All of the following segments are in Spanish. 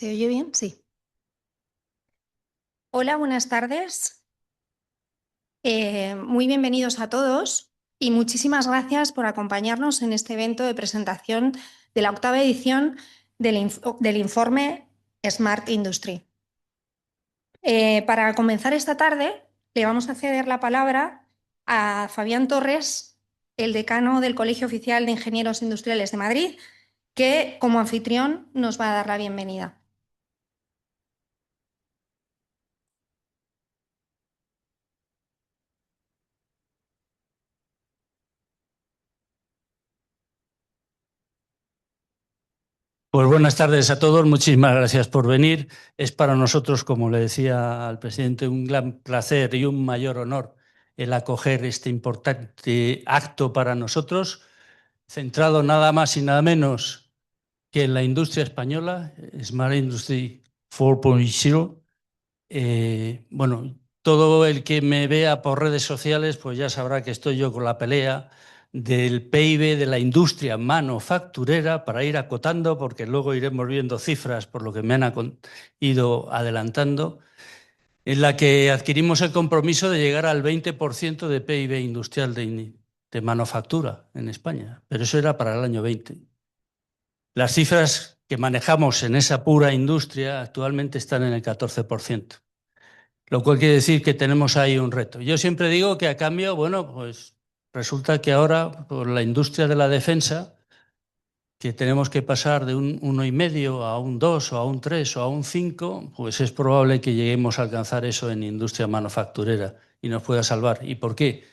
¿Se oye bien? Sí. Hola, buenas tardes. Muy bienvenidos a todos y muchísimas gracias por acompañarnos en este evento de presentación de la 8ª edición del informe Smart Industry. Para comenzar esta tarde, le vamos a ceder la palabra a Fabián Torres, el decano del Colegio Oficial de Ingenieros Industriales de Madrid, que como anfitrión nos va a dar la bienvenida. Pues buenas tardes a todos, muchísimas gracias por venir. Es para nosotros, como le decía al presidente, un gran placer y un mayor honor el acoger este importante acto para nosotros, centrado nada más y nada menos que en la industria española, Smart Industry 4.0. Bueno, todo el que me vea por redes sociales, pues ya sabrá que estoy yo con la pelea del PIB de la industria manufacturera para ir acotando, porque luego iremos viendo cifras por lo que me han ido adelantando, en la que adquirimos el compromiso de llegar al 20% de PIB industrial de manufactura en España, pero eso era para el año 20. Las cifras que manejamos en esa pura industria actualmente están en el 14%. Lo cual quiere decir que tenemos ahí un reto. Yo siempre digo que a cambio, bueno, pues resulta que ahora por la industria de la defensa, que tenemos que pasar de un 1,5 a un 2 o a un 3 o a un 5, pues es probable que lleguemos a alcanzar eso en industria manufacturera y nos pueda salvar. ¿Y por qué?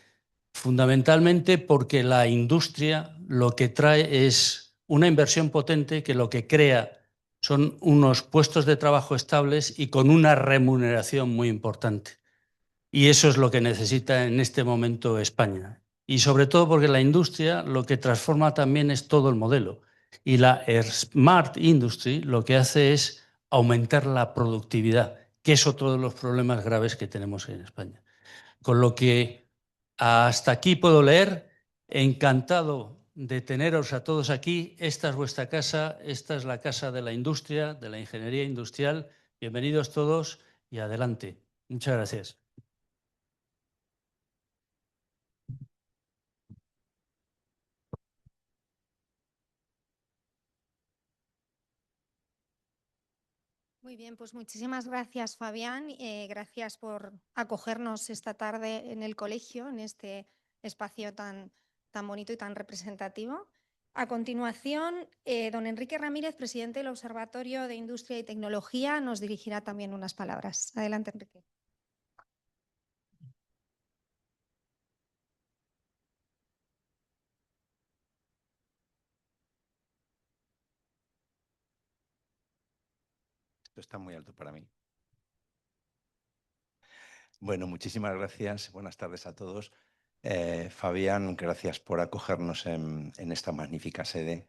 Fundamentalmente porque la industria lo que trae es una inversión potente que lo que crea son unos puestos de trabajo estables y con una remuneración muy importante. Y eso es lo que necesita en este momento España. Y sobre todo porque la industria lo que transforma también es todo el modelo. Y la Smart Industry lo que hace es aumentar la productividad, que es otro de los problemas graves que tenemos en España. Con lo que hasta aquí puedo leer. Encantado de teneros a todos aquí. Esta es vuestra casa, esta es la casa de la industria, de la ingeniería industrial. Bienvenidos todos y adelante. Muchas gracias. Muy bien, pues muchísimas gracias, Fabián. Gracias por acogernos esta tarde en el colegio, en este espacio tan bonito y tan representativo. A continuación, don Enrique Ramírez, presidente del Observatorio de Industria y Tecnología, nos dirigirá también unas palabras. Adelante, Enrique. Esto está muy alto para mí. Bueno, muchísimas gracias. Buenas tardes a todos. Fabián, gracias por acogernos en esta magnífica sede.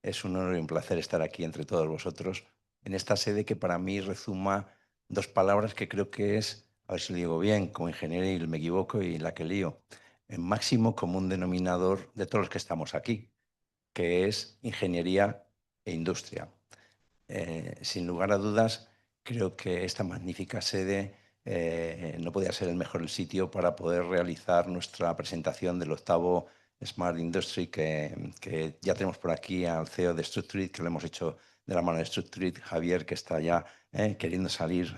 Es un honor y un placer estar aquí entre todos vosotros, en esta sede que para mí rezuma dos palabras que creo que es, a ver si lo digo bien, como ingeniero y me equivoco y la que lío, el máximo común denominador de todos los que estamos aquí, que es ingeniería e industria. Sin lugar a dudas, creo que esta magnífica sede no podía ser el mejor sitio para poder realizar nuestra presentación del 8º Smart Industry, que ya tenemos por aquí al CEO de Structurit, que lo hemos hecho de la mano de Structurit, Javier, que está ya queriendo salir.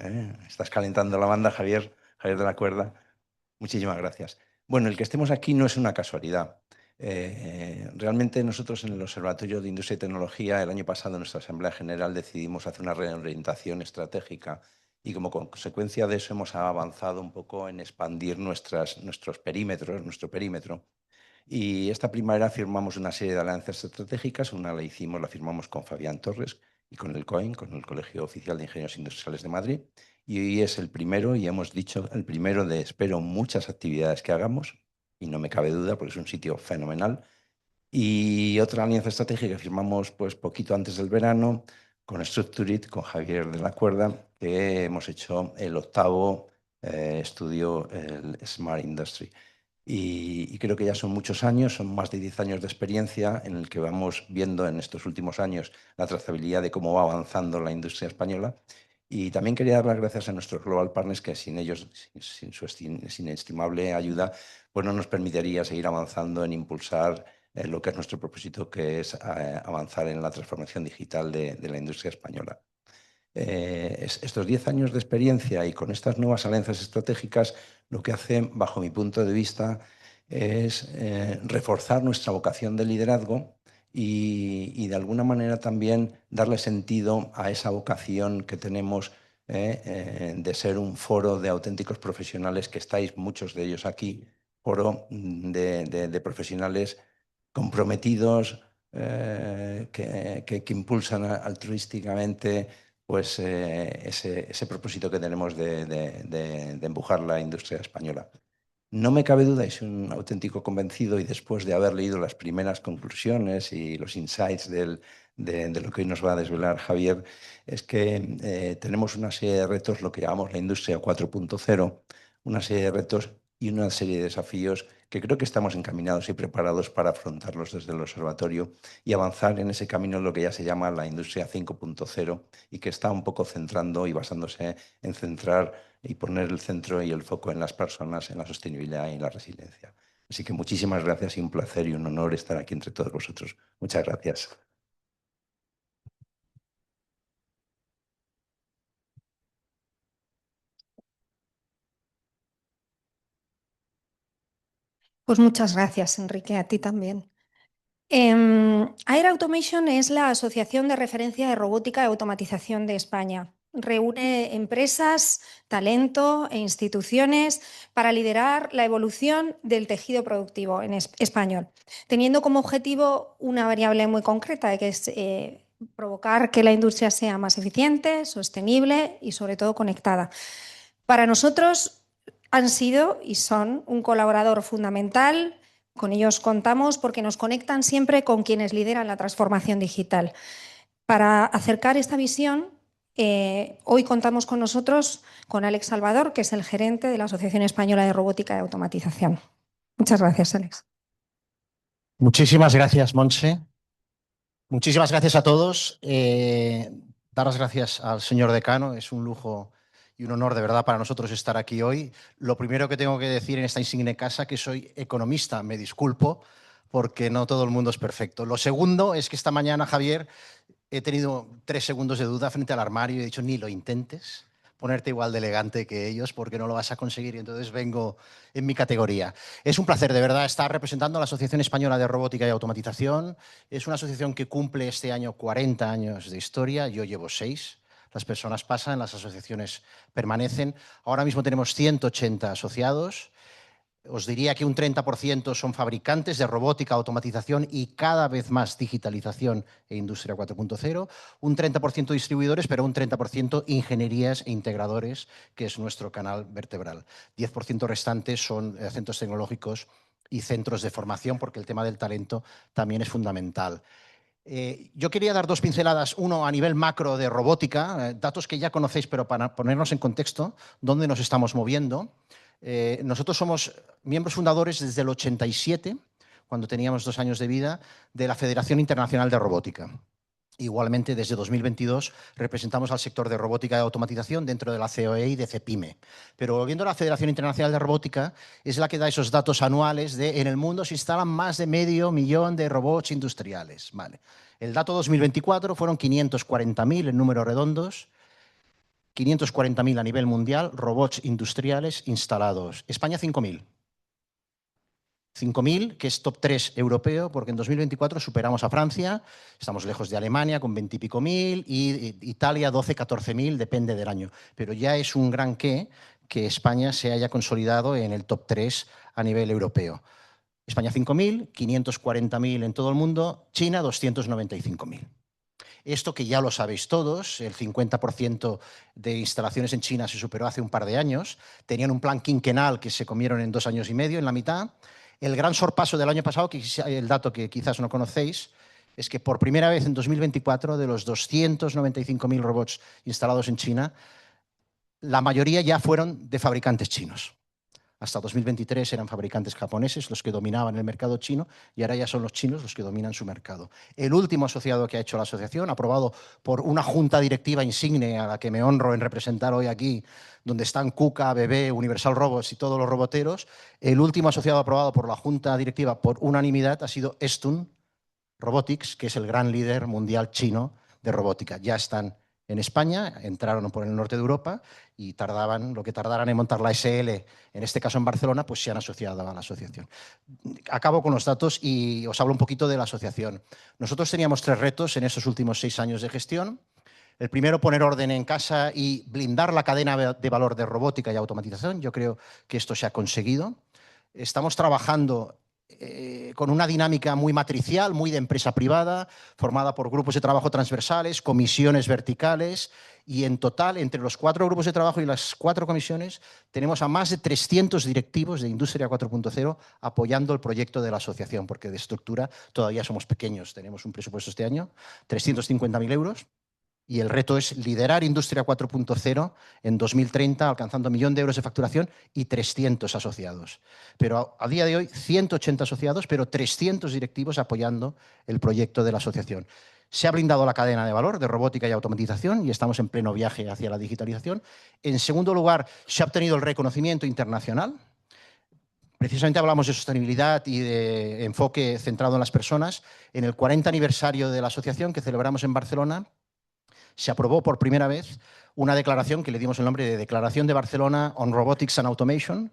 Estás calentando la banda, Javier de la Cuerda. Muchísimas gracias. Bueno, el que estemos aquí no es una casualidad. Realmente nosotros en el Observatorio de Industria y Tecnología el año pasado en nuestra Asamblea General decidimos hacer una reorientación estratégica y como consecuencia de eso hemos avanzado un poco en expandir nuestro perímetro. Y esta primavera firmamos una serie de alianzas estratégicas. Una la firmamos con Fabián Torres y con el COIN, con el Colegio Oficial de Ingenieros Industriales de Madrid. Y hoy es el primero, y hemos dicho el primero de, espero, muchas actividades que hagamos. Y no me cabe duda porque es un sitio fenomenal. Y otra alianza estratégica que firmamos pues, poquito antes del verano con Structurit, con Javier de la Cuerda, que hemos hecho el 8º estudio, el Smart Industry. Y creo que ya son muchos años, son más de 10 años de experiencia en el que vamos viendo en estos últimos años la trazabilidad de cómo va avanzando la industria española. Y también quería dar las gracias a nuestros Global Partners, que sin ellos, sin su inestimable ayuda, pues no nos permitiría seguir avanzando en impulsar lo que es nuestro propósito, que es avanzar en la transformación digital de la industria española. Estos 10 años de experiencia y con estas nuevas alianzas estratégicas, lo que hacen, bajo mi punto de vista, es reforzar nuestra vocación de liderazgo y de alguna manera también darle sentido a esa vocación que tenemos de ser un foro de auténticos profesionales, que estáis muchos de ellos aquí, foro de profesionales comprometidos, que impulsan altruísticamente pues, ese propósito que tenemos de empujar la industria española. No me cabe duda, y soy un auténtico convencido, y después de haber leído las primeras conclusiones y los insights de lo que hoy nos va a desvelar Javier, es que tenemos una serie de retos, lo que llamamos la industria 4.0, una serie de retos y una serie de desafíos que creo que estamos encaminados y preparados para afrontarlos desde el observatorio y avanzar en ese camino en lo que ya se llama la industria 5.0 y que está un poco centrando y basándose en centrar y poner el centro y el foco en las personas, en la sostenibilidad y en la resiliencia. Así que muchísimas gracias y un placer y un honor estar aquí entre todos vosotros. Muchas gracias. Pues muchas gracias, Enrique, a ti también. Air Automation es la asociación de referencia de robótica y automatización de España. Reúne empresas, talento e instituciones para liderar la evolución del tejido productivo en español, teniendo como objetivo una variable muy concreta, que es provocar que la industria sea más eficiente, sostenible y sobre todo conectada. Para nosotros han sido y son un colaborador fundamental. Con ellos contamos porque nos conectan siempre con quienes lideran la transformación digital. Para acercar esta visión, hoy contamos con nosotros con Alex Salvador, que es el gerente de la Asociación Española de Robótica y Automatización. Muchas gracias, Alex. Muchísimas gracias, Montse. Muchísimas gracias a todos. Dar las gracias al señor decano. Es un lujo y un honor de verdad para nosotros estar aquí hoy. Lo primero que tengo que decir en esta insigne casa, que soy economista, me disculpo, porque no todo el mundo es perfecto. Lo segundo es que esta mañana, Javier, he tenido 3 segundos de duda frente al armario y he dicho, ni lo intentes ponerte igual de elegante que ellos porque no lo vas a conseguir, y entonces vengo en mi categoría. Es un placer de verdad estar representando a la Asociación Española de Robótica y Automatización. Es una asociación que cumple este año 40 años de historia, yo llevo 6. Las personas pasan, las asociaciones permanecen. Ahora mismo tenemos 180 asociados. Os diría que un 30% son fabricantes de robótica, automatización y cada vez más digitalización e industria 4.0, un 30% distribuidores, pero un 30% ingenierías e integradores, que es nuestro canal vertebral. 10% restantes son centros tecnológicos y centros de formación, porque el tema del talento también es fundamental. Yo quería dar 2 pinceladas, uno a nivel macro de robótica, datos que ya conocéis, pero para ponernos en contexto, dónde nos estamos moviendo. Nosotros somos miembros fundadores desde el 87, cuando teníamos 2 años de vida, de la Federación Internacional de Robótica. Igualmente, desde 2022, representamos al sector de robótica y automatización dentro de la COE y de CEPIME. Pero volviendo a la Federación Internacional de Robótica, es la que da esos datos anuales de en el mundo se instalan más de 500.000 de robots industriales. Vale. El dato 2024 fueron 540.000 en números redondos, 540.000 a nivel mundial, robots industriales instalados. España, 5.000. 5.000, que es top 3 europeo, porque en 2024 superamos a Francia, estamos lejos de Alemania con 20 y pico mil, y Italia 12, 14.000, depende del año. Pero ya es un gran que España se haya consolidado en el top 3 a nivel europeo. España 5.000, 540.000 en todo el mundo, China 295.000. Esto que ya lo sabéis todos, el 50% de instalaciones en China se superó hace un par de años, tenían un plan quinquenal que se comieron en 2 años y medio, en la mitad. El gran sorpaso del año pasado, que el dato que quizás no conocéis, es que por primera vez en 2024, de los 295.000 robots instalados en China, la mayoría ya fueron de fabricantes chinos. Hasta 2023 eran fabricantes japoneses los que dominaban el mercado chino y ahora ya son los chinos los que dominan su mercado. El último asociado que ha hecho la asociación, aprobado por una junta directiva insigne a la que me honro en representar hoy aquí, donde están KUKA, ABB, Universal Robots y todos los roboteros, el último asociado aprobado por la junta directiva por unanimidad ha sido Estun Robotics, que es el gran líder mundial chino de robótica. Ya están en España, entraron por el norte de Europa y tardaban, lo que tardaran en montar la SL, en este caso en Barcelona, pues se han asociado a la asociación. Acabo con los datos y os hablo un poquito de la asociación. Nosotros teníamos 3 retos en estos últimos 6 años de gestión. El primero, poner orden en casa y blindar la cadena de valor de robótica y automatización. Yo creo que esto se ha conseguido. Estamos trabajando con una dinámica muy matricial, muy de empresa privada, formada por grupos de trabajo transversales, comisiones verticales, y en total, entre los 4 grupos de trabajo y las 4 comisiones, tenemos a más de 300 directivos de Industria 4.0 apoyando el proyecto de la asociación, porque de estructura todavía somos pequeños. Tenemos un presupuesto este año, 350.000 euros, y el reto es liderar Industria 4.0 en 2030, alcanzando 1 millón de euros de facturación y 300 asociados. Pero a día de hoy, 180 asociados, pero 300 directivos apoyando el proyecto de la asociación. Se ha blindado la cadena de valor de robótica y automatización y estamos en pleno viaje hacia la digitalización. En segundo lugar, se ha obtenido el reconocimiento internacional. Precisamente hablamos de sostenibilidad y de enfoque centrado en las personas. En el 40 aniversario de la asociación que celebramos en Barcelona, se aprobó por primera vez una declaración que le dimos el nombre de Declaración de Barcelona on Robotics and Automation,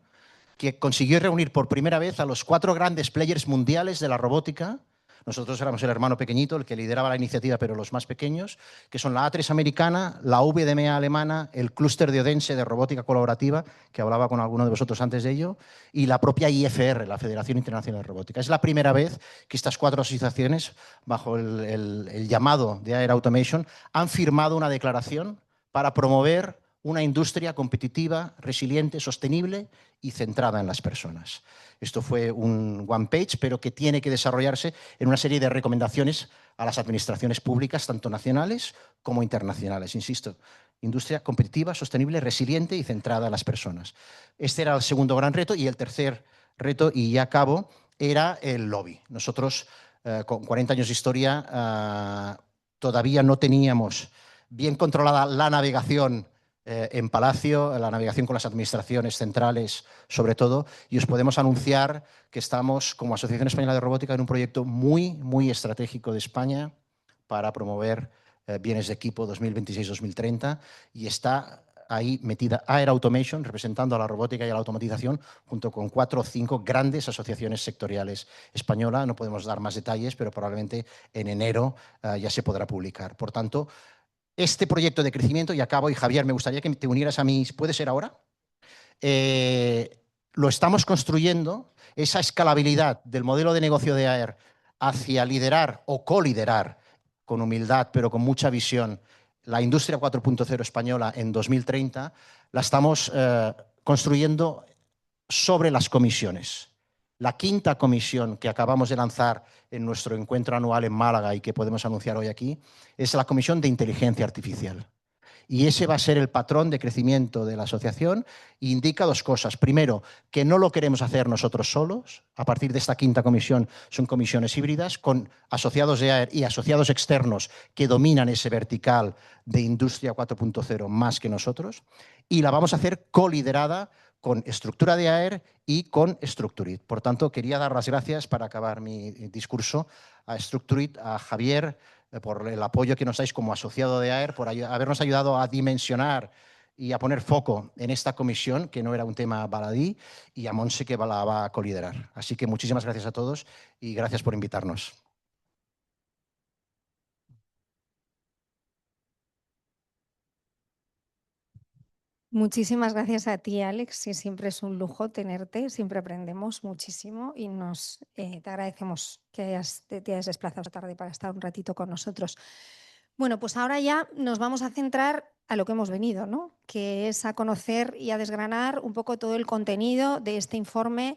que consiguió reunir por primera vez a los 4 grandes players mundiales de la robótica. Nosotros éramos el hermano pequeñito, el que lideraba la iniciativa, pero los más pequeños, que son la A3 americana, la VDMA alemana, el clúster de Odense de robótica colaborativa, que hablaba con alguno de vosotros antes de ello, y la propia IFR, la Federación Internacional de Robótica. Es la primera vez que estas 4 asociaciones, bajo el llamado de Air Automation, han firmado una declaración para promover una industria competitiva, resiliente, sostenible y centrada en las personas. Esto fue un one page, pero que tiene que desarrollarse en una serie de recomendaciones a las administraciones públicas, tanto nacionales como internacionales. Insisto, industria competitiva, sostenible, resiliente y centrada en las personas. Este era el segundo gran reto, y el tercer reto, y ya acabo, era el lobby. Nosotros, con 40 años de historia, todavía no teníamos bien controlada la navegación en Palacio, la navegación con las administraciones centrales sobre todo, y os podemos anunciar que estamos como Asociación Española de Robótica en un proyecto muy estratégico de España para promover bienes de equipo 2026-2030, y está ahí metida Air Automation, representando a la robótica y a la automatización, junto con 4 o 5 grandes asociaciones sectoriales españolas. No podemos dar más detalles, pero probablemente en enero ya se podrá publicar. Por tanto, este proyecto de crecimiento, y acabo, y Javier, me gustaría que te unieras a mí, ¿puede ser ahora? Lo estamos construyendo, esa escalabilidad del modelo de negocio de Aer hacia liderar o coliderar, con humildad pero con mucha visión, la industria 4.0 española en 2030, la estamos construyendo sobre las comisiones. La 5ª comisión que acabamos de lanzar en nuestro encuentro anual en Málaga y que podemos anunciar hoy aquí es la Comisión de Inteligencia Artificial. Y ese va a ser el patrón de crecimiento de la asociación, e indica 2 cosas. Primero, que no lo queremos hacer nosotros solos. A partir de esta 5ª comisión son comisiones híbridas con asociados de Aer y asociados externos que dominan ese vertical de Industria 4.0 más que nosotros. Y la vamos a hacer coliderada con estructura de Aer y con Structurit. Por tanto, quería dar las gracias, para acabar mi discurso, a Structurit, a Javier, por el apoyo que nos dais como asociado de Aer, por habernos ayudado a dimensionar y a poner foco en esta comisión, que no era un tema baladí, y a Montse, que la va a coliderar. Así que muchísimas gracias a todos y gracias por invitarnos. Muchísimas gracias a ti, Alex, y siempre es un lujo tenerte, siempre aprendemos muchísimo y te agradecemos que te hayas desplazado esta tarde para estar un ratito con nosotros. Bueno, pues ahora ya nos vamos a centrar a lo que hemos venido, ¿no? Que es a conocer y a desgranar un poco todo el contenido de este informe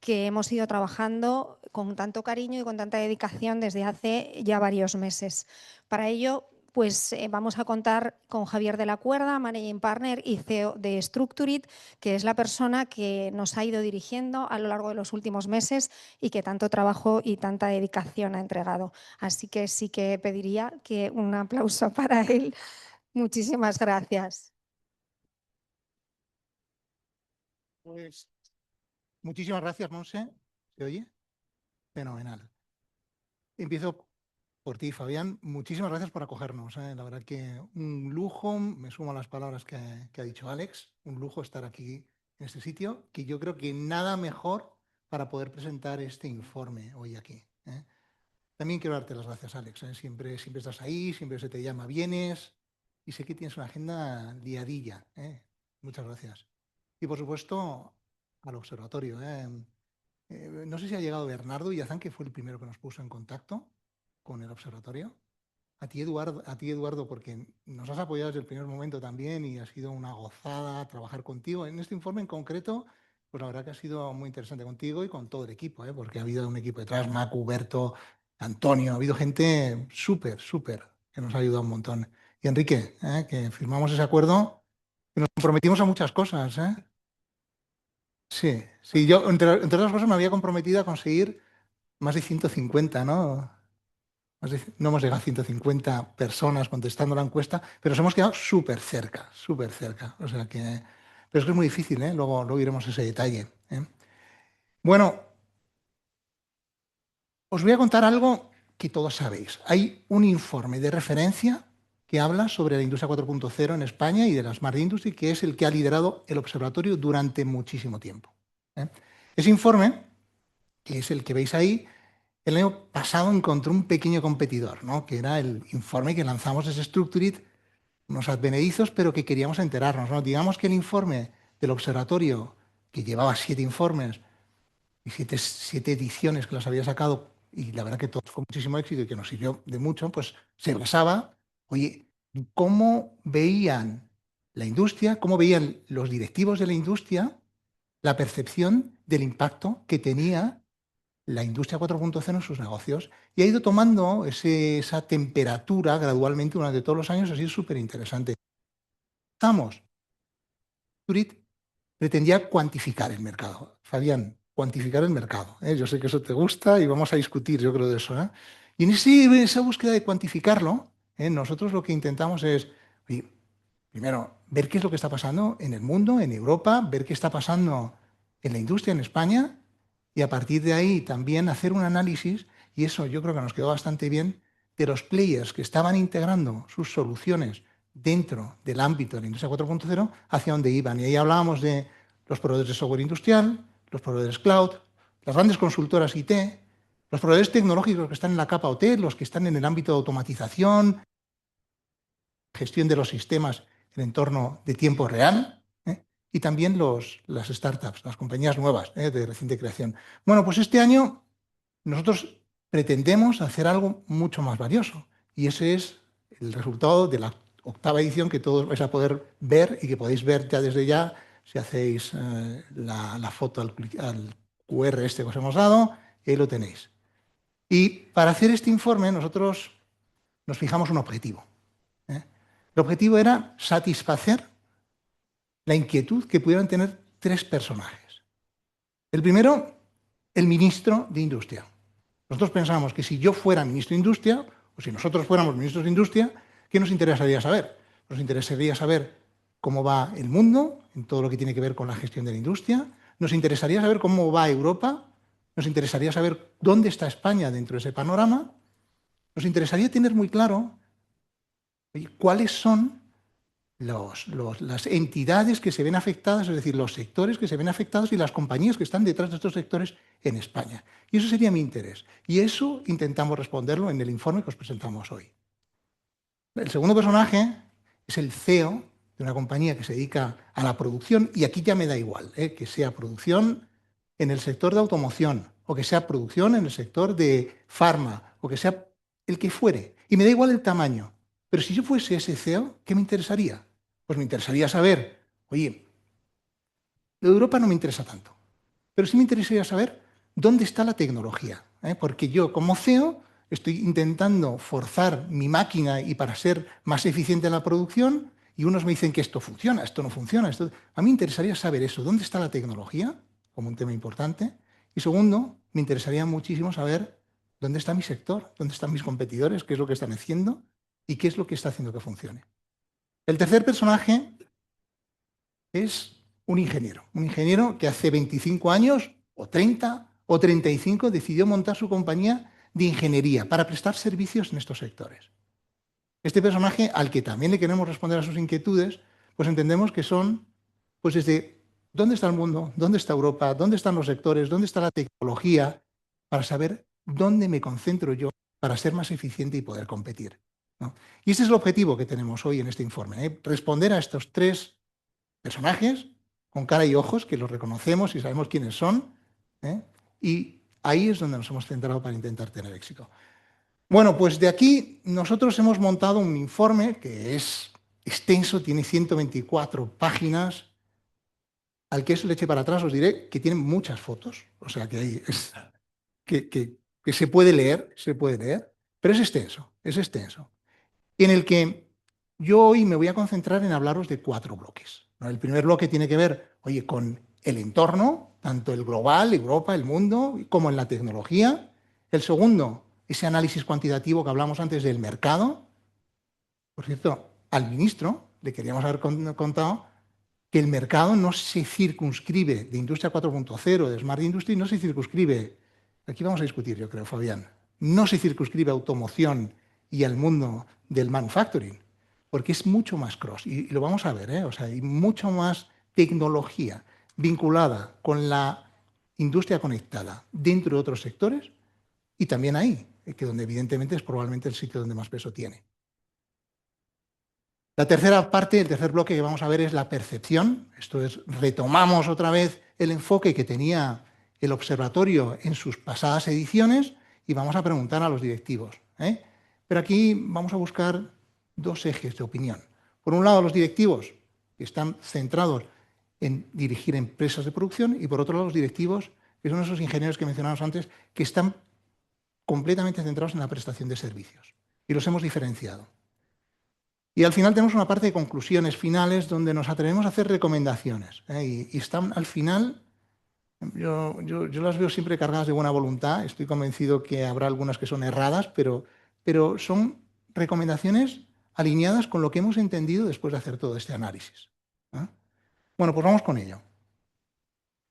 que hemos ido trabajando con tanto cariño y con tanta dedicación desde hace ya varios meses. Para ello, pues vamos a contar con Javier de la Cuerda, Managing Partner y CEO de Structurit, que es la persona que nos ha ido dirigiendo a lo largo de los últimos meses y que tanto trabajo y tanta dedicación ha entregado. Así que sí que pediría que un aplauso para él. Muchísimas gracias. Pues muchísimas gracias, Monse. ¿Se oye? Fenomenal. Empiezo por ti, Fabián. Muchísimas gracias por acogernos. La verdad que un lujo, me sumo a las palabras que ha dicho Alex, un lujo estar aquí en este sitio, que yo creo que nada mejor para poder presentar este informe hoy aquí. También quiero darte las gracias, Alex. Siempre estás ahí, siempre se te llama, vienes, y sé que tienes una agenda liadilla. Muchas gracias. Y por supuesto, al observatorio. No sé si ha llegado Bernardo Illazán, que fue el primero que nos puso en contacto con el observatorio. A ti, Eduardo, porque nos has apoyado desde el primer momento también y ha sido una gozada trabajar contigo. En este informe en concreto, pues la verdad que ha sido muy interesante contigo y con todo el equipo, porque ha habido un equipo detrás, Macu, Berto, Antonio, ha habido gente súper, que nos ha ayudado un montón. Y Enrique, que firmamos ese acuerdo, que nos comprometimos a muchas cosas. Sí, yo entre otras cosas me había comprometido a conseguir más de 150, ¿no? No hemos llegado a 150 personas contestando la encuesta, pero nos hemos quedado súper cerca. O sea que, pero es que es muy difícil, luego iremos a ese detalle. Bueno, os voy a contar algo que todos sabéis. Hay un informe de referencia que habla sobre la industria 4.0 en España y de la Smart Industry, que es el que ha liderado el observatorio durante muchísimo tiempo. Ese informe, que es el que veis ahí, el año pasado encontró un pequeño competidor, ¿no? Que era el informe que lanzamos desde Structurit, unos advenedizos, pero que queríamos enterarnos, ¿no? Digamos que el informe del observatorio, que llevaba 7 informes y 7 ediciones que las había sacado, y la verdad que todo fue muchísimo éxito y que nos sirvió de mucho, pues se basaba, oye, cómo veían la industria, cómo veían los directivos de la industria la percepción del impacto que tenía la industria 4.0 en sus negocios, y ha ido tomando esa temperatura gradualmente durante todos los años. Ha sido súper interesante. Structurit pretendía cuantificar el mercado. Fabián, cuantificar el mercado. Yo sé que eso te gusta y vamos a discutir, yo creo, de eso. Y en esa búsqueda de cuantificarlo, nosotros lo que intentamos es, primero, ver qué es lo que está pasando en el mundo, en Europa, ver qué está pasando en la industria en España, y a partir de ahí también hacer un análisis, y eso yo creo que nos quedó bastante bien, de los players que estaban integrando sus soluciones dentro del ámbito de la industria 4.0, hacia dónde iban. Y ahí hablábamos de los proveedores de software industrial, los proveedores cloud, las grandes consultoras IT, los proveedores tecnológicos que están en la capa OT, los que están en el ámbito de automatización, gestión de los sistemas en entorno de tiempo real, y también las startups, las compañías nuevas de reciente creación. Bueno, pues este año nosotros pretendemos hacer algo mucho más valioso, y ese es el resultado de la 8ª edición, que todos vais a poder ver y que podéis ver ya desde ya si hacéis la foto al QR este que os hemos dado, y ahí lo tenéis. Y para hacer este informe nosotros nos fijamos un objetivo. El objetivo era satisfacer la inquietud que pudieran tener 3 personajes. El primero, el ministro de Industria. Nosotros pensamos que si yo fuera ministro de Industria, o si nosotros fuéramos ministros de Industria, ¿qué nos interesaría saber? Nos interesaría saber cómo va el mundo en todo lo que tiene que ver con la gestión de la industria. Nos interesaría saber cómo va Europa. Nos interesaría saber dónde está España dentro de ese panorama. Nos interesaría tener muy claro cuáles son las entidades que se ven afectadas, es decir, los sectores que se ven afectados y las compañías que están detrás de estos sectores en España. Y eso sería mi interés. Y eso intentamos responderlo en el informe que os presentamos hoy. El segundo personaje es el CEO de una compañía que se dedica a la producción, y aquí ya me da igual, que sea producción en el sector de automoción, o que sea producción en el sector de farma, o que sea el que fuere. Y me da igual el tamaño. Pero si yo fuese ese CEO, ¿qué me interesaría? Pues me interesaría saber, oye, de Europa no me interesa tanto, pero sí me interesaría saber dónde está la tecnología. Porque yo, como CEO, estoy intentando forzar mi máquina y para ser más eficiente en la producción, y unos me dicen que esto funciona, esto no funciona. A mí me interesaría saber eso, dónde está la tecnología, como un tema importante, y segundo, me interesaría muchísimo saber dónde está mi sector, dónde están mis competidores, qué es lo que están haciendo y qué es lo que está haciendo que funcione. El tercer personaje es un ingeniero que hace 25 años, o 30, o 35, decidió montar su compañía de ingeniería para prestar servicios en estos sectores. Este personaje, al que también le queremos responder a sus inquietudes, pues entendemos que son, pues desde dónde está el mundo, dónde está Europa, dónde están los sectores, dónde está la tecnología, para saber dónde me concentro yo para ser más eficiente y poder competir, ¿no? Y este es el objetivo que tenemos hoy en este informe, ¿eh? Responder a estos tres personajes con cara y ojos, que los reconocemos y sabemos quiénes son, ¿eh? Y ahí es donde nos hemos centrado para intentar tener éxito. Bueno, pues de aquí nosotros hemos montado un informe que es extenso, tiene 124 páginas. Al que eso le eche para atrás os diré que tiene muchas fotos, o sea que ahí que se puede leer, pero es extenso, y en el que yo hoy me voy a concentrar en hablaros de 4 bloques, ¿no? El primer bloque tiene que ver, oye, con el entorno, tanto el global, Europa, el mundo, como en la tecnología. El segundo, ese análisis cuantitativo que hablamos antes del mercado. Por cierto, al ministro le queríamos haber contado que el mercado no se circunscribe de Industria 4.0, de Smart Industry, no se circunscribe, aquí vamos a discutir yo creo, Fabián, no se circunscribe a automoción y al mundo del manufacturing, porque es mucho más cross, y lo vamos a ver, ¿eh? O sea, hay mucho más tecnología vinculada con la industria conectada dentro de otros sectores, y también ahí, que donde evidentemente es probablemente el sitio donde más peso tiene. La tercera parte, el tercer bloque que vamos a ver es la percepción. Esto es, retomamos otra vez el enfoque que tenía el observatorio en sus pasadas ediciones y vamos a preguntar a los directivos, ¿eh? Pero aquí vamos a buscar 2 ejes de opinión. Por un lado, los directivos, que están centrados en dirigir empresas de producción, y por otro lado, los directivos, que son esos ingenieros que mencionamos antes, que están completamente centrados en la prestación de servicios. Y los hemos diferenciado. Y al final tenemos una parte de conclusiones finales donde nos atrevemos a hacer recomendaciones, ¿eh? Y están al final, yo las veo siempre cargadas de buena voluntad. Estoy convencido que habrá algunas que son erradas, pero son recomendaciones alineadas con lo que hemos entendido después de hacer todo este análisis, ¿eh? Bueno, pues vamos con ello.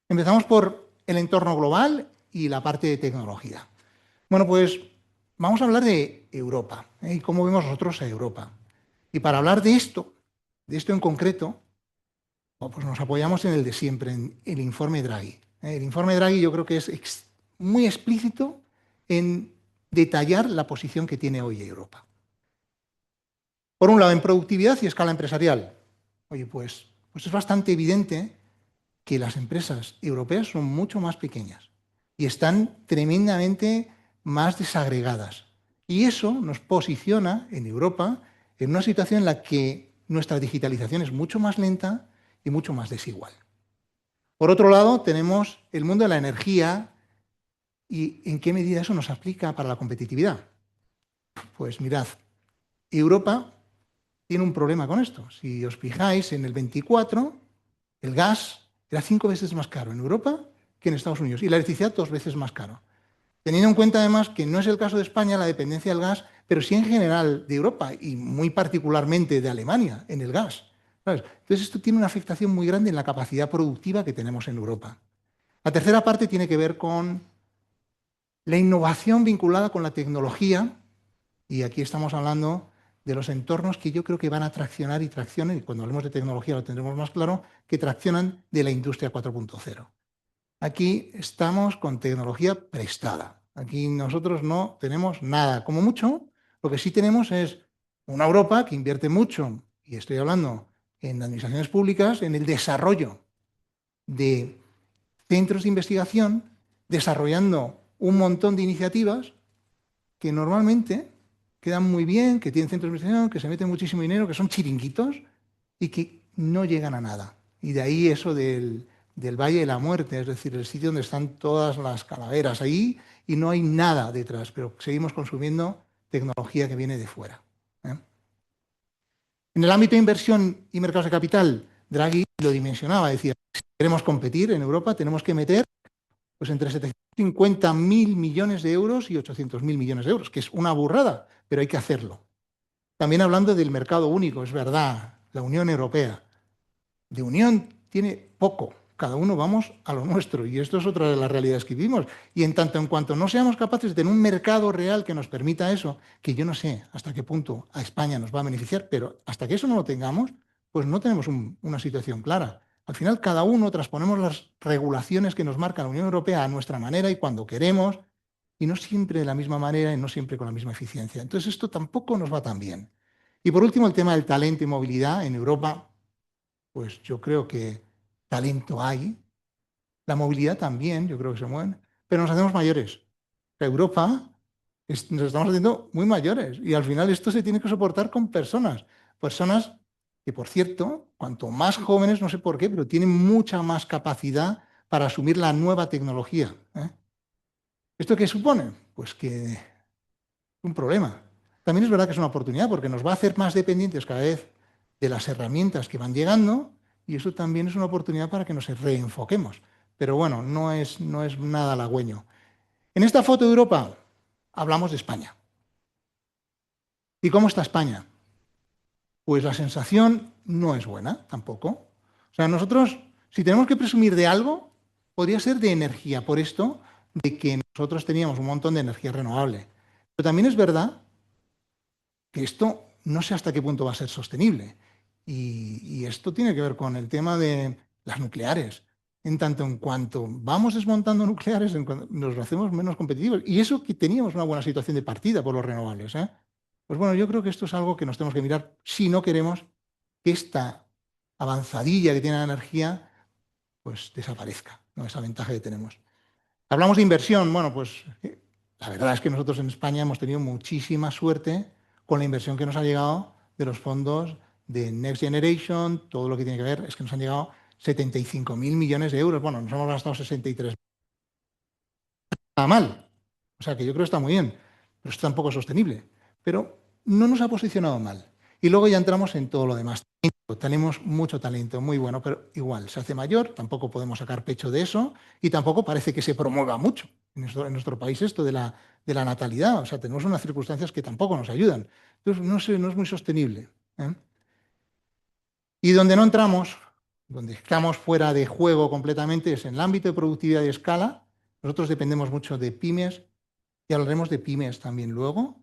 Empezamos por el entorno global y la parte de tecnología. Bueno, pues vamos a hablar de Europa, ¿eh? Y cómo vemos nosotros a Europa. Y para hablar de esto en concreto, pues nos apoyamos en el de siempre, en el informe Draghi. El informe Draghi yo creo que es muy explícito en detallar la posición que tiene hoy Europa. Por un lado, en productividad y escala empresarial. Oye, pues es bastante evidente que las empresas europeas son mucho más pequeñas y están tremendamente más desagregadas. Y eso nos posiciona en Europa en una situación en la que nuestra digitalización es mucho más lenta y mucho más desigual. Por otro lado, tenemos el mundo de la energía y en qué medida eso nos aplica para la competitividad. Pues mirad, Europa tiene un problema con esto. Si os fijáis, en el 24 el gas era 5 veces más caro en Europa que en Estados Unidos y la electricidad 2 veces más caro. Teniendo en cuenta además que no es el caso de España la dependencia del gas, pero sí en general de Europa y muy particularmente de Alemania en el gas, ¿sabes? Entonces esto tiene una afectación muy grande en la capacidad productiva que tenemos en Europa. La tercera parte tiene que ver con la innovación vinculada con la tecnología, y aquí estamos hablando de los entornos que yo creo que van a traccionar y traccionan, y cuando hablemos de tecnología lo tendremos más claro, que traccionan de la industria 4.0. Aquí estamos con tecnología prestada. Aquí nosotros no tenemos nada. Como mucho, lo que sí tenemos es una Europa que invierte mucho, y estoy hablando en administraciones públicas, en el desarrollo de centros de investigación, desarrollando un montón de iniciativas que normalmente quedan muy bien, que tienen centros de investigación, que se mete muchísimo dinero, que son chiringuitos y que no llegan a nada. Y de ahí eso del Valle de la Muerte, es decir, el sitio donde están todas las calaveras ahí y no hay nada detrás, pero seguimos consumiendo tecnología que viene de fuera. En el ámbito de inversión y mercados de capital, Draghi lo dimensionaba, decía, si queremos competir en Europa tenemos que meter pues, entre 750.000 millones de euros y 800.000 millones de euros, que es una burrada, pero hay que hacerlo. También hablando del mercado único, es verdad, la Unión Europea. De unión tiene poco, cada uno vamos a lo nuestro y esto es otra de las realidades que vivimos. Y en tanto en cuanto no seamos capaces de tener un mercado real que nos permita eso, que yo no sé hasta qué punto a España nos va a beneficiar, pero hasta que eso no lo tengamos, pues no tenemos una situación clara. Al final cada uno transponemos las regulaciones que nos marca la Unión Europea a nuestra manera y cuando queremos, y no siempre de la misma manera y no siempre con la misma eficiencia. Entonces esto tampoco nos va tan bien. Y por último, el tema del talento y movilidad en Europa. Pues yo creo que talento hay, la movilidad también, yo creo que se mueven, pero nos hacemos mayores. Europa nos estamos haciendo muy mayores y al final esto se tiene que soportar con personas que, por cierto, cuanto más jóvenes, no sé por qué, pero tienen mucha más capacidad para asumir la nueva tecnología. ¿Esto qué supone? Pues que es un problema. También es verdad que es una oportunidad porque nos va a hacer más dependientes cada vez de las herramientas que van llegando y eso también es una oportunidad para que nos reenfoquemos. Pero bueno, no es nada halagüeño. En esta foto de Europa hablamos de España. ¿Y cómo está España? Pues la sensación no es buena tampoco. O sea, nosotros, si tenemos que presumir de algo, podría ser de energía, por esto de que nosotros teníamos un montón de energía renovable. Pero también es verdad que esto no sé hasta qué punto va a ser sostenible. Y esto tiene que ver con el tema de las nucleares. En tanto en cuanto vamos desmontando nucleares, nos lo hacemos menos competitivos. Y eso que teníamos una buena situación de partida por los renovables. Pues bueno, yo creo que esto es algo que nos tenemos que mirar si no queremos que esta avanzadilla que tiene la energía pues desaparezca, ¿no? Esa ventaja que tenemos. Hablamos de inversión. Bueno, pues la verdad es que nosotros en España hemos tenido muchísima suerte con la inversión que nos ha llegado de los fondos de Next Generation, todo lo que tiene que ver es que nos han llegado 75.000 millones de euros. Bueno, nos hemos gastado 63. Nada mal. O sea, que yo creo que está muy bien, pero esto tampoco es sostenible. Pero no nos ha posicionado mal. Y luego ya entramos en todo lo demás. Tenemos mucho talento, muy bueno, pero igual se hace mayor, tampoco podemos sacar pecho de eso y tampoco parece que se promueva mucho en nuestro país esto de la natalidad. O sea, tenemos unas circunstancias que tampoco nos ayudan. Entonces, no es muy sostenible. Y donde no entramos, donde estamos fuera de juego completamente, es en el ámbito de productividad y escala. Nosotros dependemos mucho de pymes y hablaremos de pymes también luego,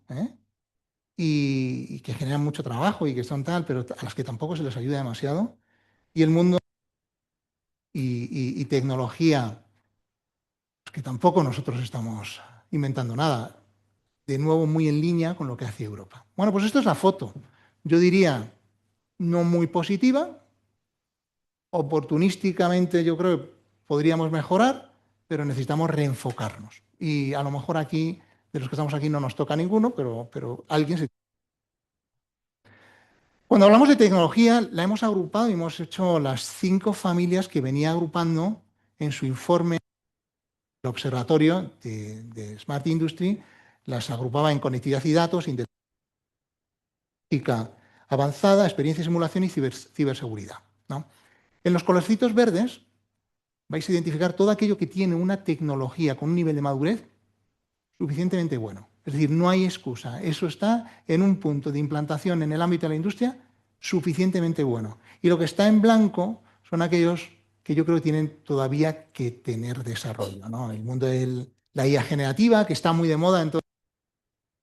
y que generan mucho trabajo y que son tal, pero a las que tampoco se les ayuda demasiado. Y el mundo y tecnología, que tampoco nosotros estamos inventando nada. De nuevo, muy en línea con lo que hace Europa. Bueno, pues esto es la foto. Yo diría no muy positiva. Oportunísticamente yo creo que podríamos mejorar, pero necesitamos reenfocarnos. Y a lo mejor aquí, de los que estamos aquí, no nos toca ninguno, pero alguien se... Cuando hablamos de tecnología, la hemos agrupado y hemos hecho las 5 familias que venía agrupando en su informe. El observatorio de Smart Industry las agrupaba en conectividad y datos, inteligencia avanzada, experiencia y simulación y ciberseguridad, ¿no? En los colorcitos verdes vais a identificar todo aquello que tiene una tecnología con un nivel de madurez suficientemente bueno. Es decir, no hay excusa. Eso está en un punto de implantación en el ámbito de la industria suficientemente bueno. Y lo que está en blanco son aquellos que yo creo que tienen todavía que tener desarrollo, ¿no? El mundo de la IA generativa, que está muy de moda, entonces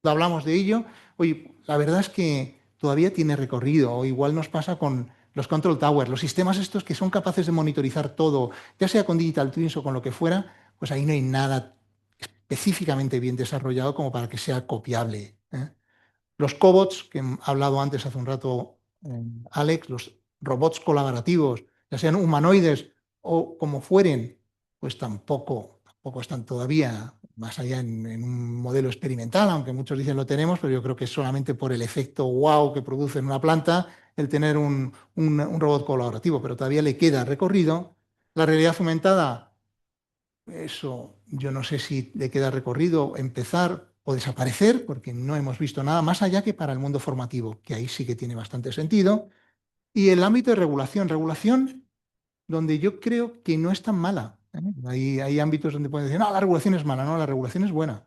cuando hablamos de ello, oye, la verdad es que todavía tiene recorrido, o igual nos pasa con los control towers, los sistemas estos que son capaces de monitorizar todo, ya sea con digital twins o con lo que fuera, pues ahí no hay nada específicamente bien desarrollado como para que sea copiable. Los cobots, que he hablado antes hace un rato, Alex, los robots colaborativos, ya sean humanoides o como fueren, pues tampoco están todavía más allá en un modelo experimental, aunque muchos dicen lo tenemos, pero yo creo que es solamente por el efecto wow que produce en una planta el tener un robot colaborativo, pero todavía le queda recorrido. La realidad aumentada, eso yo no sé si le queda recorrido empezar o desaparecer, porque no hemos visto nada más allá que para el mundo formativo, que ahí sí que tiene bastante sentido. Y el ámbito de regulación donde yo creo que no es tan mala. Hay ámbitos donde pueden decir, no, la regulación es mala, no, la regulación es buena.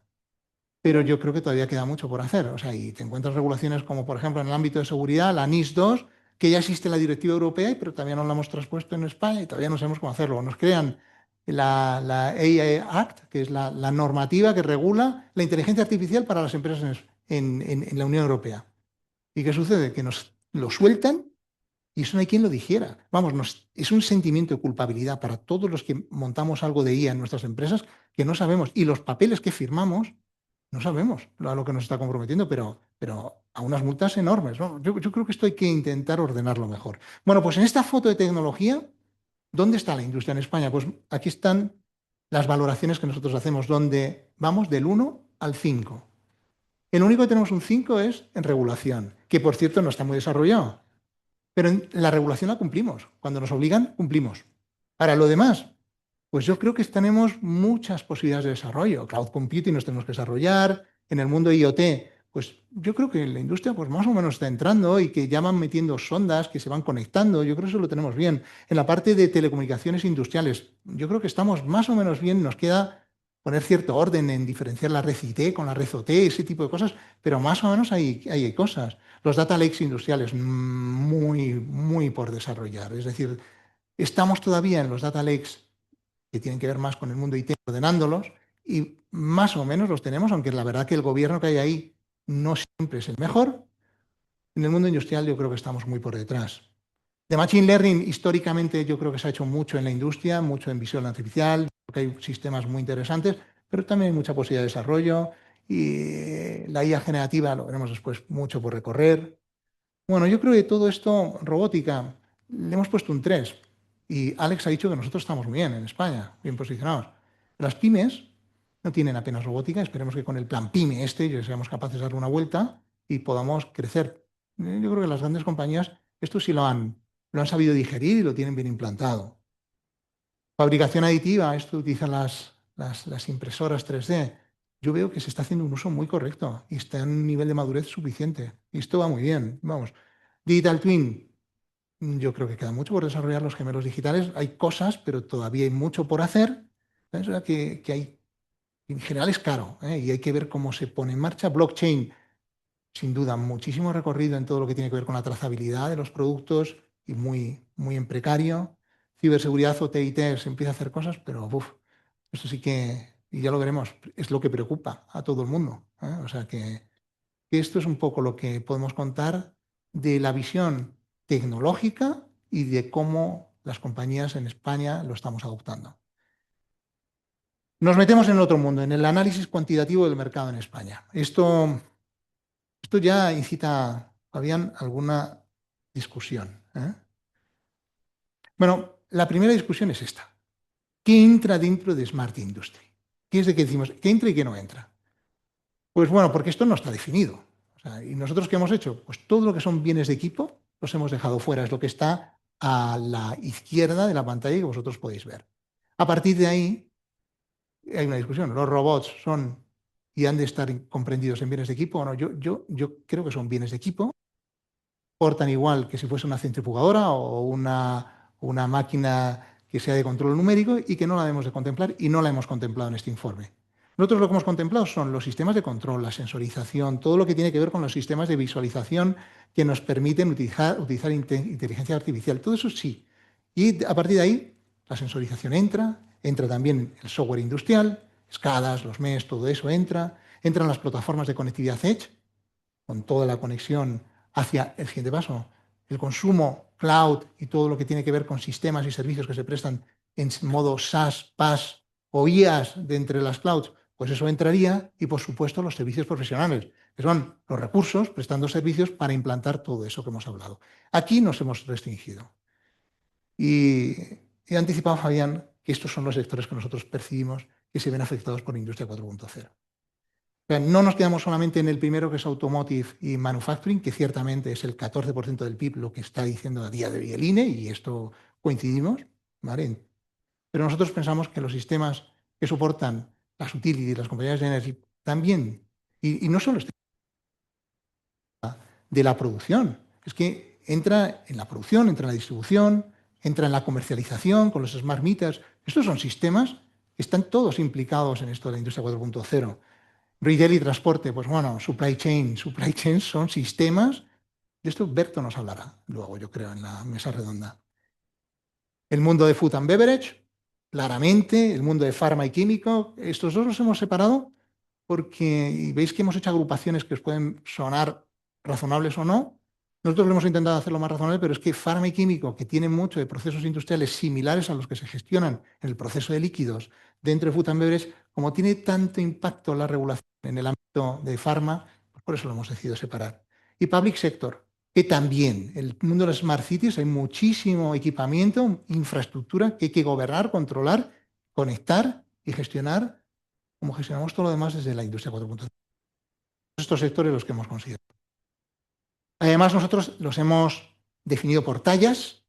Pero yo creo que todavía queda mucho por hacer. O sea, y te encuentras regulaciones como, por ejemplo, en el ámbito de seguridad, la NIS2, que ya existe la directiva europea, pero todavía no la hemos transpuesto en España y todavía no sabemos cómo hacerlo. Nos crean la AI Act, que es la normativa que regula la inteligencia artificial para las empresas en la Unión Europea. ¿Y qué sucede? Que nos lo sueltan y eso no hay quien lo dijera. Vamos, es un sentimiento de culpabilidad para todos los que montamos algo de IA en nuestras empresas que no sabemos. Y los papeles que firmamos, no sabemos a lo que nos está comprometiendo, pero a unas multas enormes, ¿no? Yo creo que esto hay que intentar ordenarlo mejor. Bueno, pues en esta foto de tecnología, ¿dónde está la industria en España? Pues aquí están las valoraciones que nosotros hacemos, donde vamos del 1 al 5. El único que tenemos un 5 es en regulación, que por cierto no está muy desarrollado. Pero en la regulación la cumplimos. Cuando nos obligan, cumplimos. Ahora, lo demás, pues yo creo que tenemos muchas posibilidades de desarrollo. Cloud computing nos tenemos que desarrollar. En el mundo IoT, pues yo creo que la industria pues más o menos está entrando y que ya van metiendo sondas que se van conectando. Yo creo que eso lo tenemos bien. En la parte de telecomunicaciones industriales, yo creo que estamos más o menos bien. Nos queda poner cierto orden en diferenciar la red IT con la red OT, ese tipo de cosas, pero más o menos hay cosas. Los data lakes industriales, muy por desarrollar. Es decir, estamos todavía en los data lakes que tienen que ver más con el mundo IT, ordenándolos, y más o menos los tenemos, aunque la verdad que el gobierno que hay ahí no siempre es el mejor. En el mundo industrial yo creo que estamos muy por detrás. De Machine Learning, históricamente yo creo que se ha hecho mucho en la industria, mucho en visión artificial, porque hay sistemas muy interesantes, pero también hay mucha posibilidad de desarrollo, y la IA generativa, lo veremos después, mucho por recorrer. Bueno, yo creo que todo esto, robótica, le hemos puesto un 3. Y Alex ha dicho que nosotros estamos muy bien en España, bien posicionados. Las pymes no tienen apenas robótica. Esperemos que con el plan PYME ya seamos capaces de darle una vuelta y podamos crecer. Yo creo que las grandes compañías esto sí lo han sabido digerir y lo tienen bien implantado. Fabricación aditiva, esto utilizan las impresoras 3D. Yo veo que se está haciendo un uso muy correcto y está en un nivel de madurez suficiente. Y esto va muy bien. Vamos. Digital Twin, yo creo que queda mucho por desarrollar los gemelos digitales. Hay cosas, pero todavía hay mucho por hacer. Es verdad que hay, en general es caro, y hay que ver cómo se pone en marcha. Blockchain, sin duda, muchísimo recorrido en todo lo que tiene que ver con la trazabilidad de los productos y muy en precario. Ciberseguridad o TIT se empieza a hacer cosas, pero esto sí que, y ya lo veremos, es lo que preocupa a todo el mundo. O sea que esto es un poco lo que podemos contar de la visión tecnológica y de cómo las compañías en España lo estamos adoptando. Nos metemos en otro mundo, en el análisis cuantitativo del mercado en España. Esto ya incita, Fabián, alguna discusión. Bueno, la primera discusión es esta. ¿Qué entra dentro de Smart Industry? ¿Qué es de que decimos qué entra y qué no entra? Pues bueno, porque esto no está definido. ¿Y nosotros qué hemos hecho? Pues todo lo que son bienes de equipo los hemos dejado fuera. Es lo que está a la izquierda de la pantalla que vosotros podéis ver. A partir de ahí hay una discusión. ¿Los robots son y han de estar comprendidos en bienes de equipo o no? Yo creo que son bienes de equipo. Portan igual que si fuese una centrifugadora o una máquina que sea de control numérico y que no la debemos de contemplar y no la hemos contemplado en este informe. Nosotros lo que hemos contemplado son los sistemas de control, la sensorización, todo lo que tiene que ver con los sistemas de visualización que nos permiten utilizar inteligencia artificial. Todo eso sí. Y a partir de ahí, la sensorización entra también el software industrial, SCADAs, los MES, todo eso entra. Entran las plataformas de conectividad Edge, con toda la conexión hacia el siguiente paso, el consumo cloud y todo lo que tiene que ver con sistemas y servicios que se prestan en modo SaaS, PaaS o IaaS de entre las clouds, pues eso entraría, y por supuesto los servicios profesionales, que son los recursos prestando servicios para implantar todo eso que hemos hablado. Aquí nos hemos restringido. Y he anticipado, Fabián, que estos son los sectores que nosotros percibimos que se ven afectados por Industria 4.0. No nos quedamos solamente en el primero, que es Automotive y Manufacturing, que ciertamente es el 14% del PIB, lo que está diciendo a día de hoy el INE, y esto coincidimos, ¿vale? Pero nosotros pensamos que los sistemas que soportan las utilities, las compañías de energía, también, y no solo de la producción, es que entra en la producción, entra en la distribución, entra en la comercialización con los smart meters. Estos son sistemas que están todos implicados en esto de la industria 4.0. Retail y transporte, pues bueno, supply chain son sistemas. De esto Berto nos hablará luego, yo creo, en la mesa redonda. El mundo de food and beverage, claramente, el mundo de farma y químico. Estos dos los hemos separado porque, y veis que hemos hecho agrupaciones que os pueden sonar razonables o no. Nosotros lo hemos intentado hacerlo más razonable, pero es que farma y químico, que tienen mucho de procesos industriales similares a los que se gestionan en el proceso de líquidos dentro de food and beverage, como tiene tanto impacto la regulación en el ámbito de farma, pues por eso lo hemos decidido separar. Y public sector, que también, el mundo de las smart cities, hay muchísimo equipamiento, infraestructura que hay que gobernar, controlar, conectar y gestionar, como gestionamos todo lo demás desde la industria 4.0. Estos sectores los que hemos considerado. Además, nosotros los hemos definido por tallas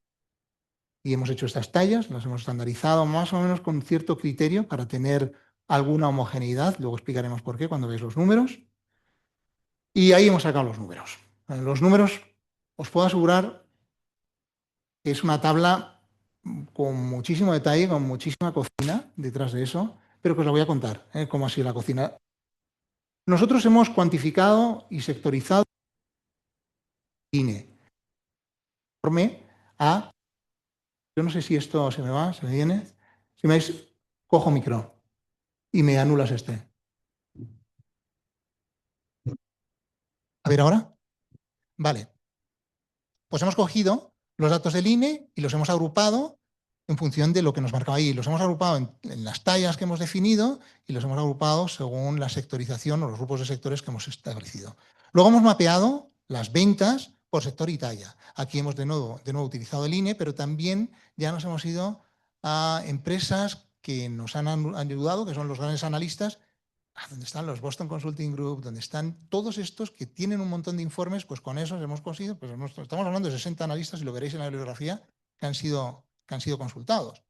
y hemos hecho estas tallas, las hemos estandarizado más o menos con cierto criterio para tener alguna homogeneidad. Luego explicaremos por qué cuando veáis los números. Y ahí hemos sacado los números. Los números, os puedo asegurar que es una tabla con muchísimo detalle, con muchísima cocina detrás de eso, pero que os la voy a contar, cómo ha sido la cocina. Nosotros hemos cuantificado y sectorizado INE a, yo no sé si esto se me va, se me viene, si me veis, cojo micro y me anulas este. A ver ahora. Vale. Pues hemos cogido los datos del INE y los hemos agrupado en función de lo que nos marcaba ahí. Los hemos agrupado en las tallas que hemos definido y los hemos agrupado según la sectorización o los grupos de sectores que hemos establecido. Luego hemos mapeado las ventas por sector y talla. Aquí hemos de nuevo utilizado el INE, pero también ya nos hemos ido a empresas que nos han ayudado, que son los grandes analistas, donde están los Boston Consulting Group, donde están todos estos que tienen un montón de informes, pues con esos hemos conseguido, pues estamos hablando de 60 analistas y lo veréis en la bibliografía que han sido consultados.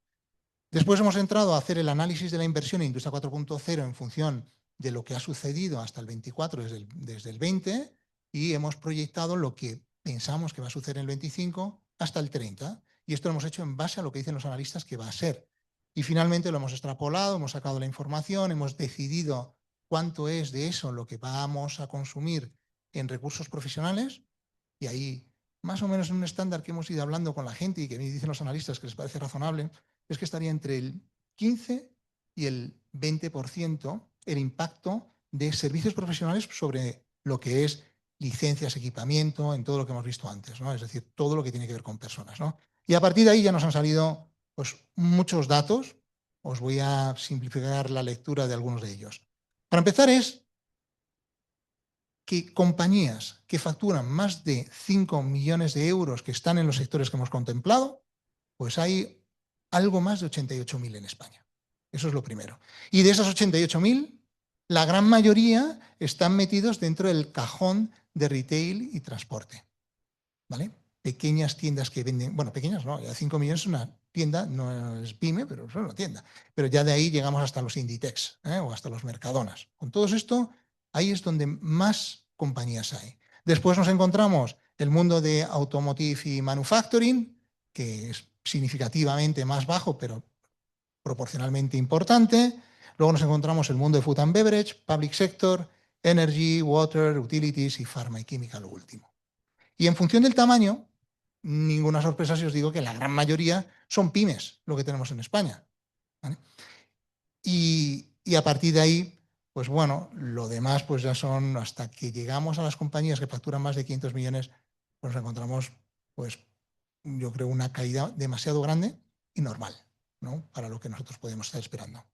Después hemos entrado a hacer el análisis de la inversión en Industria 4.0 en función de lo que ha sucedido hasta el 24 desde el 20 y hemos proyectado lo que pensamos que va a suceder en el 25 hasta el 30 y esto lo hemos hecho en base a lo que dicen los analistas que va a ser. Y finalmente lo hemos extrapolado, hemos sacado la información, hemos decidido cuánto es de eso lo que vamos a consumir en recursos profesionales y ahí más o menos en un estándar que hemos ido hablando con la gente y que me dicen los analistas que les parece razonable, es que estaría entre el 15 y el 20% el impacto de servicios profesionales sobre lo que es licencias, equipamiento, en todo lo que hemos visto antes, ¿no? Es decir, todo lo que tiene que ver con personas, ¿no? Y a partir de ahí ya nos han salido pues, muchos datos. Os voy a simplificar la lectura de algunos de ellos. Para empezar es que compañías que facturan más de 5 millones de euros que están en los sectores que hemos contemplado, pues hay algo más de 88.000 en España. Eso es lo primero. Y de esas 88.000, la gran mayoría están metidos dentro del cajón de retail y transporte. ¿Vale? Pequeñas tiendas que venden, bueno, pequeñas no, ya 5 millones es una tienda, no es pyme, pero es una tienda. Pero ya de ahí llegamos hasta los Inditex o hasta los Mercadonas. Con todo esto, ahí es donde más compañías hay. Después nos encontramos el mundo de automotive y manufacturing, que es significativamente más bajo, pero proporcionalmente importante. Luego nos encontramos el mundo de food and beverage, public sector, energy, water, utilities y pharma y química, lo último. Y en función del tamaño, ninguna sorpresa si os digo que la gran mayoría son pymes, lo que tenemos en España. ¿Vale? Y a partir de ahí, pues bueno, lo demás pues ya son, hasta que llegamos a las compañías que facturan más de 500 millones, pues nos encontramos, pues yo creo, una caída demasiado grande y normal, ¿no? Para lo que nosotros podemos estar esperando.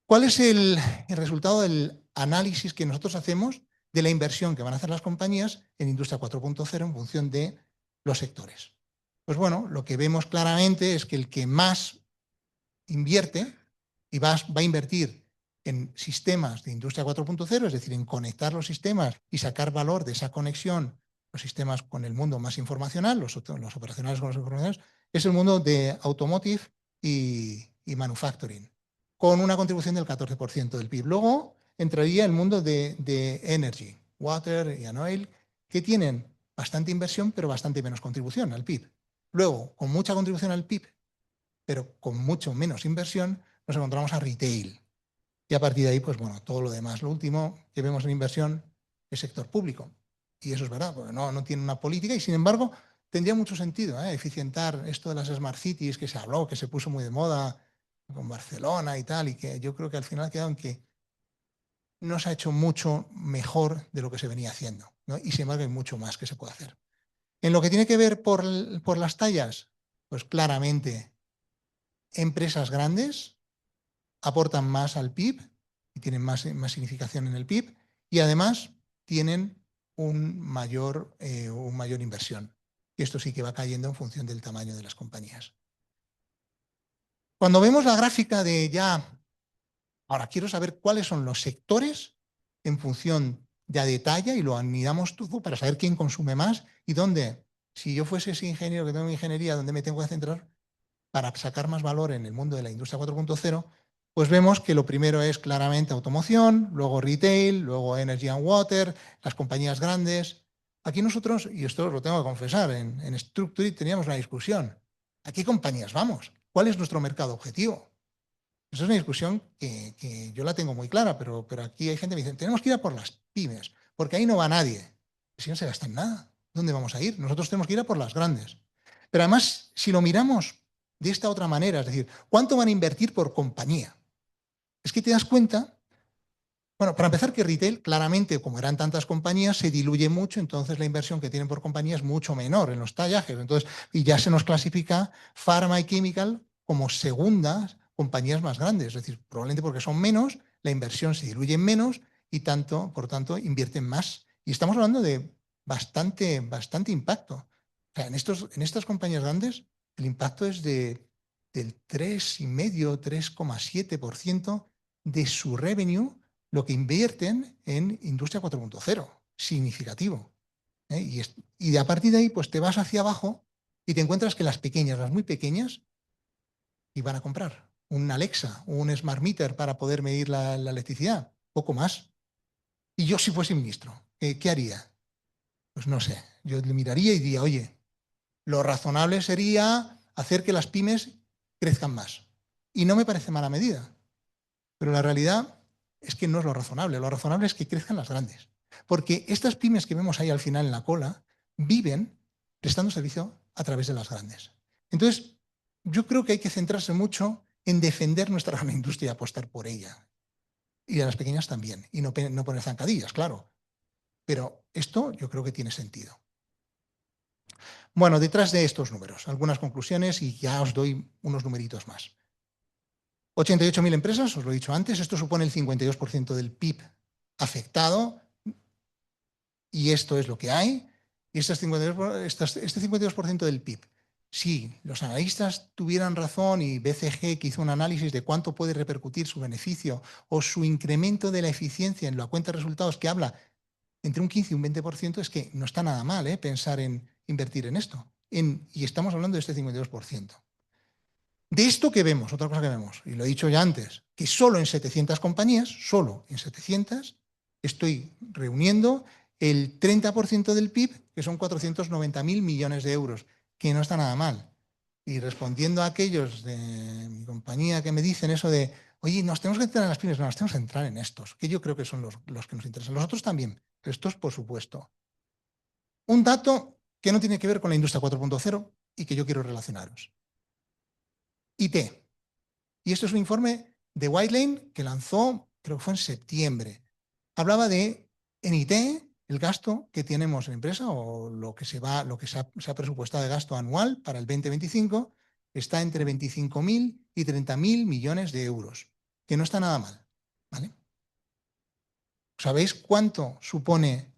¿Cuál es el resultado del análisis que nosotros hacemos de la inversión que van a hacer las compañías en Industria 4.0 en función de los sectores? Pues bueno, lo que vemos claramente es que el que más invierte y va a invertir en sistemas de Industria 4.0, es decir, en conectar los sistemas y sacar valor de esa conexión, los sistemas con el mundo más informacional, los operacionales con los informacionales, es el mundo de automotive y manufacturing. con una contribución del 14% del PIB. Luego entraría el mundo de energy, water y oil, que tienen bastante inversión, pero bastante menos contribución al PIB. Luego, con mucha contribución al PIB, pero con mucho menos inversión, nos encontramos a retail. Y a partir de ahí, pues bueno, todo lo demás. Lo último que vemos en inversión es sector público. Y eso es verdad, porque no tiene una política y, sin embargo, tendría mucho sentido eficientar esto de las Smart Cities que se habló, que se puso muy de moda con Barcelona y tal, y que yo creo que al final ha quedado en que no se ha hecho mucho mejor de lo que se venía haciendo, ¿no? Y sin embargo hay mucho más que se puede hacer. En lo que tiene que ver por las tallas, pues claramente empresas grandes aportan más al PIB y tienen más significación en el PIB y además tienen una mayor inversión. Y esto sí que va cayendo en función del tamaño de las compañías. Cuando vemos la gráfica de ya, ahora quiero saber cuáles son los sectores en función ya de talla y lo anidamos todo para saber quién consume más y dónde. Si yo fuese ese ingeniero que tengo en ingeniería, ¿dónde me tengo que centrar para sacar más valor en el mundo de la industria 4.0? Pues vemos que lo primero es claramente automoción, luego retail, luego energy and water, las compañías grandes. Aquí nosotros, y esto lo tengo que confesar, en Structure teníamos una discusión. ¿A qué compañías vamos? ¿Cuál es nuestro mercado objetivo? Esa es una discusión que yo la tengo muy clara, pero aquí hay gente que me dice, tenemos que ir a por las pymes, porque ahí no va nadie. Si no se gasta en nada, ¿dónde vamos a ir? Nosotros tenemos que ir a por las grandes. Pero además, si lo miramos de esta otra manera, es decir, ¿cuánto van a invertir por compañía? Es que te das cuenta, bueno, para empezar que retail, claramente, como eran tantas compañías, se diluye mucho, entonces la inversión que tienen por compañía es mucho menor en los tallajes. Entonces, y ya se nos clasifica pharma y chemical como segundas compañías más grandes, es decir, probablemente porque son menos, la inversión se diluye menos y por tanto, invierten más. Y estamos hablando de bastante impacto. O sea, en estas compañías grandes, el impacto es del 3,5, 3,7% de su revenue, lo que invierten en industria 4.0, significativo. Y a partir de ahí, pues te vas hacia abajo y te encuentras que las pequeñas, las muy pequeñas, iban a comprar un Alexa, un Smart Meter para poder medir la electricidad, poco más. Y yo, si fuese ministro, ¿qué haría? Pues no sé, yo le miraría y diría, oye, lo razonable sería hacer que las pymes crezcan más. Y no me parece mala medida, pero la realidad es que no es lo razonable es que crezcan las grandes. Porque estas pymes que vemos ahí al final en la cola viven prestando servicio a través de las grandes. Entonces, yo creo que hay que centrarse mucho en defender nuestra gran industria y apostar por ella. Y a las pequeñas también. Y no poner zancadillas, claro. Pero esto yo creo que tiene sentido. Bueno, detrás de estos números, algunas conclusiones y ya os doy unos numeritos más. 88.000 empresas, os lo he dicho antes, esto supone el 52% del PIB afectado y esto es lo que hay. Y este 52% del PIB, si los analistas tuvieran razón y BCG que hizo un análisis de cuánto puede repercutir su beneficio o su incremento de la eficiencia en la cuenta de resultados que habla entre un 15 y un 20%, es que no está nada mal pensar en invertir en esto. Y estamos hablando de este 52%. De esto que vemos, otra cosa que vemos, y lo he dicho ya antes, que solo en 700 compañías, solo en 700, estoy reuniendo el 30% del PIB, que son 490.000 millones de euros, que no está nada mal. Y respondiendo a aquellos de mi compañía que me dicen eso de, oye, nos tenemos que centrar en las pymes, no, nos tenemos que centrar en estos, que yo creo que son los que nos interesan. Los otros también, pero estos por supuesto. Un dato que no tiene que ver con la industria 4.0 y que yo quiero relacionaros. IT. Y esto es un informe de Whitelane que lanzó, creo que fue en septiembre. Hablaba de, en IT, el gasto que tenemos en empresa o lo que se ha presupuestado de gasto anual para el 2025 está entre 25.000 y 30.000 millones de euros, que no está nada mal, ¿vale? ¿Sabéis cuánto supone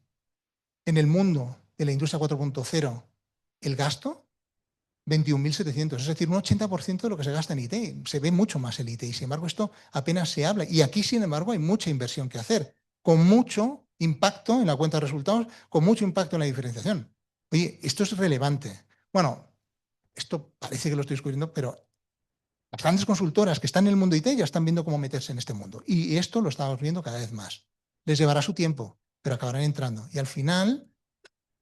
en el mundo de la industria 4.0 el gasto? 21.700, es decir, un 80% de lo que se gasta en IT. Se ve mucho más el IT y, sin embargo, esto apenas se habla. Y aquí, sin embargo, hay mucha inversión que hacer, con mucho impacto en la cuenta de resultados, con mucho impacto en la diferenciación. Oye, esto es relevante. Bueno, esto parece que lo estoy descubriendo, pero Las grandes consultoras que están en el mundo IT ya están viendo cómo meterse en este mundo. Y esto lo estamos viendo cada vez más. Les llevará su tiempo, pero acabarán entrando. Y al final,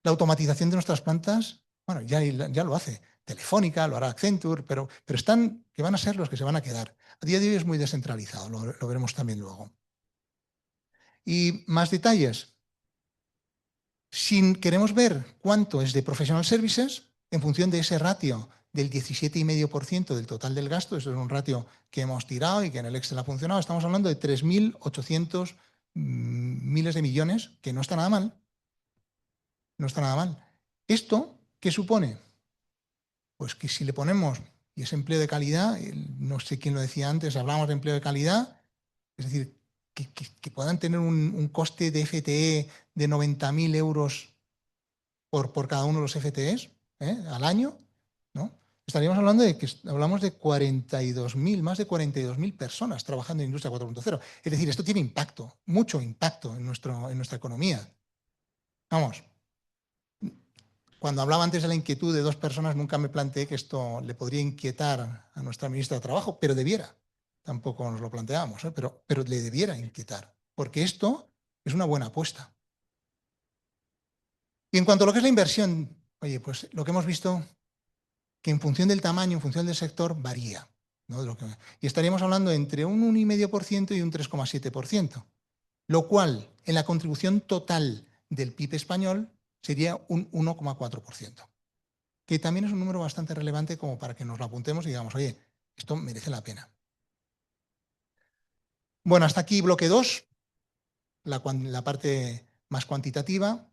la automatización de nuestras plantas, bueno, ya lo hace. Telefónica, lo hará Accenture, pero que van a ser los que se van a quedar. A día de hoy es muy descentralizado, lo veremos también luego. Y más detalles. Si queremos ver cuánto es de professional services, en función de ese ratio del 17,5% del total del gasto, eso es un ratio que hemos tirado y que en el Excel ha funcionado, estamos hablando de 3.800 miles de millones, que no está nada mal. No está nada mal. ¿Esto qué supone? Pues que si le ponemos, y es empleo de calidad, no sé quién lo decía antes, hablamos de empleo de calidad, es decir, que puedan tener un coste de FTE de 90.000 euros por cada uno de los FTEs al año, ¿no? Estaríamos hablando de que hablamos de 42.000, más de 42.000 personas trabajando en Industria 4.0. Es decir, esto tiene impacto, mucho impacto en nuestra economía. Vamos, cuando hablaba antes de la inquietud de 2 personas, nunca me planteé que esto le podría inquietar a nuestra ministra de Trabajo, pero debiera. Tampoco nos lo planteábamos, pero le debiera inquietar, porque esto es una buena apuesta. Y en cuanto a lo que es la inversión, oye, pues lo que hemos visto, que en función del tamaño, en función del sector, varía, ¿no? Y estaríamos hablando entre un 1,5% y un 3,7%, lo cual en la contribución total del PIB español sería un 1,4%, que también es un número bastante relevante como para que nos lo apuntemos y digamos, oye, esto merece la pena. Bueno, hasta aquí bloque 2, la parte más cuantitativa.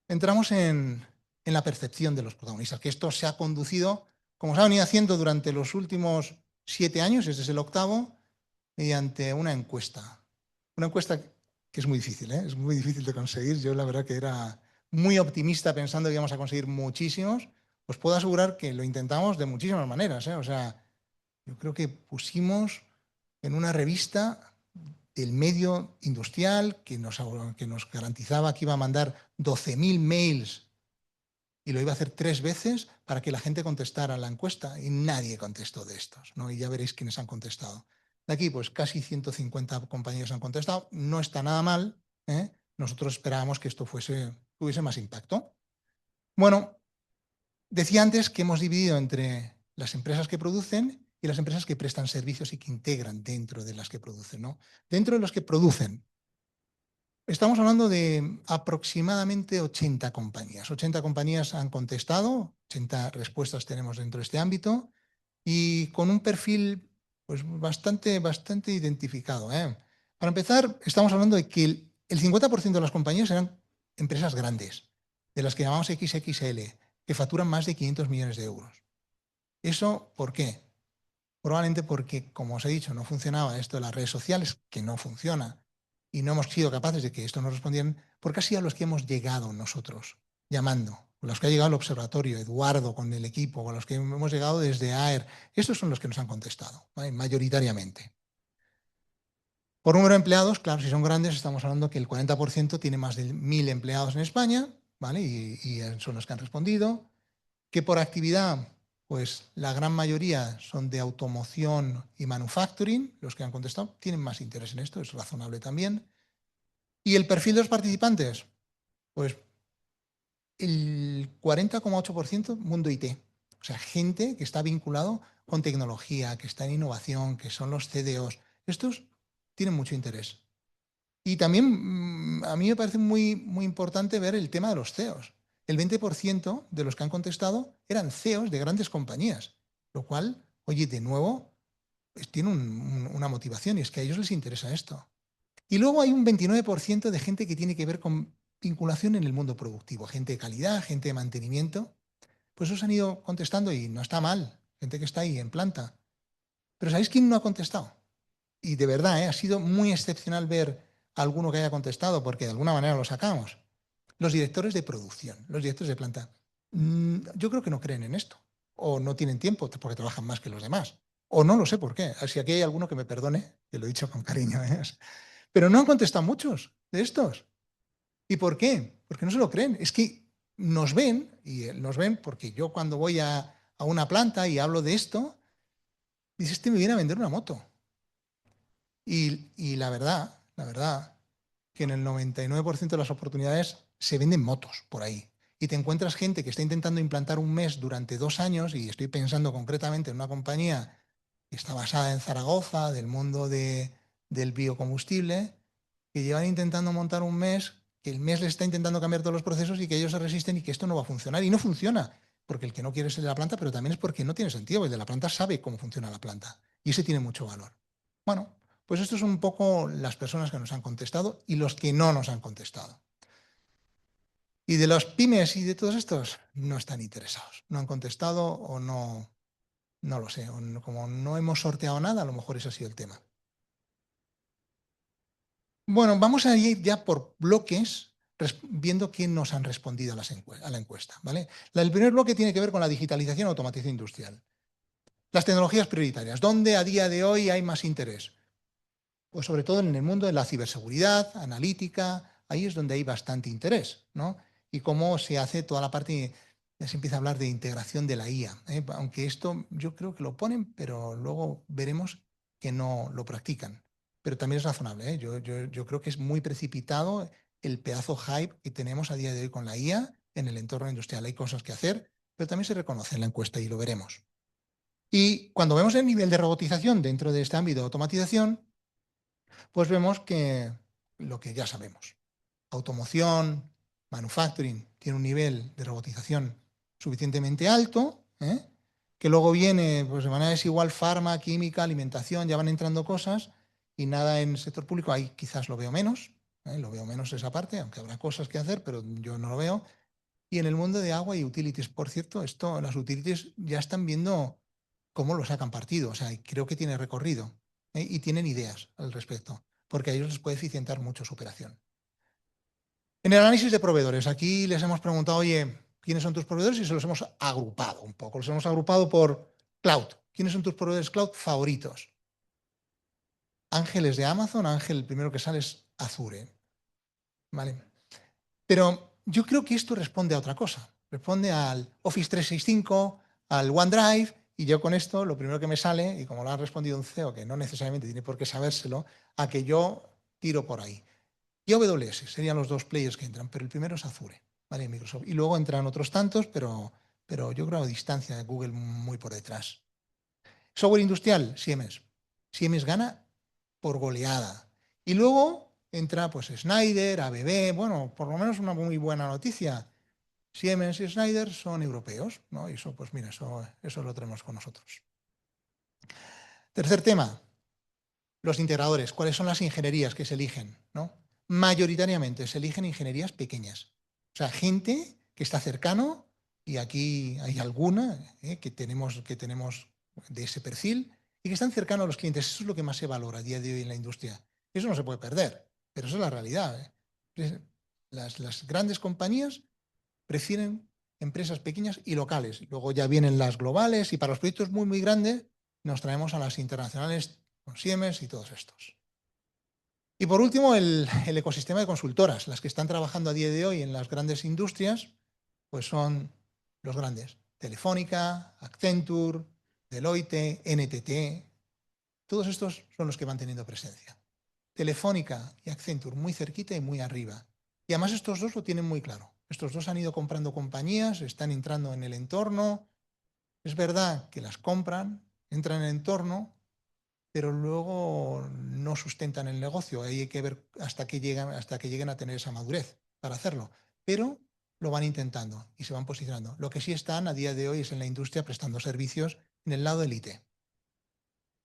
Entramos en la percepción de los protagonistas, que esto se ha conducido, como se ha venido haciendo durante los últimos 7 años, este es el 8º, mediante una encuesta. Una encuesta que es muy difícil, es muy difícil de conseguir. Yo la verdad que era muy optimista pensando que íbamos a conseguir muchísimos. Os puedo asegurar que lo intentamos de muchísimas maneras. O sea, yo creo que pusimos en una revista del medio industrial que nos garantizaba que iba a mandar 12.000 mails y lo iba a hacer 3 veces para que la gente contestara la encuesta, y nadie contestó de estos, ¿no? Y ya veréis quiénes han contestado. De aquí, pues casi 150 compañeros han contestado. No está nada mal, ¿eh? Nosotros esperábamos que esto tuviese más impacto. Bueno, decía antes que hemos dividido entre las empresas que producen y las empresas que prestan servicios y que integran dentro de las que producen, ¿no? Dentro de los que producen, estamos hablando de aproximadamente 80 compañías. 80 compañías han contestado, 80 respuestas tenemos dentro de este ámbito y con un perfil pues, bastante identificado. Para empezar, estamos hablando de que el 50% de las compañías eran empresas grandes, de las que llamamos XXL, que facturan más de 500 millones de euros. ¿Eso por qué? Probablemente porque, como os he dicho, no funcionaba esto de las redes sociales, que no funciona, y no hemos sido capaces de que esto nos respondieran, porque ha sido a los que hemos llegado nosotros, llamando, a los que ha llegado el observatorio, Eduardo con el equipo, a los que hemos llegado desde AER. Estos son los que nos han contestado, ¿vale? Mayoritariamente. Por número de empleados, claro, si son grandes, estamos hablando que el 40% tiene más de 1.000 empleados en España, ¿vale? Y son los que han respondido. Que por actividad, pues la gran mayoría son de automoción y manufacturing, los que han contestado, tienen más interés en esto, es razonable también. ¿Y el perfil de los participantes? Pues el 40,8% mundo IT, o sea, gente que está vinculado con tecnología, que está en innovación, que son los CDOs. Estos tienen mucho interés. Y también a mí me parece muy, muy importante ver el tema de los CEOs. El 20% de los que han contestado eran CEOs de grandes compañías, lo cual, oye, de nuevo, pues tiene una motivación y es que a ellos les interesa esto. Y luego hay un 29% de gente que tiene que ver con vinculación en el mundo productivo, gente de calidad, gente de mantenimiento. Pues esos han ido contestando y no está mal, gente que está ahí en planta. Pero ¿sabéis quién no ha contestado? Y de verdad, ha sido muy excepcional ver a alguno que haya contestado, porque de alguna manera lo sacamos. Los directores de producción, los directores de planta, yo creo que no creen en esto, o no tienen tiempo porque trabajan más que los demás, o no lo sé por qué. Si aquí hay alguno que me perdone, que lo he dicho con cariño, pero no han contestado muchos de estos. ¿Y por qué? Porque no se lo creen. Es que nos ven, y nos ven porque yo cuando voy a una planta y hablo de esto, dice, este me viene a vender una moto. Y la verdad, que en el 99% de las oportunidades se venden motos por ahí. Y te encuentras gente que está intentando implantar un MES durante 2 años, y estoy pensando concretamente en una compañía que está basada en Zaragoza, del mundo del biocombustible, que llevan intentando montar un MES, que el MES les está intentando cambiar todos los procesos y que ellos se resisten y que esto no va a funcionar. Y no funciona, porque el que no quiere es el de la planta, pero también es porque no tiene sentido. El de la planta sabe cómo funciona la planta y ese tiene mucho valor. Bueno, pues esto son un poco las personas que nos han contestado y los que no nos han contestado. Y de los pymes y de todos estos, no están interesados. No han contestado o no lo sé. O no, como no hemos sorteado nada, a lo mejor ese ha sido el tema. Bueno, vamos a ir ya por bloques, viendo quién nos han respondido a la encuesta, ¿vale? El primer bloque tiene que ver con la digitalización y automatización industrial. Las tecnologías prioritarias. ¿Dónde a día de hoy hay más interés? Pues sobre todo en el mundo de la ciberseguridad, analítica, ahí es donde hay bastante interés, ¿no? Y cómo se hace toda la parte, ya se empieza a hablar de integración de la IA, ¿eh? Aunque esto yo creo que lo ponen, pero luego veremos que no lo practican. Pero también es razonable, ¿eh? Yo creo que es muy precipitado el pedazo hype que tenemos a día de hoy con la IA en el entorno industrial. Hay cosas que hacer, pero también se reconoce en la encuesta y lo veremos. Y cuando vemos el nivel de robotización dentro de este ámbito de automatización, pues vemos que lo que ya sabemos, automoción, manufacturing, tiene un nivel de robotización suficientemente alto, ¿eh? Que luego viene pues, de manera desigual farma, química, alimentación, ya van entrando cosas, y nada en el sector público, ahí quizás lo veo menos, lo veo menos esa parte, aunque habrá cosas que hacer, pero yo no lo veo. Y en el mundo de agua y utilities, por cierto, las utilities ya están viendo cómo lo sacan partido, o sea, creo que tiene recorrido, y tienen ideas al respecto, porque a ellos les puede eficientar mucho su operación. En el análisis de proveedores, aquí les hemos preguntado, oye, ¿quiénes son tus proveedores? Y se los hemos agrupado un poco, los hemos agrupado por cloud. ¿Quiénes son tus proveedores cloud favoritos? Ángel es de Amazon, Ángel el primero que sale es Azure, ¿vale? Pero yo creo que esto responde a otra cosa, responde al Office 365, al OneDrive, y yo con esto lo primero que me sale, y como lo ha respondido un CEO que no necesariamente tiene por qué sabérselo, a que yo tiro por ahí. Y AWS serían los dos players que entran, pero el primero es Azure, ¿vale? Microsoft. Y luego entran otros tantos, pero yo creo a distancia de Google muy por detrás. Software industrial, Siemens. Siemens gana por goleada. Y luego entra pues Schneider, ABB, bueno, por lo menos una muy buena noticia. Siemens y Schneider son europeos, ¿no? Y eso, pues mira, eso lo tenemos con nosotros. Tercer tema, los integradores. ¿Cuáles son las ingenierías que se eligen, ¿no? Mayoritariamente se eligen ingenierías pequeñas. O sea, gente que está cercano, y aquí hay alguna que tenemos de ese perfil, y que están cercanos a los clientes. Eso es lo que más se valora a día de hoy en la industria. Eso no se puede perder, pero eso es la realidad. Las grandes compañías prefieren empresas pequeñas y locales. Luego ya vienen las globales, y para los proyectos muy, muy grandes nos traemos a las internacionales con Siemens y todos estos. Y por último, el ecosistema de consultoras. Las que están trabajando a día de hoy en las grandes industrias, pues son los grandes. Telefónica, Accenture, Deloitte, NTT. Todos estos son los que van teniendo presencia. Telefónica y Accenture muy cerquita y muy arriba. Y además estos dos lo tienen muy claro. Estos dos han ido comprando compañías, están entrando en el entorno. Es verdad que las compran, entran en el entorno, pero luego no sustentan el negocio. Ahí hay que ver hasta que lleguen a tener esa madurez para hacerlo. Pero lo van intentando y se van posicionando. Lo que sí están a día de hoy es en la industria prestando servicios en el lado del IT.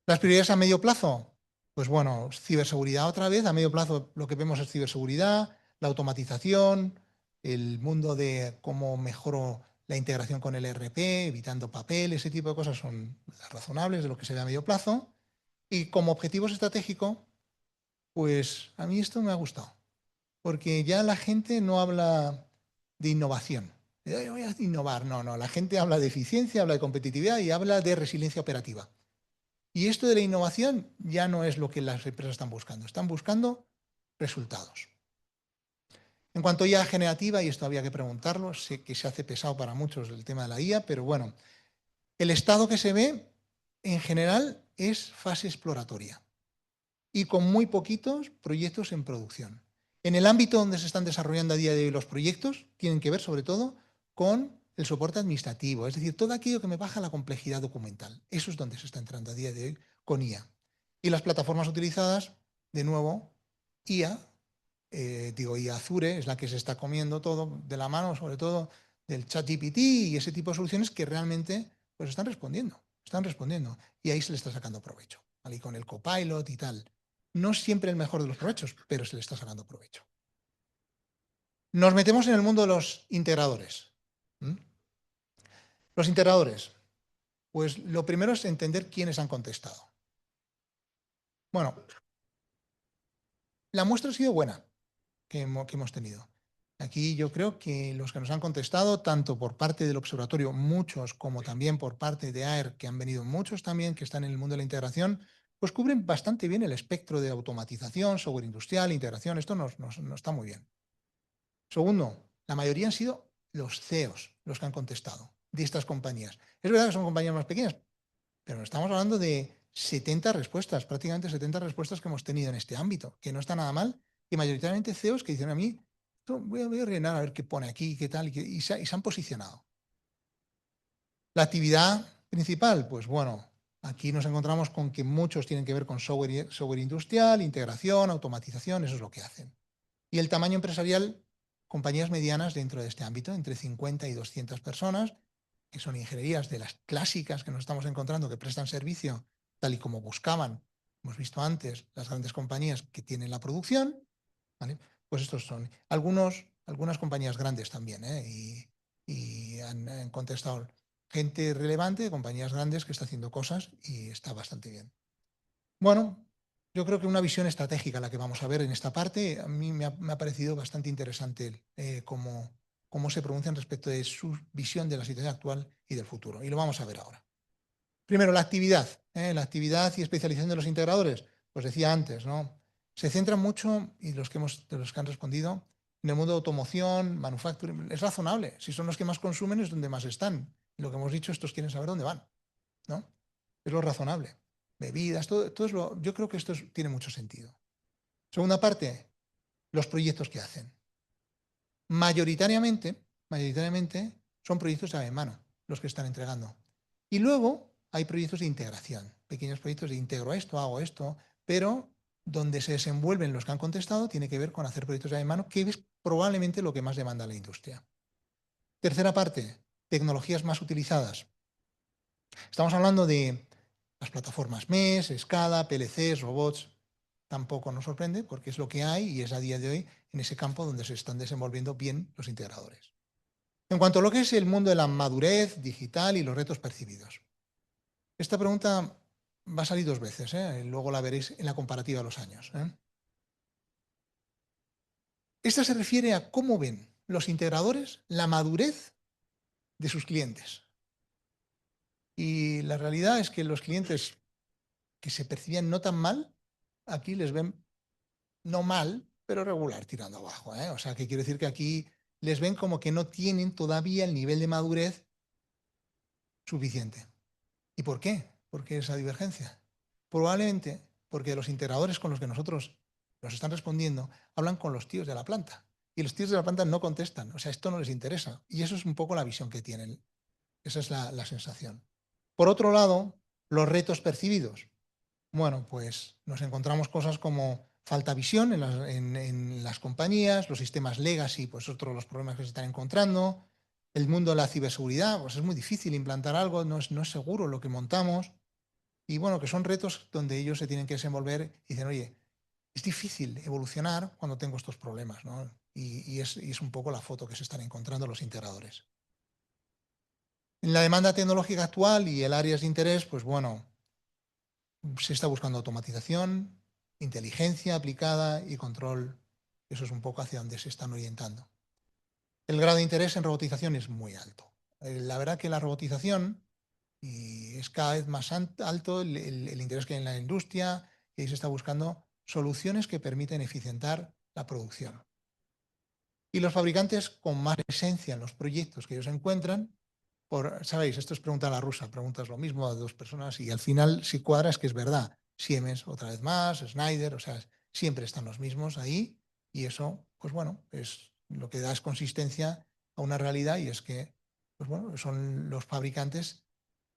¿Las prioridades a medio plazo? Pues bueno, ciberseguridad otra vez. A medio plazo lo que vemos es ciberseguridad, la automatización, el mundo de cómo mejoro la integración con el ERP, evitando papel, ese tipo de cosas son las razonables de lo que se ve a medio plazo. Y como objetivo estratégico, pues a mí esto me ha gustado, porque ya la gente no habla de innovación. Voy a innovar, no, la gente habla de eficiencia, habla de competitividad y habla de resiliencia operativa. Y esto de la innovación ya no es lo que las empresas están buscando resultados. En cuanto a IA generativa, y esto había que preguntarlo, sé que se hace pesado para muchos el tema de la IA, pero bueno, el estado que se ve en general es fase exploratoria y con muy poquitos proyectos en producción. En el ámbito donde se están desarrollando a día de hoy los proyectos, tienen que ver sobre todo con el soporte administrativo, es decir, todo aquello que me baja la complejidad documental. Eso es donde se está entrando a día de hoy con IA. Y las plataformas utilizadas, de nuevo, IA, IA Azure, es la que se está comiendo todo de la mano, sobre todo del ChatGPT y ese tipo de soluciones que realmente pues, están respondiendo. Y ahí se le está sacando provecho. ¿Vale? Y con el Copilot y tal. No es siempre el mejor de los provechos, pero se le está sacando provecho. Nos metemos en el mundo de los integradores. Los integradores. Pues lo primero es entender quiénes han contestado. Bueno, la muestra ha sido buena que hemos tenido. Aquí yo creo que los que nos han contestado, tanto por parte del observatorio, muchos, como también por parte de AER, que han venido muchos también, que están en el mundo de la integración, pues cubren bastante bien el espectro de automatización, software industrial, integración. Esto nos está muy bien. Segundo, la mayoría han sido los CEOs los que han contestado de estas compañías. Es verdad que son compañías más pequeñas, pero estamos hablando de 70 respuestas, prácticamente 70 respuestas que hemos tenido en este ámbito, que no está nada mal, y mayoritariamente CEOs que dicen a mí, voy a rellenar a ver qué pone aquí, qué tal, y se han posicionado. La actividad principal, pues bueno, aquí nos encontramos con que muchos tienen que ver con software industrial, integración, automatización, eso es lo que hacen. Y el tamaño empresarial, compañías medianas dentro de este ámbito, entre 50 y 200 personas, que son ingenierías de las clásicas que nos estamos encontrando, que prestan servicio tal y como buscaban, hemos visto antes, las grandes compañías que tienen la producción, ¿vale? Pues estos son algunas compañías grandes también, y han contestado gente relevante, compañías grandes que está haciendo cosas y está bastante bien. Bueno, yo creo que una visión estratégica la que vamos a ver en esta parte, a mí me ha parecido bastante interesante cómo se pronuncian respecto de su visión de la situación actual y del futuro. Y lo vamos a ver ahora. Primero, la actividad y especialización de los integradores. Pues decía antes, ¿no? Se centran mucho, y de los que han respondido, en el mundo de automoción, manufacturing. Es razonable. Si son los que más consumen es donde más están. Y lo que hemos dicho, estos quieren saber dónde van, ¿no? Es lo razonable. Bebidas, todo yo creo que esto tiene mucho sentido. Segunda parte, los proyectos que hacen. Mayoritariamente son proyectos de mano los que están entregando. Y luego hay proyectos de integración, pequeños proyectos de integro esto, hago esto, pero donde se desenvuelven los que han contestado tiene que ver con hacer proyectos de mano, que es probablemente lo que más demanda la industria. Tercera parte, tecnologías más utilizadas. Estamos hablando de las plataformas MES, SCADA, PLCs, robots. Tampoco nos sorprende porque es lo que hay y es a día de hoy en ese campo donde se están desenvolviendo bien los integradores. En cuanto a lo que es el mundo de la madurez digital y los retos percibidos. Esta pregunta va a salir dos veces, luego la veréis en la comparativa de los años. Esta se refiere a cómo ven los integradores la madurez de sus clientes. Y la realidad es que los clientes que se percibían no tan mal, aquí les ven no mal, pero regular, tirando abajo. O sea, que quiere decir que aquí les ven como que no tienen todavía el nivel de madurez suficiente. ¿Y por qué? ¿Por qué esa divergencia? Probablemente porque los integradores con los que nosotros nos están respondiendo hablan con los tíos de la planta. Y los tíos de la planta no contestan. O sea, esto no les interesa. Y eso es un poco la visión que tienen. Esa es la sensación. Por otro lado, los retos percibidos. Bueno, pues nos encontramos cosas como falta visión en las compañías, los sistemas legacy, pues otro de los problemas que se están encontrando, el mundo de la ciberseguridad, pues es muy difícil implantar algo, no es seguro lo que montamos, y bueno, que son retos donde ellos se tienen que desenvolver y dicen, oye, es difícil evolucionar cuando tengo estos problemas, ¿no? Y es un poco la foto que se están encontrando los integradores. En la demanda tecnológica actual y el áreas de interés, pues bueno, se está buscando automatización, inteligencia aplicada y control. Eso es un poco hacia donde se están orientando. El grado de interés en robotización es muy alto. La verdad que la robotización y es cada vez más alto el interés que hay en la industria y ahí se está buscando soluciones que permiten eficientar la producción. Y los fabricantes con más presencia en los proyectos que ellos encuentran, ¿sabéis? Esto es pregunta a la rusa, preguntas lo mismo a dos personas y al final si cuadra es que es verdad. Siemens, otra vez más, Schneider, o sea, siempre están los mismos ahí y eso, pues bueno, es lo que da es consistencia a una realidad y es que, pues bueno, son los fabricantes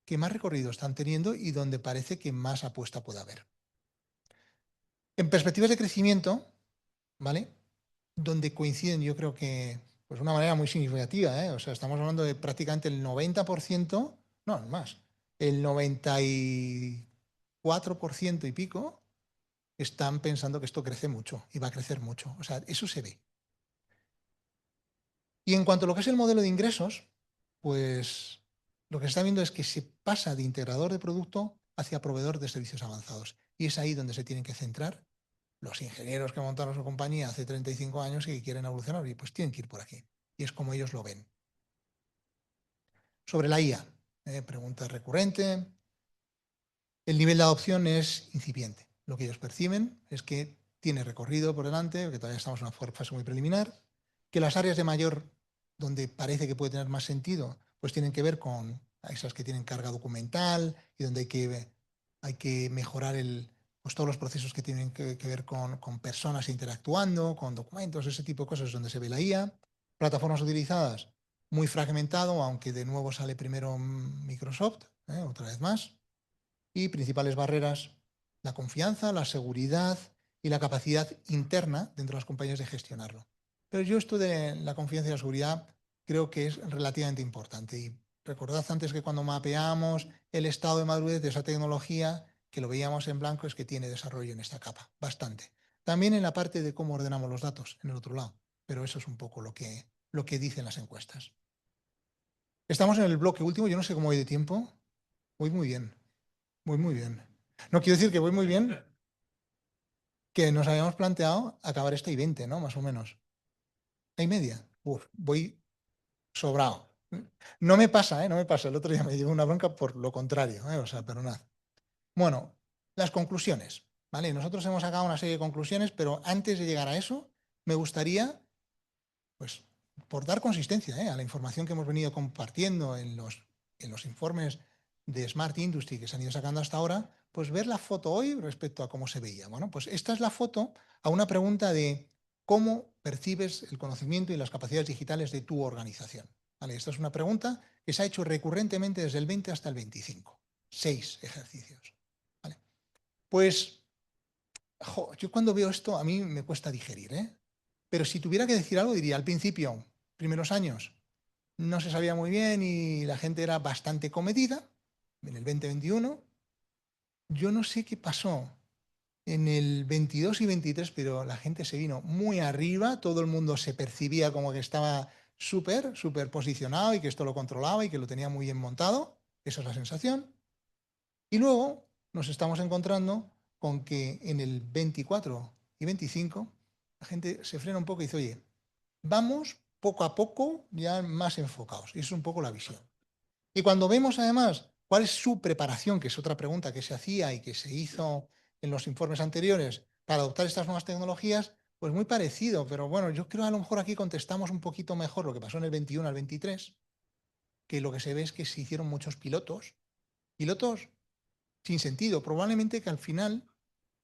que más recorrido están teniendo y donde parece que más apuesta puede haber. En perspectivas de crecimiento, ¿vale? Donde coinciden, yo creo que pues de una manera muy significativa, ¿eh? O sea, estamos hablando de prácticamente el 90%, no, más, el 94% y pico están pensando que esto crece mucho y va a crecer mucho. O sea, eso se ve. Y en cuanto a lo que es el modelo de ingresos, pues lo que se está viendo es que se pasa de integrador de producto hacia proveedor de servicios avanzados. Y es ahí donde se tienen que centrar los ingenieros que montaron su compañía hace 35 años y que quieren evolucionar, y pues tienen que ir por aquí. Y es como ellos lo ven. Sobre la IA, pregunta recurrente. El nivel de adopción es incipiente. Lo que ellos perciben es que tiene recorrido por delante, que todavía estamos en una fase muy preliminar, que las áreas de mayor, donde parece que puede tener más sentido, pues tienen que ver con esas que tienen carga documental y donde hay que mejorar pues todos los procesos que tienen que ver con personas interactuando, con documentos, ese tipo de cosas es donde se ve la IA. Plataformas utilizadas, muy fragmentado, aunque de nuevo sale primero Microsoft, otra vez más. Y principales barreras, la confianza, la seguridad y la capacidad interna dentro de las compañías de gestionarlo. Pero yo esto de la confianza y la seguridad creo que es relativamente importante. Y recordad antes que cuando mapeamos el estado de madurez de esa tecnología, que lo veíamos en blanco, es que tiene desarrollo en esta capa, bastante. También en la parte de cómo ordenamos los datos, en el otro lado. Pero eso es un poco lo que dicen las encuestas. Estamos en el bloque último, yo no sé cómo voy de tiempo. Voy muy bien. Voy muy bien. No quiero decir que voy muy bien, que nos habíamos planteado acabar esta y 20, ¿no? Más o menos. ¿Y media? Uf, voy sobrado. No me pasa, ¿eh? No me pasa. El otro día me llevé una bronca por lo contrario, ¿eh? O sea, perdonad. Bueno, las conclusiones, ¿vale? Nosotros hemos sacado una serie de conclusiones, pero antes de llegar a eso, me gustaría, pues, por dar consistencia, a la información que hemos venido compartiendo en los informes de Smart Industry que se han ido sacando hasta ahora, pues ver la foto hoy respecto a cómo se veía. Bueno, pues esta es la foto a una pregunta de cómo percibes el conocimiento y las capacidades digitales de tu organización. ¿Vale? Esta es una pregunta que se ha hecho recurrentemente desde el 20 hasta el 25. 6 ejercicios. ¿Vale? Pues yo cuando veo esto a mí me cuesta digerir, ¿eh? Pero si tuviera que decir algo diría, al principio, primeros años, no se sabía muy bien y la gente era bastante comedida. En el 2021, yo no sé qué pasó en el 22 y 23, pero la gente se vino muy arriba, todo el mundo se percibía como que estaba súper posicionado y que esto lo controlaba y que lo tenía muy bien montado. Esa es la sensación. Y luego nos estamos encontrando con que en el 24 y 25 la gente se frena un poco y dice, oye, vamos poco a poco ya más enfocados. Y eso es un poco la visión. Y cuando vemos además cuál es su preparación, que es otra pregunta que se hacía y que se hizo en los informes anteriores para adoptar estas nuevas tecnologías, pues muy parecido. Pero bueno, yo creo que a lo mejor aquí contestamos un poquito mejor lo que pasó en el 21 al 23, que lo que se ve es que se hicieron muchos pilotos sin sentido, probablemente que al final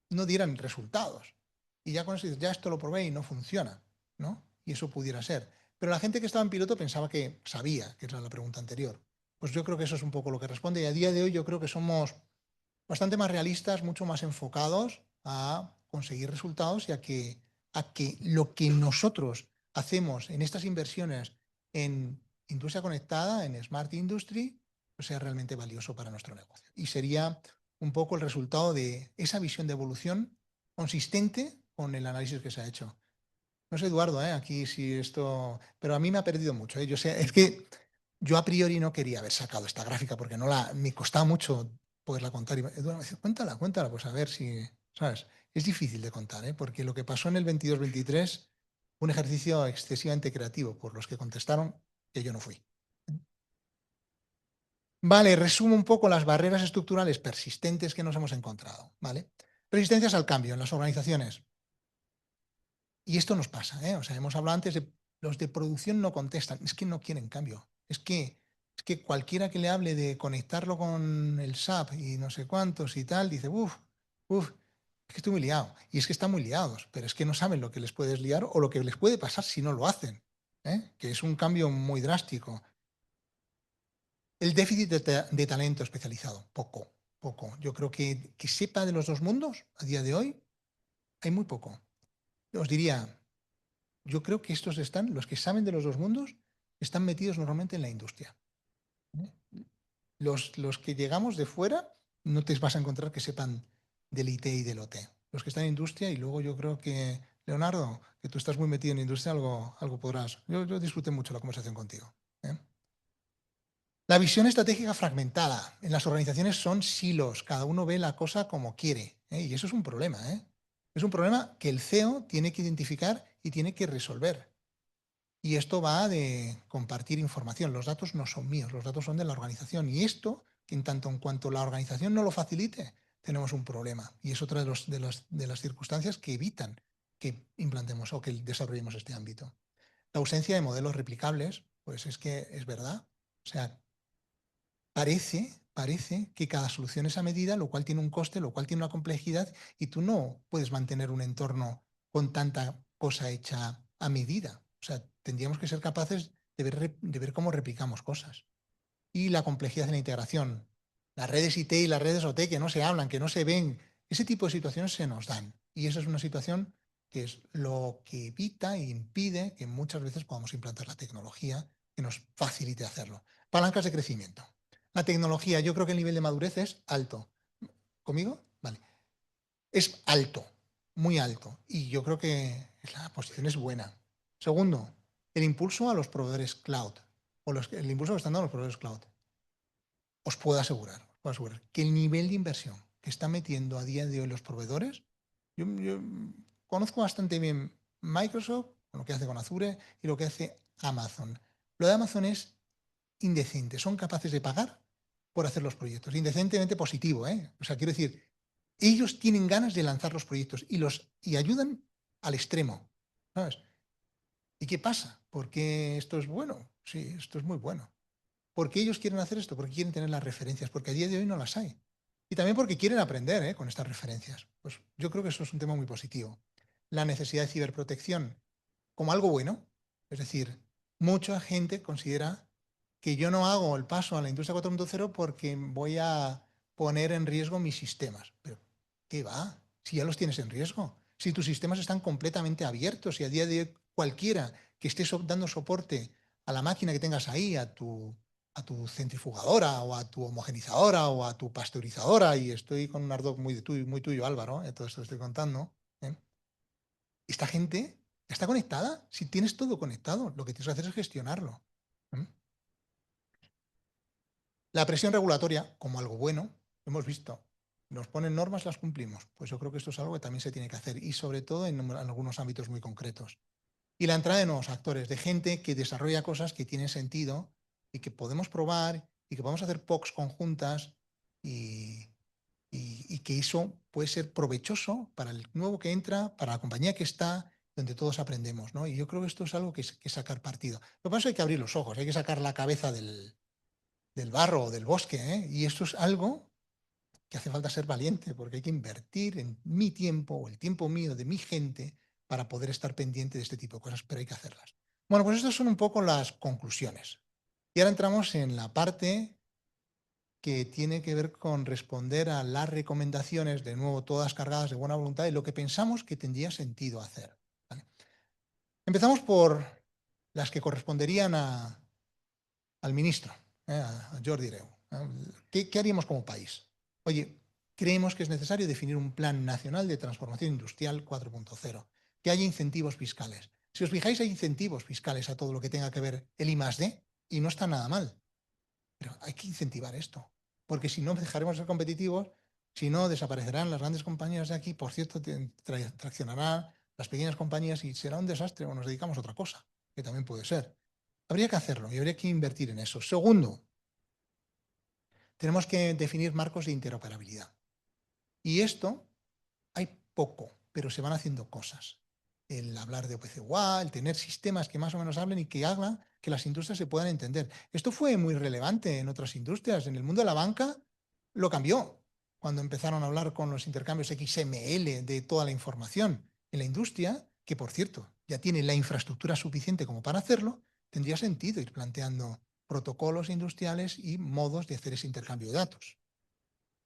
no dieran resultados. Y ya con eso dices, ya esto lo probé y no funciona, ¿no? Y eso pudiera ser. Pero la gente que estaba en piloto pensaba que sabía, que era la pregunta anterior. Pues yo creo que eso es un poco lo que responde. Y a día de hoy yo creo que somos bastante más realistas, mucho más enfocados a conseguir resultados y a que lo que nosotros hacemos en estas inversiones en industria conectada, en Smart Industry, pues sea realmente valioso para nuestro negocio. Y sería un poco el resultado de esa visión de evolución consistente con el análisis que se ha hecho. No sé, Eduardo, aquí sí esto... Pero a mí me ha perdido mucho. Yo sé, es que yo a priori no quería haber sacado esta gráfica porque me costaba mucho poderla contar. Y Eduardo me dice, cuéntala, pues a ver si... ¿Sabes? Es difícil de contar, porque lo que pasó en el 22-23 fue un ejercicio excesivamente creativo por los que contestaron, que yo no fui. Vale, resumo un poco las barreras estructurales persistentes que nos hemos encontrado. ¿Vale? Resistencias al cambio en las organizaciones. Y esto nos pasa, O sea, hemos hablado antes de los de producción no contestan, es que no quieren cambio, es que que cualquiera que le hable de conectarlo con el SAP y no sé cuántos y tal, dice, uff, es que estoy muy liado. Y es que están muy liados, pero es que no saben lo que les puedes liar o lo que les puede pasar si no lo hacen, que es un cambio muy drástico. El déficit de talento especializado, poco. Yo creo que sepa de los dos mundos a día de hoy, hay muy poco. Os diría, yo creo que los que saben de los dos mundos, están metidos normalmente en la industria. Los que llegamos de fuera, no te vas a encontrar que sepan del IT y del OT. Los que están en industria, y luego yo creo que, Leonardo, que tú estás muy metido en industria, algo podrás. Yo disfruté mucho la conversación contigo. La visión estratégica fragmentada. En las organizaciones son silos, cada uno ve la cosa como quiere, y eso es un problema. Es un problema que el CEO tiene que identificar y tiene que resolver. Y esto va de compartir información. Los datos no son míos, los datos son de la organización. Y esto, que en tanto en cuanto la organización no lo facilite, tenemos un problema. Y es otra de las circunstancias que evitan que implantemos o que desarrollemos este ámbito. La ausencia de modelos replicables, pues es que es verdad. O sea, parece que cada solución es a medida, lo cual tiene un coste, lo cual tiene una complejidad, y tú no puedes mantener un entorno con tanta cosa hecha a medida. O sea, tendríamos que ser capaces de ver cómo replicamos cosas. Y la complejidad de la integración. Las redes IT y las redes OT que no se hablan, que no se ven, ese tipo de situaciones se nos dan. Y esa es una situación que es lo que evita e impide que muchas veces podamos implantar la tecnología que nos facilite hacerlo. Palancas de crecimiento. La tecnología, yo creo que el nivel de madurez es alto. ¿Conmigo? Vale. Es alto, muy alto. Y yo creo que la posición es buena. Segundo, el impulso a los proveedores cloud. El impulso que están dando los proveedores cloud. Os puedo asegurar que el nivel de inversión que están metiendo a día de hoy los proveedores, yo conozco bastante bien Microsoft, lo que hace con Azure y lo que hace Amazon. Lo de Amazon es indecente, son capaces de pagar por hacer los proyectos. Indecentemente positivo, O sea, quiero decir, ellos tienen ganas de lanzar los proyectos y ayudan al extremo, ¿sabes? ¿Y qué pasa? ¿Por qué esto es bueno? Sí, esto es muy bueno. ¿Por qué ellos quieren hacer esto? Porque quieren tener las referencias, porque a día de hoy no las hay. Y también porque quieren aprender con estas referencias. Pues yo creo que eso es un tema muy positivo. La necesidad de ciberprotección como algo bueno. Es decir, mucha gente considera que yo no hago el paso a la industria 4.0 porque voy a poner en riesgo mis sistemas. Pero, ¿qué va? Si ya los tienes en riesgo. Si tus sistemas están completamente abiertos y a día de hoy cualquiera que esté dando soporte a la máquina que tengas ahí, a tu centrifugadora o a tu homogenizadora o a tu pasteurizadora, y estoy con un ardor muy tuyo, Álvaro, todo esto que estoy contando, esta gente está conectada. Si tienes todo conectado, lo que tienes que hacer es gestionarlo. La presión regulatoria, como algo bueno, hemos visto, nos ponen normas, las cumplimos. Pues yo creo que esto es algo que también se tiene que hacer, y sobre todo en algunos ámbitos muy concretos. Y la entrada de nuevos actores, de gente que desarrolla cosas que tienen sentido y que podemos probar y que podemos hacer POCs conjuntas y que eso puede ser provechoso para el nuevo que entra, para la compañía que está, donde todos aprendemos, ¿no? Y yo creo que esto es algo que sacar partido. Lo que pasa es que hay que abrir los ojos, hay que sacar la cabeza del barro o del bosque, y esto es algo que hace falta ser valiente, porque hay que invertir en mi tiempo o el tiempo mío de mi gente para poder estar pendiente de este tipo de cosas, pero hay que hacerlas. Bueno, pues estas son un poco las conclusiones. Y ahora entramos en la parte que tiene que ver con responder a las recomendaciones, de nuevo todas cargadas de buena voluntad, y lo que pensamos que tendría sentido hacer. ¿Vale? Empezamos por las que corresponderían al ministro, a Jordi Hereu. ¿Qué haríamos como país? Oye, creemos que es necesario definir un plan nacional de transformación industrial 4.0, que haya incentivos fiscales. Si os fijáis, hay incentivos fiscales a todo lo que tenga que ver el I+D, y no está nada mal. Pero hay que incentivar esto, porque si no dejaremos de ser competitivos, si no desaparecerán las grandes compañías de aquí, por cierto, traccionarán las pequeñas compañías y será un desastre, o nos dedicamos a otra cosa, que también puede ser. Habría que hacerlo y habría que invertir en eso. Segundo, tenemos que definir marcos de interoperabilidad. Y esto hay poco, pero se van haciendo cosas. el hablar de OPC-UA, el tener sistemas que más o menos hablen y que hagan que las industrias se puedan entender. Esto fue muy relevante en otras industrias. En el mundo de la banca lo cambió cuando empezaron a hablar con los intercambios XML de toda la información. En la industria, que por cierto ya tiene la infraestructura suficiente como para hacerlo, tendría sentido ir planteando protocolos industriales y modos de hacer ese intercambio de datos.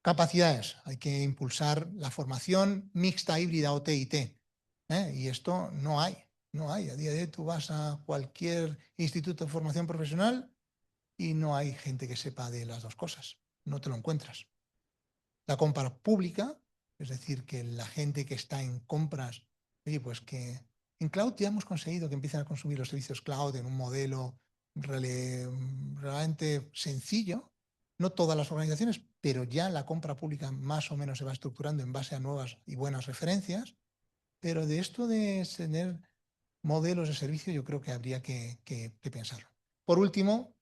Capacidades. Hay que impulsar la formación mixta, híbrida o TIT. Y esto no hay. A día de hoy tú vas a cualquier instituto de formación profesional y no hay gente que sepa de las dos cosas. No te lo encuentras. La compra pública, es decir, que la gente que está en compras, oye, pues que en cloud ya hemos conseguido que empiecen a consumir los servicios cloud en un modelo realmente sencillo. No todas las organizaciones, pero ya la compra pública más o menos se va estructurando en base a nuevas y buenas referencias. Pero de esto de tener modelos de servicio yo creo que habría que pensarlo. Por último,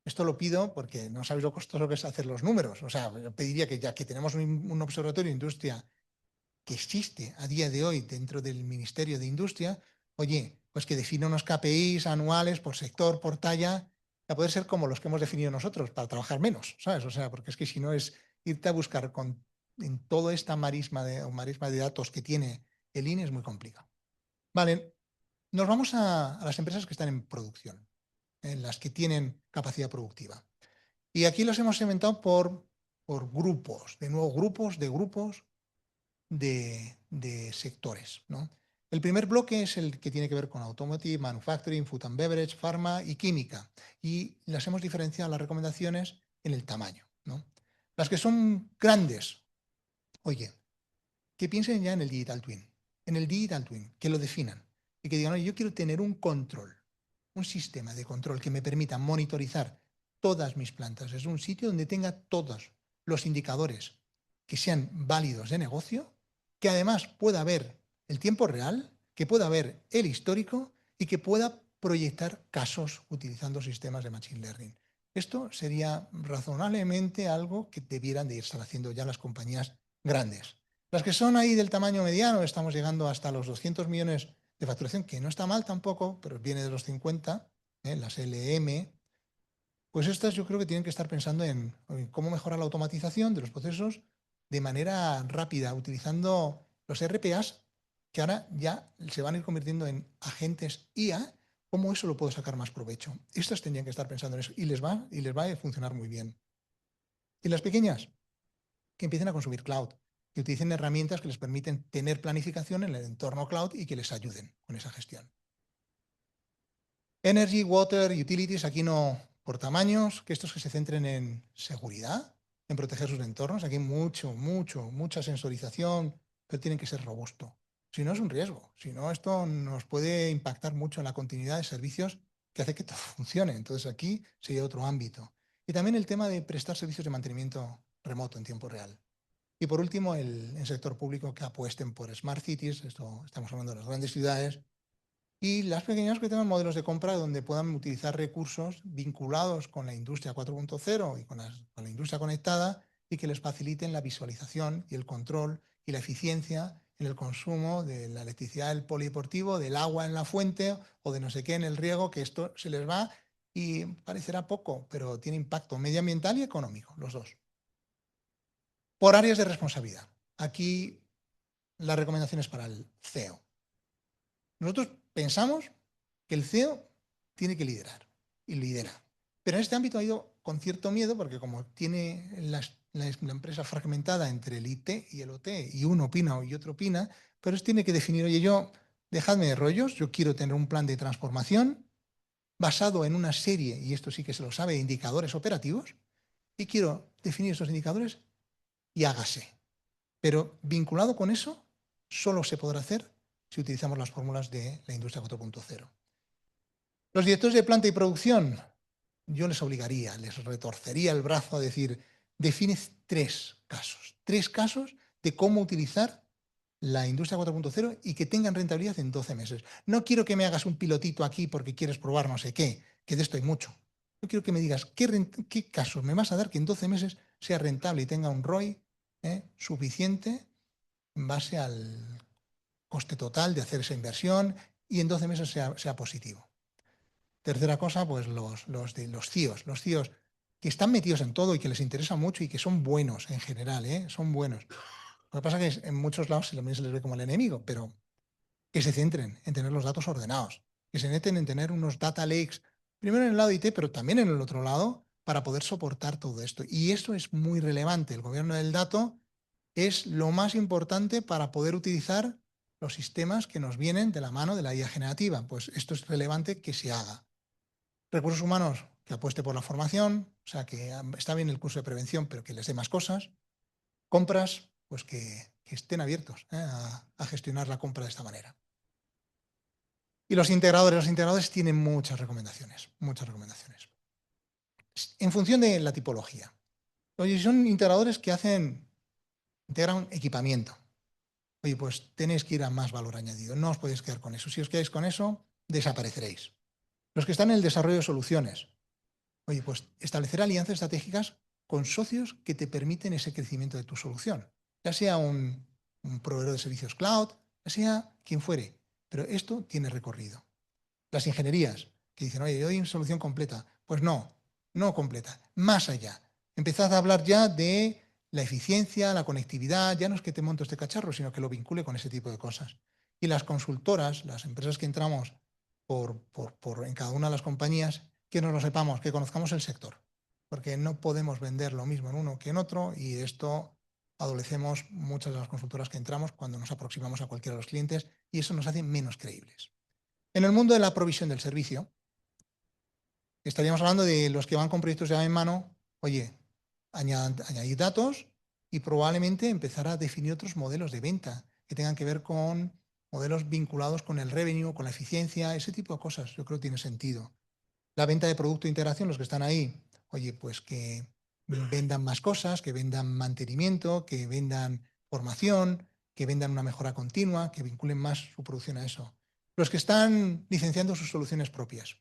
esto lo pido porque no sabéis lo costoso que es hacer los números. O sea, yo pediría que ya que tenemos un observatorio de industria que existe a día de hoy dentro del Ministerio de Industria, oye, pues que defina unos KPIs anuales por sector, por talla, a poder ser como los que hemos definido nosotros, para trabajar menos, ¿sabes? O sea, porque es que si no es irte a buscar en toda esta marisma de datos que tiene el INE es muy complicado. Vale, nos vamos a las empresas que están en producción, en las que tienen capacidad productiva. Y aquí los hemos segmentado por grupos, de nuevo grupos de sectores, ¿no? El primer bloque es el que tiene que ver con automotive, manufacturing, food and beverage, pharma y química. Y las hemos diferenciado las recomendaciones en el tamaño, ¿no? Las que son grandes, oye, que piensen ya en el Digital Twin, que lo definan y que digan, oye, yo quiero tener un control, un sistema de control que me permita monitorizar todas mis plantas. Es un sitio donde tenga todos los indicadores que sean válidos de negocio, que además pueda ver el tiempo real, que pueda ver el histórico y que pueda proyectar casos utilizando sistemas de Machine Learning. Esto sería razonablemente algo que debieran de estar haciendo ya las compañías grandes. Las que son ahí del tamaño mediano, estamos llegando hasta los 200 millones de facturación, que no está mal tampoco, pero viene de los 50, las LM, pues estas yo creo que tienen que estar pensando en cómo mejorar la automatización de los procesos de manera rápida, utilizando los RPAs, que ahora ya se van a ir convirtiendo en agentes IA, cómo eso lo puedo sacar más provecho. Estas tendrían que estar pensando en eso y les va a funcionar muy bien. Y las pequeñas, que empiecen a consumir cloud, que utilicen herramientas que les permiten tener planificación en el entorno cloud y que les ayuden con esa gestión. Energy, water, utilities, aquí no por tamaños, que estos que se centren en seguridad, en proteger sus entornos. Aquí hay mucha sensorización, pero tienen que ser robustos. Si no, es un riesgo. Si no, esto nos puede impactar mucho en la continuidad de servicios que hace que todo funcione. Entonces aquí sería otro ámbito. Y también el tema de prestar servicios de mantenimiento remoto en tiempo real. Y por último, el sector público que apuesten por Smart Cities, esto estamos hablando de las grandes ciudades, y las pequeñas que tengan modelos de compra donde puedan utilizar recursos vinculados con la industria 4.0 y con la industria conectada y que les faciliten la visualización y el control y la eficiencia en el consumo de la electricidad del polideportivo, del agua en la fuente o de no sé qué en el riego, que esto se les va y parecerá poco, pero tiene impacto medioambiental y económico, los dos. Por áreas de responsabilidad. Aquí las recomendaciones para el CEO. Nosotros pensamos que el CEO tiene que liderar y lidera. Pero en este ámbito ha ido con cierto miedo porque como tiene la empresa fragmentada entre el IT y el OT y uno opina y otro opina, pero tiene que definir, oye, dejadme de rollos, yo quiero tener un plan de transformación basado en una serie, y esto sí que se lo sabe, de indicadores operativos, y quiero definir esos indicadores y hágase. Pero vinculado con eso, solo se podrá hacer si utilizamos las fórmulas de la industria 4.0. Los directores de planta y producción, yo les obligaría, les retorcería el brazo a decir, define tres casos de cómo utilizar la industria 4.0 y que tengan rentabilidad en 12 meses. No quiero que me hagas un pilotito aquí porque quieres probar no sé qué, que de esto hay mucho. Yo quiero que me digas qué casos me vas a dar que en 12 meses sea rentable y tenga un ROI suficiente en base al coste total de hacer esa inversión y en 12 meses sea positivo. Tercera cosa, pues los CIOs. Los CIOs que están metidos en todo y que les interesa mucho y que son buenos en general, son buenos. Lo que pasa es que en muchos lados también se les ve como el enemigo, pero que se centren en tener los datos ordenados, que se meten en tener unos data lakes, primero en el lado IT, pero también en el otro lado, para poder soportar todo esto. Y esto es muy relevante. El gobierno del dato es lo más importante para poder utilizar los sistemas que nos vienen de la mano de la IA generativa. Pues esto es relevante que se haga. Recursos humanos, que apueste por la formación, o sea, que está bien el curso de prevención, pero que les dé más cosas. Compras, pues que estén abiertos a gestionar la compra de esta manera. Y los integradores tienen muchas recomendaciones, en función de la tipología. Oye, son integradores que integran equipamiento. Oye, pues tenéis que ir a más valor añadido, no os podéis quedar con eso. Si os quedáis con eso, desapareceréis. Los que están en el desarrollo de soluciones. Oye, pues establecer alianzas estratégicas con socios que te permiten ese crecimiento de tu solución. Ya sea un proveedor de servicios cloud, ya sea quien fuere. Pero esto tiene recorrido. Las ingenierías, que dicen, oye, yo doy una solución completa. Pues no completa, más allá. Empezad a hablar ya de la eficiencia, la conectividad, ya no es que te monto este cacharro, sino que lo vincule con ese tipo de cosas. Y las consultoras, las empresas que entramos en cada una de las compañías, que nos lo sepamos, que conozcamos el sector. Porque no podemos vender lo mismo en uno que en otro y esto adolecemos muchas de las consultoras que entramos cuando nos aproximamos a cualquiera de los clientes y eso nos hace menos creíbles. En el mundo de la provisión del servicio, estaríamos hablando de los que van con proyectos ya en mano, oye, añadir datos y probablemente empezar a definir otros modelos de venta que tengan que ver con modelos vinculados con el revenue, con la eficiencia, ese tipo de cosas, yo creo que tiene sentido. La venta de producto de integración, los que están ahí, oye, pues que vendan más cosas, que vendan mantenimiento, que vendan formación, que vendan una mejora continua, que vinculen más su producción a eso. Los que están licenciando sus soluciones propias,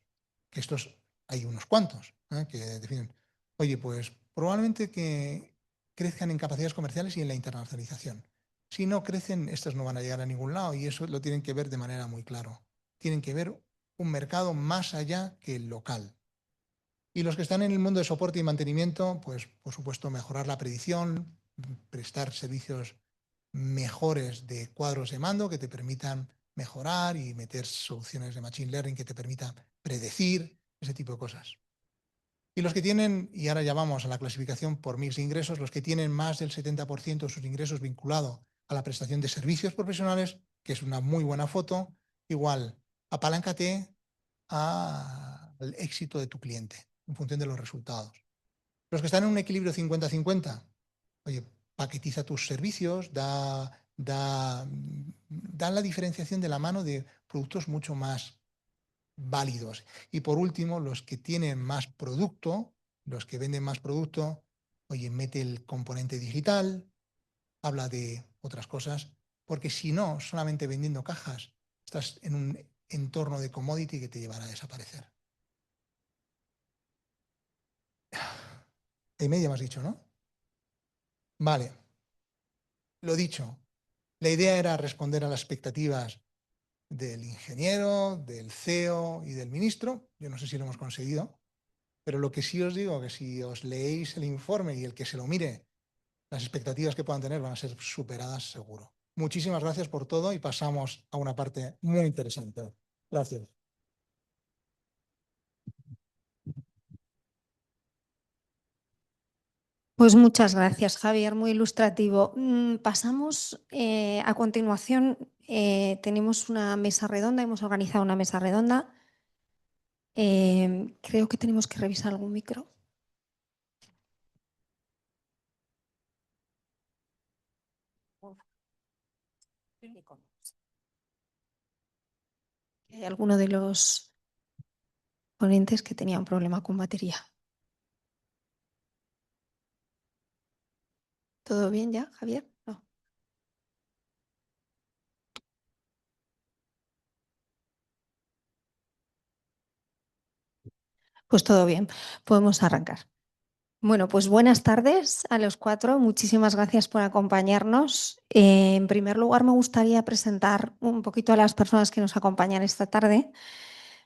que estos hay unos cuantos que definen, oye, pues probablemente que crezcan en capacidades comerciales y en la internacionalización. Si no crecen, estos no van a llegar a ningún lado y eso lo tienen que ver de manera muy clara. Tienen que ver un mercado más allá que el local. Y los que están en el mundo de soporte y mantenimiento, pues por supuesto mejorar la predicción, prestar servicios mejores de cuadros de mando que te permitan mejorar y meter soluciones de Machine Learning que te permitan predecir, ese tipo de cosas. Y los que tienen, y ahora ya vamos a la clasificación por mix de ingresos, los que tienen más del 70% de sus ingresos vinculado a la prestación de servicios profesionales, que es una muy buena foto, igual, apaláncate al éxito de tu cliente en función de los resultados. Los que están en un equilibrio 50-50, oye, paquetiza tus servicios, da la diferenciación de la mano de productos mucho más válidos. Y por último, los que tienen más producto, los que venden más producto, oye, mete el componente digital, habla de otras cosas, porque si no, solamente vendiendo cajas, estás en un entorno de commodity que te llevará a desaparecer. Y media me has dicho, ¿no? Vale. Lo dicho, la idea era responder a las expectativas del ingeniero, del CEO y del ministro. Yo no sé si lo hemos conseguido, pero lo que sí os digo, que si os leéis el informe y el que se lo mire, las expectativas que puedan tener van a ser superadas seguro. Muchísimas gracias por todo y pasamos a una parte muy interesante. Gracias. Pues muchas gracias, Javier, muy ilustrativo. Pasamos a continuación, tenemos una mesa redonda, hemos organizado una mesa redonda. Creo que tenemos que revisar algún micro. Hay alguno de los ponentes que tenía un problema con batería. ¿Todo bien ya, Javier? No. Pues todo bien, podemos arrancar. Bueno, pues buenas tardes a los cuatro. Muchísimas gracias por acompañarnos. En primer lugar, me gustaría presentar un poquito a las personas que nos acompañan esta tarde.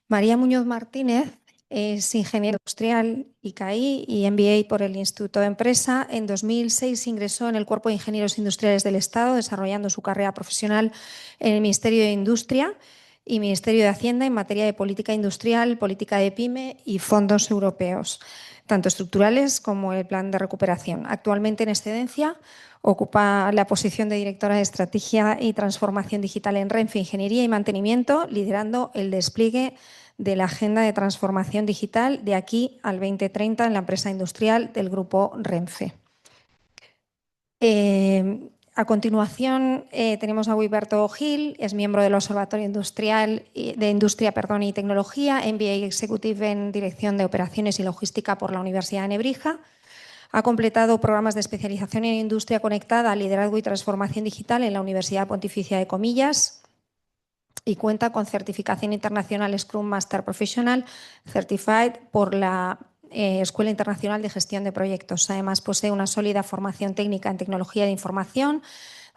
María Muñoz Martínez es ingeniera industrial ICAI y MBA por el Instituto de Empresa. En 2006 ingresó en el Cuerpo de Ingenieros Industriales del Estado, desarrollando su carrera profesional en el Ministerio de Industria y Ministerio de Hacienda en materia de política industrial, política de PYME y fondos europeos, tanto estructurales como el plan de recuperación. Actualmente en excedencia ocupa la posición de directora de Estrategia y Transformación Digital en Renfe Ingeniería y Mantenimiento, liderando el despliegue de la Agenda de Transformación Digital de aquí al 2030 en la empresa industrial del Grupo Renfe. A continuación tenemos a Wilberto Gil, es miembro del Observatorio Industrial de Industria y Tecnología, MBA Executive en Dirección de Operaciones y Logística por la Universidad de Nebrija. Ha completado programas de especialización en Industria Conectada, Liderazgo y Transformación Digital en la Universidad Pontificia de Comillas y cuenta con certificación internacional Scrum Master Professional Certified por la Escuela Internacional de Gestión de Proyectos. Además, posee una sólida formación técnica en tecnología de información,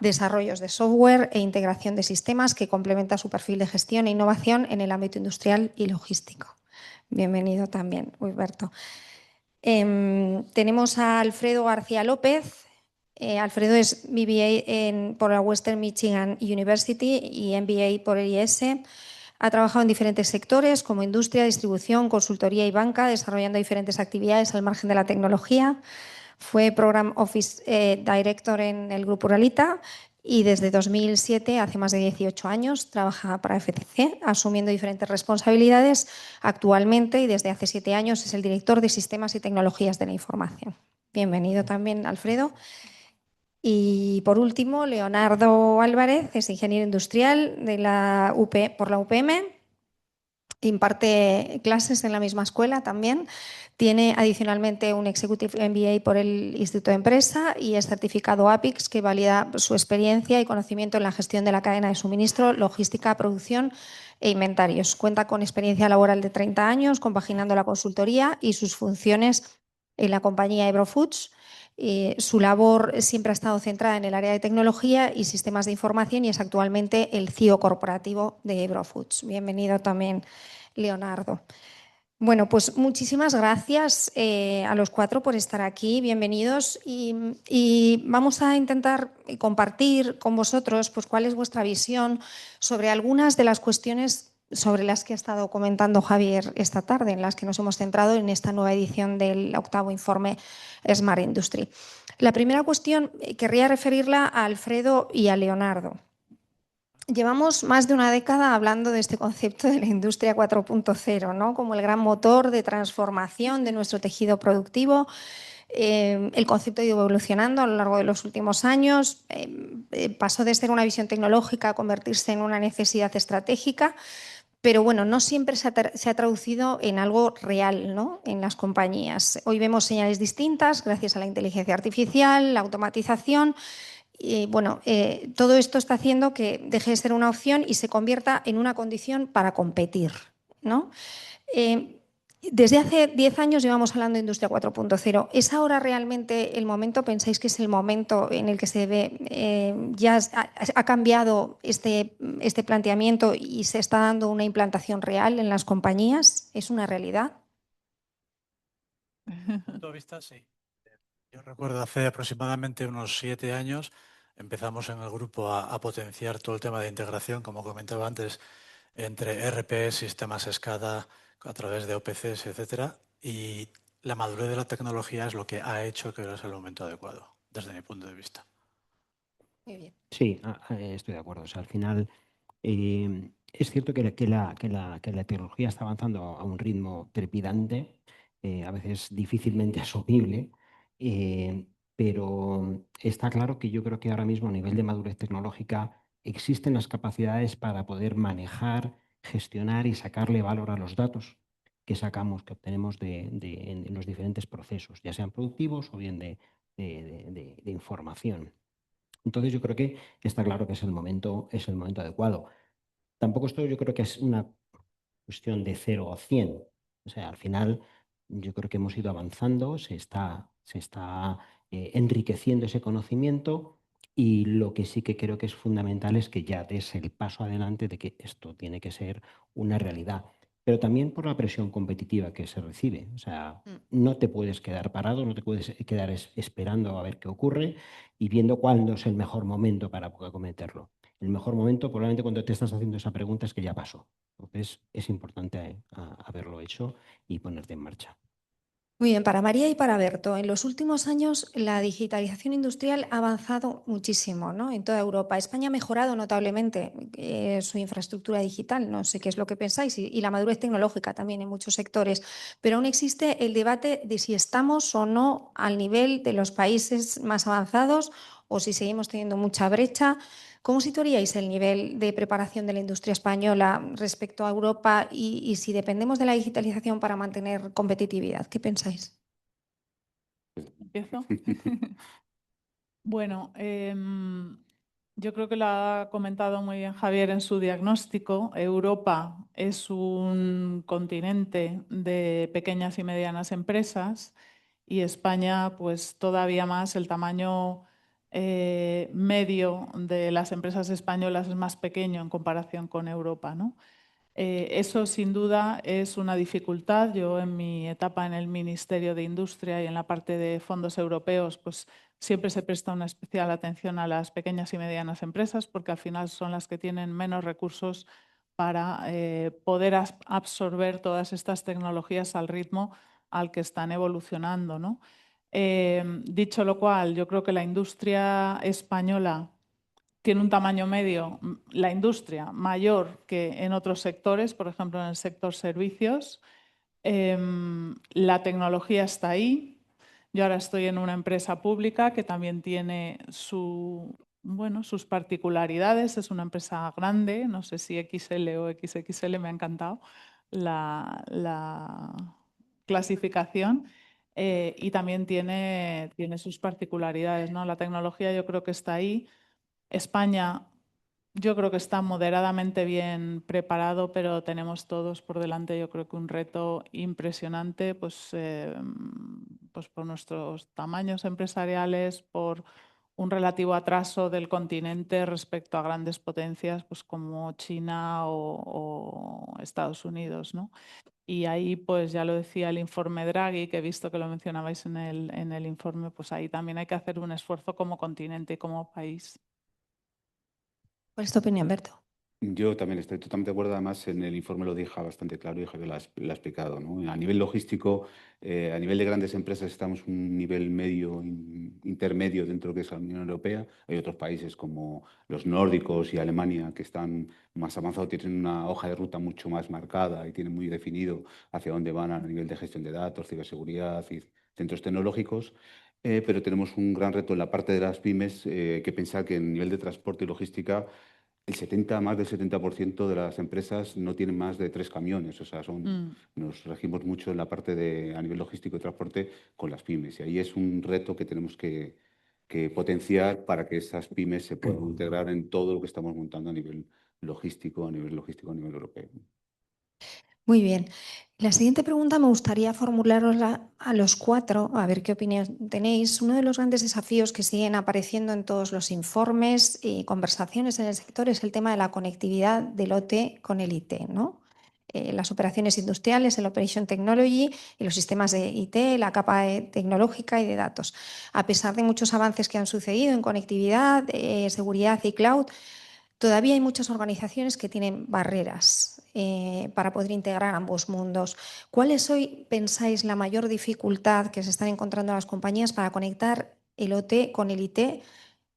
desarrollos de software e integración de sistemas que complementa su perfil de gestión e innovación en el ámbito industrial y logístico. Bienvenido también, Wilberto. Tenemos a Alfredo García López. Alfredo es BBA por la Western Michigan University y MBA por el IES. Ha trabajado en diferentes sectores como industria, distribución, consultoría y banca, desarrollando diferentes actividades al margen de la tecnología. Fue Program Office Director en el Grupo Uralita y desde 2007, hace más de 18 años, trabaja para FCC, asumiendo diferentes responsabilidades. Actualmente y desde hace 7 años es el director de Sistemas y Tecnologías de la Información. Bienvenido también, Alfredo. Y por último, Leonardo Álvarez es ingeniero industrial por la UPM. Imparte clases en la misma escuela también. Tiene adicionalmente un Executive MBA por el Instituto de Empresa y es certificado APIX, que valida su experiencia y conocimiento en la gestión de la cadena de suministro, logística, producción e inventarios. Cuenta con experiencia laboral de 30 años, compaginando la consultoría y sus funciones en la compañía Ebro Foods. Su labor siempre ha estado centrada en el área de tecnología y sistemas de información y es actualmente el CEO corporativo de Ebro Foods. Bienvenido también, Leonardo. Bueno, pues muchísimas gracias a los cuatro por estar aquí, bienvenidos y vamos a intentar compartir con vosotros pues, cuál es vuestra visión sobre algunas de las cuestiones sobre las que ha estado comentando Javier esta tarde, en las que nos hemos centrado en esta nueva edición del 8º informe Smart Industry. La primera cuestión querría referirla a Alfredo y a Leonardo. Llevamos más de una década hablando de este concepto de la industria 4.0, ¿no? Como el gran motor de transformación de nuestro tejido productivo. El concepto ha ido evolucionando a lo largo de los últimos años. Pasó de ser una visión tecnológica a convertirse en una necesidad estratégica. Pero bueno, no siempre se ha traducido en algo real, ¿no? En las compañías. Hoy vemos señales distintas gracias a la inteligencia artificial, la automatización. Bueno, todo esto está haciendo que deje de ser una opción y se convierta en una condición para competir, ¿no? Desde hace 10 años llevamos hablando de Industria 4.0. ¿Es ahora realmente el momento? ¿Pensáis que es el momento en el que se debe, ya ha cambiado este planteamiento y se está dando una implantación real en las compañías? ¿Es una realidad? Desde mi punto de vista, sí. Yo recuerdo hace aproximadamente unos 7 años empezamos en el grupo a potenciar todo el tema de integración, como comentaba antes, entre ERP, sistemas SCADA, a través de OPCs, etcétera, y la madurez de la tecnología es lo que ha hecho que ahora sea el momento adecuado, desde mi punto de vista. Muy bien. Sí, estoy de acuerdo. O sea, al final es cierto que la tecnología está avanzando a un ritmo trepidante, a veces difícilmente asumible, pero está claro que yo creo que ahora mismo a nivel de madurez tecnológica existen las capacidades para poder manejar, gestionar y sacarle valor a los datos que sacamos, que obtenemos en los diferentes procesos, ya sean productivos o bien de información. Entonces yo creo que está claro que es el momento adecuado. Tampoco esto yo creo que es una cuestión de 0 o 100. O sea, al final Yo creo que hemos ido avanzando, se está enriqueciendo ese conocimiento, y lo que sí que creo que es fundamental es que ya des el paso adelante de que esto tiene que ser una realidad. Pero también por la presión competitiva que se recibe. O sea, no te puedes quedar parado, no te puedes quedar esperando a ver qué ocurre y viendo cuándo es el mejor momento para acometerlo. El mejor momento, probablemente cuando te estás haciendo esa pregunta, es que ya pasó. Entonces, es importante haberlo hecho y ponerte en marcha. Muy bien, para María y para Berto, en los últimos años la digitalización industrial ha avanzado muchísimo, ¿no? En toda Europa. España ha mejorado notablemente su infraestructura digital, no sé qué es lo que pensáis, y la madurez tecnológica también en muchos sectores, pero aún existe el debate de si estamos o no al nivel de los países más avanzados o si seguimos teniendo mucha brecha. ¿Cómo situaríais el nivel de preparación de la industria española respecto a Europa y si dependemos de la digitalización para mantener competitividad? ¿Qué pensáis? ¿Empiezo? Bueno, yo creo que lo ha comentado muy bien Javier en su diagnóstico. Europa es un continente de pequeñas y medianas empresas y España, pues todavía más, el tamaño medio de las empresas españolas es más pequeño en comparación con Europa, ¿no? Eso sin duda es una dificultad. Yo en mi etapa en el Ministerio de Industria y en la parte de fondos europeos, pues siempre se presta una especial atención a las pequeñas y medianas empresas porque al final son las que tienen menos recursos para poder absorber todas estas tecnologías al ritmo al que están evolucionando, ¿no? Dicho lo cual, yo creo que la industria española tiene un tamaño medio, la industria, mayor que en otros sectores, por ejemplo, en el sector servicios. La tecnología está ahí. Yo ahora estoy en una empresa pública que también tiene sus particularidades. Es una empresa grande, no sé si XL o XXL, me ha encantado la clasificación. Y también tiene sus particularidades, ¿no? La tecnología yo creo que está ahí. España, yo creo que está moderadamente bien preparado, pero tenemos todos por delante, yo creo que un reto impresionante, pues por nuestros tamaños empresariales, por un relativo atraso del continente respecto a grandes potencias, pues como China o Estados Unidos, ¿no? Y ahí, pues ya lo decía el informe Draghi, que he visto que lo mencionabais en el informe, pues ahí también hay que hacer un esfuerzo como continente y como país. ¿Cuál es tu opinión, Berto? Yo también estoy totalmente de acuerdo. Además, en el informe lo deja bastante claro y Javier lo ha explicado, ¿no? A nivel logístico, a nivel de grandes empresas, estamos un nivel medio, intermedio dentro de lo que es la Unión Europea. Hay otros países como los nórdicos y Alemania que están más avanzados, tienen una hoja de ruta mucho más marcada y tienen muy definido hacia dónde van a nivel de gestión de datos, ciberseguridad y centros tecnológicos. Pero tenemos un gran reto en la parte de las pymes, que pensar que en nivel de transporte y logística más del 70% de las empresas no tienen más de 3 camiones. O sea, nos regimos mucho en la parte a nivel logístico y transporte con las pymes. Y ahí es un reto que tenemos que potenciar para que esas pymes se puedan integrar en todo lo que estamos montando a nivel logístico, a nivel europeo. Muy bien. La siguiente pregunta me gustaría formularosla a los cuatro, a ver qué opinión tenéis. Uno de los grandes desafíos que siguen apareciendo en todos los informes y conversaciones en el sector es el tema de la conectividad del OT con el IT, ¿no? Las operaciones industriales, el Operation Technology y los sistemas de IT, la capa tecnológica y de datos. A pesar de muchos avances que han sucedido en conectividad, seguridad y cloud, todavía hay muchas organizaciones que tienen barreras para poder integrar ambos mundos. ¿Cuál es hoy, pensáis, la mayor dificultad que se están encontrando las compañías para conectar el OT con el IT?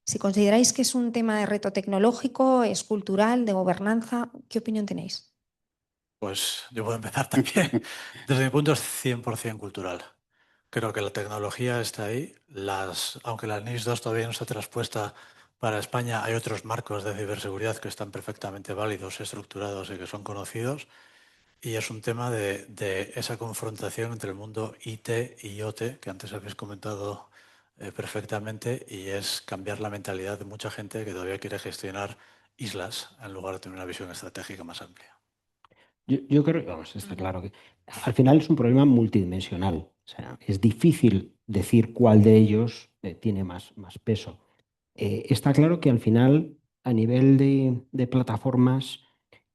Si consideráis que es un tema de reto tecnológico, es cultural, de gobernanza, ¿qué opinión tenéis? Pues yo puedo empezar también. Desde mi punto es 100% cultural. Creo que la tecnología está ahí. Aunque la NIS 2 todavía no está traspuesta para España, hay otros marcos de ciberseguridad que están perfectamente válidos, estructurados y que son conocidos. Y es un tema de esa confrontación entre el mundo IT y OT, que antes habéis comentado perfectamente, y es cambiar la mentalidad de mucha gente que todavía quiere gestionar islas en lugar de tener una visión estratégica más amplia. Yo creo, vamos, está claro que al final es un problema multidimensional. O sea, es difícil decir cuál de ellos tiene más peso. Está claro que al final, a nivel de plataformas,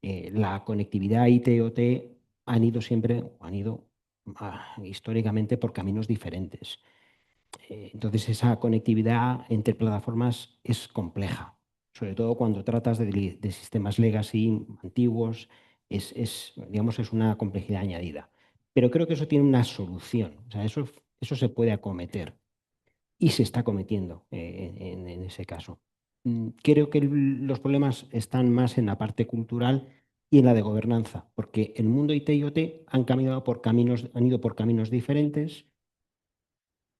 la conectividad IT-OT han ido siempre, o han ido históricamente por caminos diferentes. Entonces, esa conectividad entre plataformas es compleja, sobre todo cuando tratas de sistemas legacy antiguos, digamos, es una complejidad añadida. Pero creo que eso tiene una solución, o sea, eso se puede acometer y se está cometiendo en ese caso. Creo que los problemas están más en la parte cultural y en la de gobernanza, porque el mundo IT y OT han ido por caminos diferentes.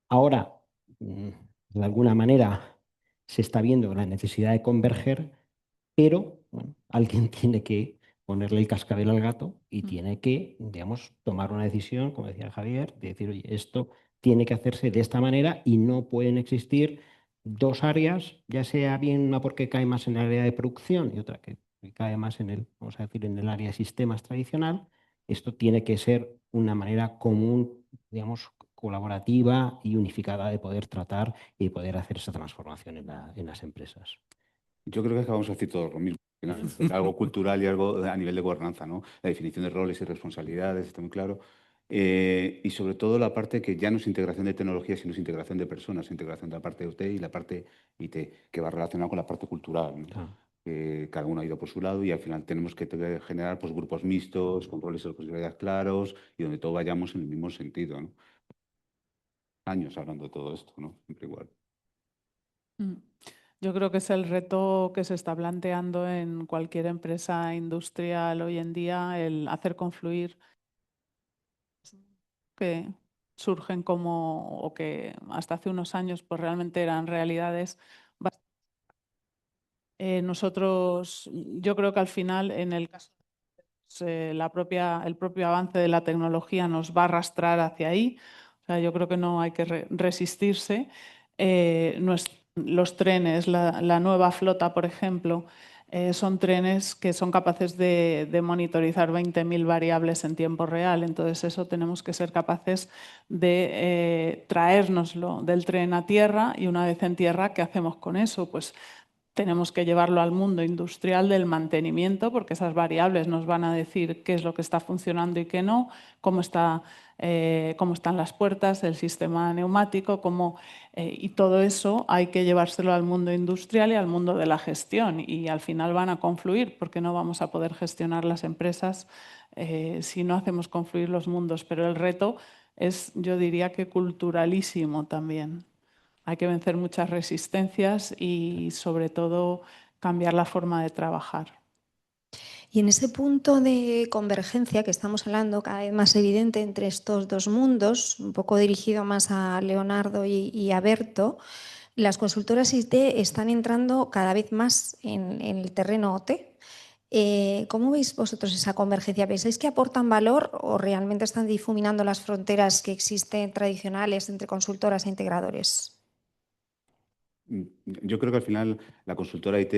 Ahora, de alguna manera, se está viendo la necesidad de converger, pero bueno, alguien tiene que ponerle el cascabel al gato y tiene que, digamos, tomar una decisión, como decía Javier, de decir, oye, esto tiene que hacerse de esta manera y no pueden existir dos áreas, ya sea bien una porque cae más en el área de producción y otra que cae más en el, vamos a decir, en el área de sistemas tradicional. Esto tiene que ser una manera común, digamos, colaborativa y unificada de poder tratar y poder hacer esa transformación en las empresas. Yo creo que acabamos de decir todo lo mismo. Algo cultural y algo a nivel de gobernanza, ¿no? La definición de roles y responsabilidades está muy claro. Y sobre todo la parte que ya no es integración de tecnología, sino es integración de personas, integración de la parte OT y la parte IT, que va relacionada con la parte cultural, ¿no? Claro. Cada uno ha ido por su lado y al final tenemos que generar pues, grupos mixtos, con roles y responsabilidades claros y donde todos vayamos en el mismo sentido, ¿no? Años hablando de todo esto, ¿no? Siempre igual. Yo creo que es el reto que se está planteando en cualquier empresa industrial hoy en día, el hacer confluir que surgen como, o que hasta hace unos años pues realmente eran realidades. Nosotros, yo creo que al final, en el caso el propio avance de la tecnología nos va a arrastrar hacia ahí. O sea, yo creo que no hay que resistirse. Los trenes, la nueva flota, por ejemplo, son trenes que son capaces de monitorizar 20.000 variables en tiempo real. Entonces, eso tenemos que ser capaces de traérnoslo del tren a tierra y una vez en tierra, ¿qué hacemos con eso? Pues tenemos que llevarlo al mundo industrial del mantenimiento, porque esas variables nos van a decir qué es lo que está funcionando y qué no, cómo están las puertas, el sistema neumático, y todo eso hay que llevárselo al mundo industrial y al mundo de la gestión. Y al final van a confluir, porque no vamos a poder gestionar las empresas si no hacemos confluir los mundos. Pero el reto es, yo diría que culturalísimo también. Hay que vencer muchas resistencias y, sobre todo, cambiar la forma de trabajar. Y en ese punto de convergencia que estamos hablando, cada vez más evidente entre estos dos mundos, un poco dirigido más a Leonardo y a Berto, las consultoras IT están entrando cada vez más en el terreno OT. ¿Cómo veis vosotros esa convergencia? ¿Pensáis que aportan valor o realmente están difuminando las fronteras que existen tradicionales entre consultoras e integradores? Yo creo que al final la consultora IT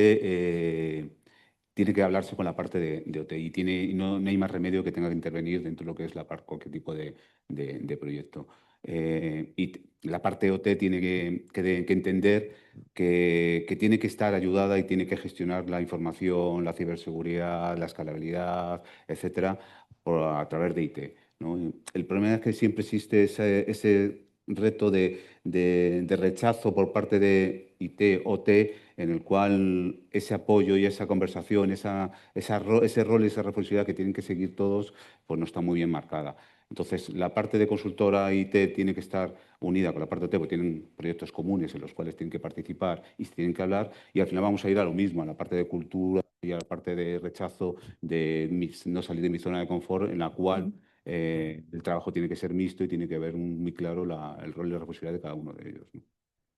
tiene que hablarse con la parte de OT y no hay más remedio que tenga que intervenir dentro de lo que es cualquier tipo de proyecto. Y la parte OT tiene que entender que tiene que estar ayudada y tiene que gestionar la información, la ciberseguridad, la escalabilidad, etcétera, a través de IT, ¿no? El problema es que siempre existe ese reto de rechazo por parte de IT, OT, en el cual ese apoyo y esa conversación, ese rol y esa responsabilidad que tienen que seguir todos, pues no está muy bien marcada. Entonces, la parte de consultora IT tiene que estar unida con la parte OT, porque tienen proyectos comunes en los cuales tienen que participar y se tienen que hablar, y al final vamos a ir a lo mismo, a la parte de cultura y a la parte de rechazo, de no salir de mi zona de confort, en la cual el trabajo tiene que ser mixto y tiene que ver muy claro el rol y la responsabilidad de cada uno de ellos, ¿no?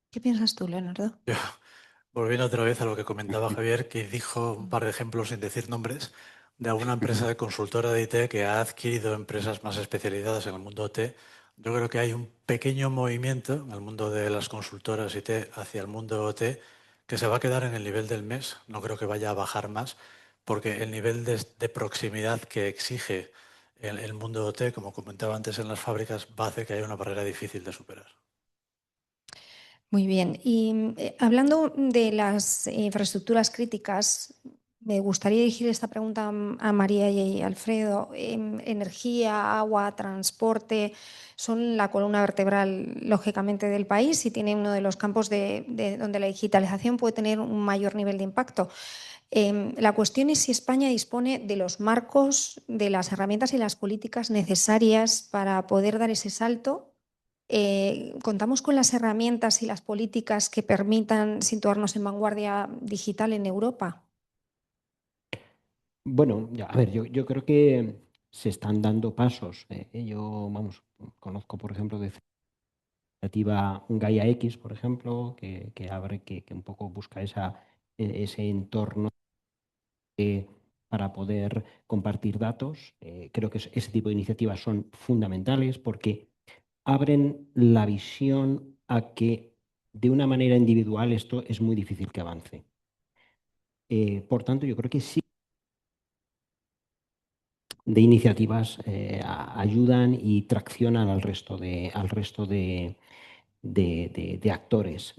¿Qué piensas tú, Leonardo? Volviendo otra vez a lo que comentaba Javier, que dijo un par de ejemplos sin decir nombres, de alguna empresa de consultora de IT que ha adquirido empresas más especializadas en el mundo OT. Yo creo que hay un pequeño movimiento en el mundo de las consultoras IT hacia el mundo OT que se va a quedar en el nivel del mes. No creo que vaya a bajar más, porque el nivel de proximidad que exige el mundo OT, como comentaba antes en las fábricas, va a hacer que haya una barrera difícil de superar. Muy bien. Y hablando de las infraestructuras críticas, me gustaría dirigir esta pregunta a María y Alfredo. Energía, agua, transporte son la columna vertebral, lógicamente, del país y tiene uno de los campos donde la digitalización puede tener un mayor nivel de impacto. La cuestión es si España dispone de los marcos, de las herramientas y las políticas necesarias para poder dar ese salto. ¿Contamos con las herramientas y las políticas que permitan situarnos en vanguardia digital en Europa? Bueno, a ver, yo creo que se están dando pasos. Yo, conozco, por ejemplo, de iniciativa Gaia X, por ejemplo, que abre, que un poco busca ese entorno para poder compartir datos. Creo que ese tipo de iniciativas son fundamentales porque abren la visión a que de una manera individual esto es muy difícil que avance. Por tanto, yo creo que sí de iniciativas ayudan y traccionan al resto de actores.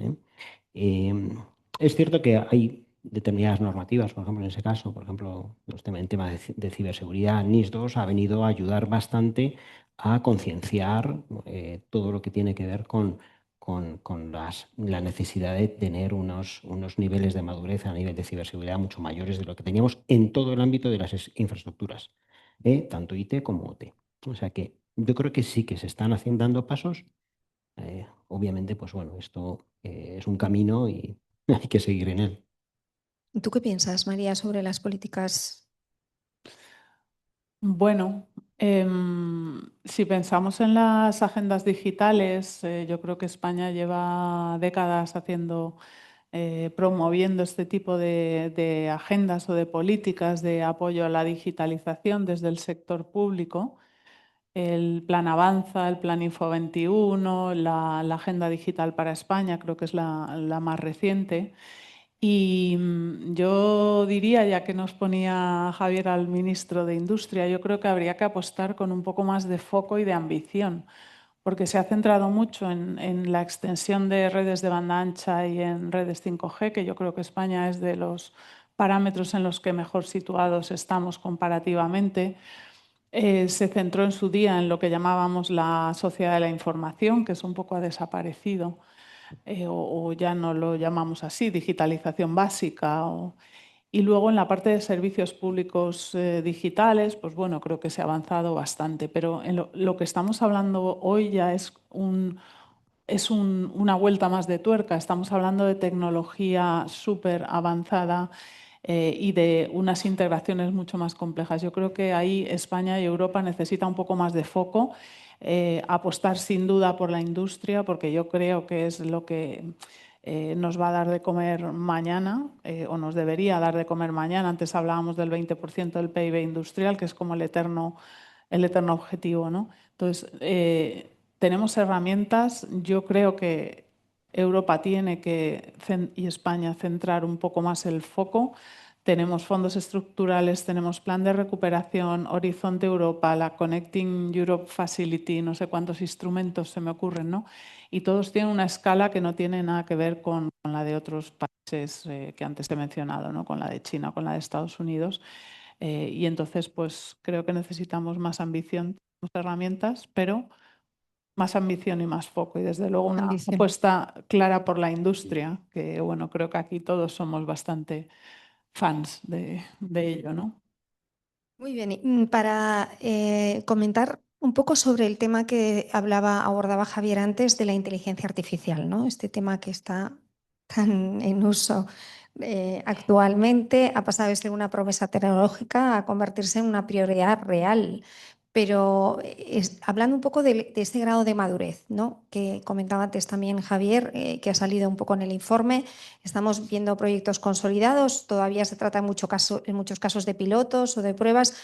Es cierto que hay determinadas normativas, por ejemplo, en ese caso, por ejemplo, el tema de ciberseguridad, NIS2 ha venido a ayudar bastante a concienciar todo lo que tiene que ver con la necesidad de tener unos niveles de madurez a nivel de ciberseguridad mucho mayores de lo que teníamos en todo el ámbito de las infraestructuras, tanto IT como OT. O sea que yo creo que sí que se están dando pasos. Obviamente, pues bueno, esto es un camino y hay que seguir en él. ¿Tú qué piensas, María, sobre las políticas? Bueno, si pensamos en las agendas digitales, yo creo que España lleva décadas promoviendo este tipo de agendas o de políticas de apoyo a la digitalización desde el sector público. El Plan Avanza, el Plan Info 21, la Agenda Digital para España, creo que es la más reciente. Y yo diría, ya que nos ponía Javier al ministro de Industria, yo creo que habría que apostar con un poco más de foco y de ambición, porque se ha centrado mucho en la extensión de redes de banda ancha y en redes 5G, que yo creo que España es de los parámetros en los que mejor situados estamos comparativamente. Se centró en su día en lo que llamábamos la sociedad de la información, que es un poco ha desaparecido, o ya no lo llamamos así, digitalización básica. Y luego en la parte de servicios públicos digitales, pues bueno, creo que se ha avanzado bastante, pero en lo que estamos hablando hoy ya es una vuelta más de tuerca. Estamos hablando de tecnología súper avanzada y de unas integraciones mucho más complejas. Yo creo que ahí España y Europa necesitan un poco más de foco, apostar sin duda por la industria, porque yo creo que es lo que nos va a dar de comer mañana, o nos debería dar de comer mañana. Antes hablábamos del 20% del PIB industrial, que es como el eterno objetivo, ¿no? Entonces, tenemos herramientas. Yo creo que Europa tiene que, y España, centrar un poco más el foco. Tenemos fondos estructurales, tenemos plan de recuperación, Horizonte Europa, la Connecting Europe Facility, no sé cuántos instrumentos se me ocurren, ¿no? Y todos tienen una escala que no tiene nada que ver con la de otros países que antes he mencionado, ¿no? Con la de China, con la de Estados Unidos. Y entonces, pues creo que necesitamos más ambición, más herramientas, pero más ambición y más foco. Y desde luego una apuesta clara por la industria, que bueno, creo que aquí todos somos bastante fans de ello, ¿no? Muy bien, y para comentar un poco sobre el tema que abordaba Javier antes de la inteligencia artificial, ¿no? Este tema que está tan en uso actualmente ha pasado de ser una promesa tecnológica a convertirse en una prioridad real. Pero hablando un poco de ese grado de madurez, ¿no? Que comentaba antes también Javier, que ha salido un poco en el informe, estamos viendo proyectos consolidados, todavía se trata en muchos casos de pilotos o de pruebas.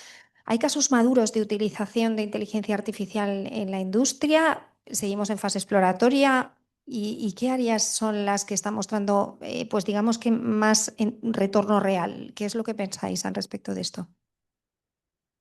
¿Hay casos maduros de utilización de inteligencia artificial en la industria? ¿Seguimos en fase exploratoria? ¿Y qué áreas son las que están mostrando, pues digamos que más retorno real? ¿Qué es lo que pensáis al respecto de esto?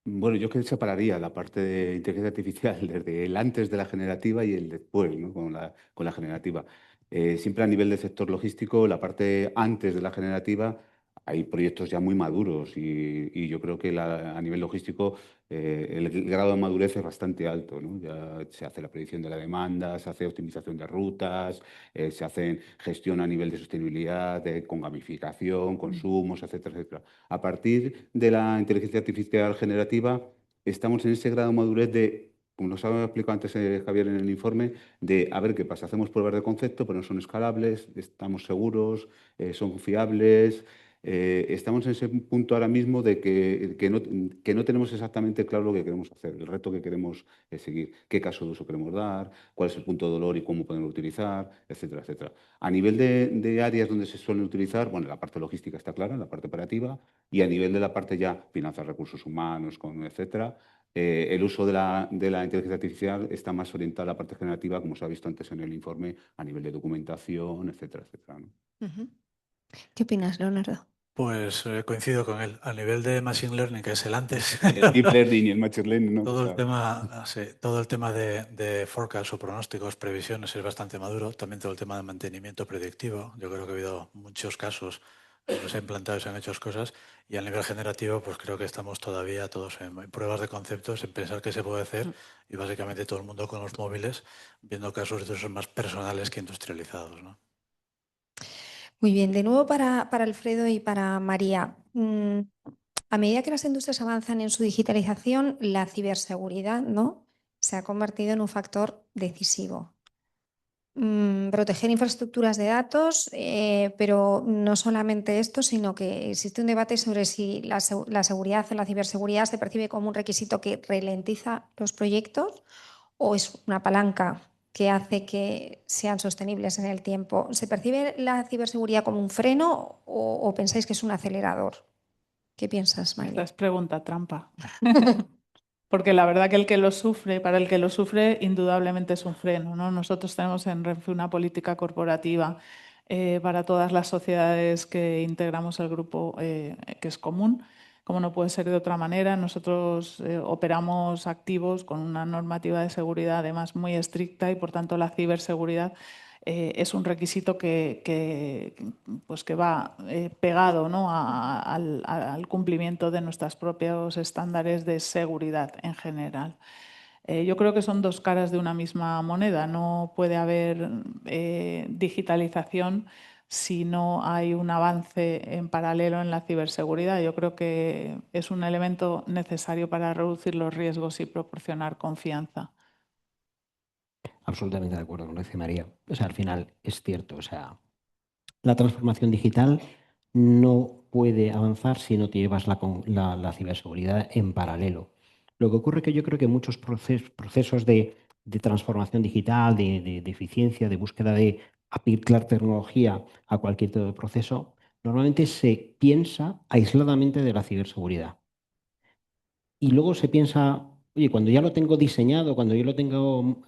Bueno, yo que separaría la parte de inteligencia artificial desde el antes de la generativa y el después, ¿no? con la generativa. Siempre a nivel del sector logístico, la parte antes de la generativa, hay proyectos ya muy maduros y yo creo que a nivel logístico el grado de madurez es bastante alto, ¿no? Ya se hace la predicción de la demanda, se hace optimización de rutas, se hace gestión a nivel de sostenibilidad, con gamificación, consumos, etcétera, etcétera. A partir de la inteligencia artificial generativa, estamos en ese grado de madurez de, como nos ha explicado antes Javier en el informe, de a ver qué pasa. Hacemos pruebas de concepto, pero no son escalables, estamos seguros, son fiables. Estamos en ese punto ahora mismo de que no tenemos exactamente claro lo que queremos hacer, el reto que queremos seguir, qué caso de uso queremos dar, cuál es el punto de dolor y cómo podemos utilizar, etcétera, etcétera. A nivel de áreas donde se suelen utilizar, bueno, la parte logística está clara, la parte operativa, y a nivel de la parte ya finanzas, recursos humanos, etcétera, el uso de la inteligencia artificial está más orientada a la parte generativa, como se ha visto antes en el informe, a nivel de documentación, etcétera, etcétera, ¿no? ¿Qué opinas, Leonardo? Pues coincido con él. A nivel de Machine Learning, que es el antes, El Deep Learning y el Machine Learning, ¿no? todo el tema de forecast o pronósticos, previsiones es bastante maduro. También todo el tema de mantenimiento predictivo. Yo creo que ha habido muchos casos que se han implantado y se han hecho cosas. Y a nivel generativo, pues creo que estamos todavía todos en pruebas de conceptos, en pensar qué se puede hacer. Y básicamente todo el mundo con los móviles, viendo casos de esos más personales que industrializados, ¿no? Muy bien, de nuevo para Alfredo y para María. A medida que las industrias avanzan en su digitalización, la ciberseguridad, ¿no?, se ha convertido en un factor decisivo. Proteger infraestructuras de datos, pero no solamente esto, sino que existe un debate sobre si la seguridad o la ciberseguridad se percibe como un requisito que ralentiza los proyectos o es una palanca que hace que sean sostenibles en el tiempo. ¿Se percibe la ciberseguridad como un freno o pensáis que es un acelerador? ¿Qué piensas, María? Esta es pregunta trampa. Porque la verdad que para el que lo sufre, indudablemente es un freno, ¿no? Nosotros tenemos en Renfe una política corporativa para todas las sociedades que integramos el grupo, que es común. Como no puede ser de otra manera, nosotros operamos activos con una normativa de seguridad además muy estricta y por tanto la ciberseguridad es un requisito que va pegado, ¿no?, al cumplimiento de nuestros propios estándares de seguridad en general. Yo creo que son dos caras de una misma moneda. No puede haber digitalización si no hay un avance en paralelo en la ciberseguridad. Yo creo que es un elemento necesario para reducir los riesgos y proporcionar confianza. Absolutamente de acuerdo con lo que dice María. O sea, al final es cierto. O sea, la transformación digital no puede avanzar si no te llevas la ciberseguridad en paralelo. Lo que ocurre es que yo creo que muchos procesos de transformación digital, de eficiencia, de búsqueda de aplicar tecnología a cualquier tipo de proceso, normalmente se piensa aisladamente de la ciberseguridad. Y luego se piensa, oye, cuando ya lo tengo diseñado, cuando yo lo tengo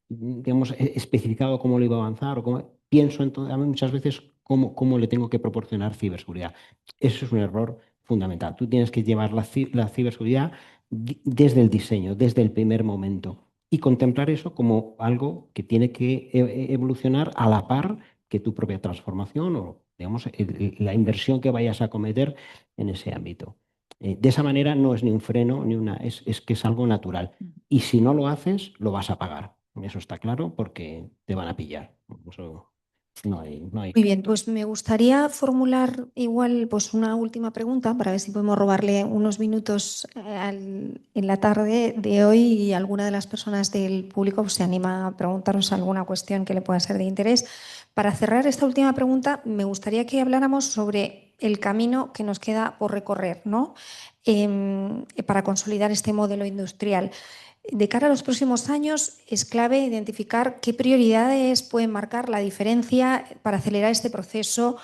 digamos, especificado cómo lo iba a avanzar, pienso entonces, muchas veces cómo le tengo que proporcionar ciberseguridad. Eso es un error fundamental. Tú tienes que llevar la ciberseguridad desde el diseño, desde el primer momento, y contemplar eso como algo que tiene que evolucionar a la par que tu propia transformación o, digamos, la inversión que vayas a cometer en ese ámbito. De esa manera no es ni un freno, es que es algo natural. Y si no lo haces, lo vas a pagar. Eso está claro porque te van a pillar. Eso no hay. Muy bien, pues me gustaría formular igual pues una última pregunta para ver si podemos robarle unos minutos en la tarde de hoy y alguna de las personas del público se anima a preguntaros alguna cuestión que le pueda ser de interés. Para cerrar esta última pregunta, me gustaría que habláramos sobre el camino que nos queda por recorrer, ¿no?, para consolidar este modelo industrial. De cara a los próximos años, es clave identificar qué prioridades pueden marcar la diferencia para acelerar este proceso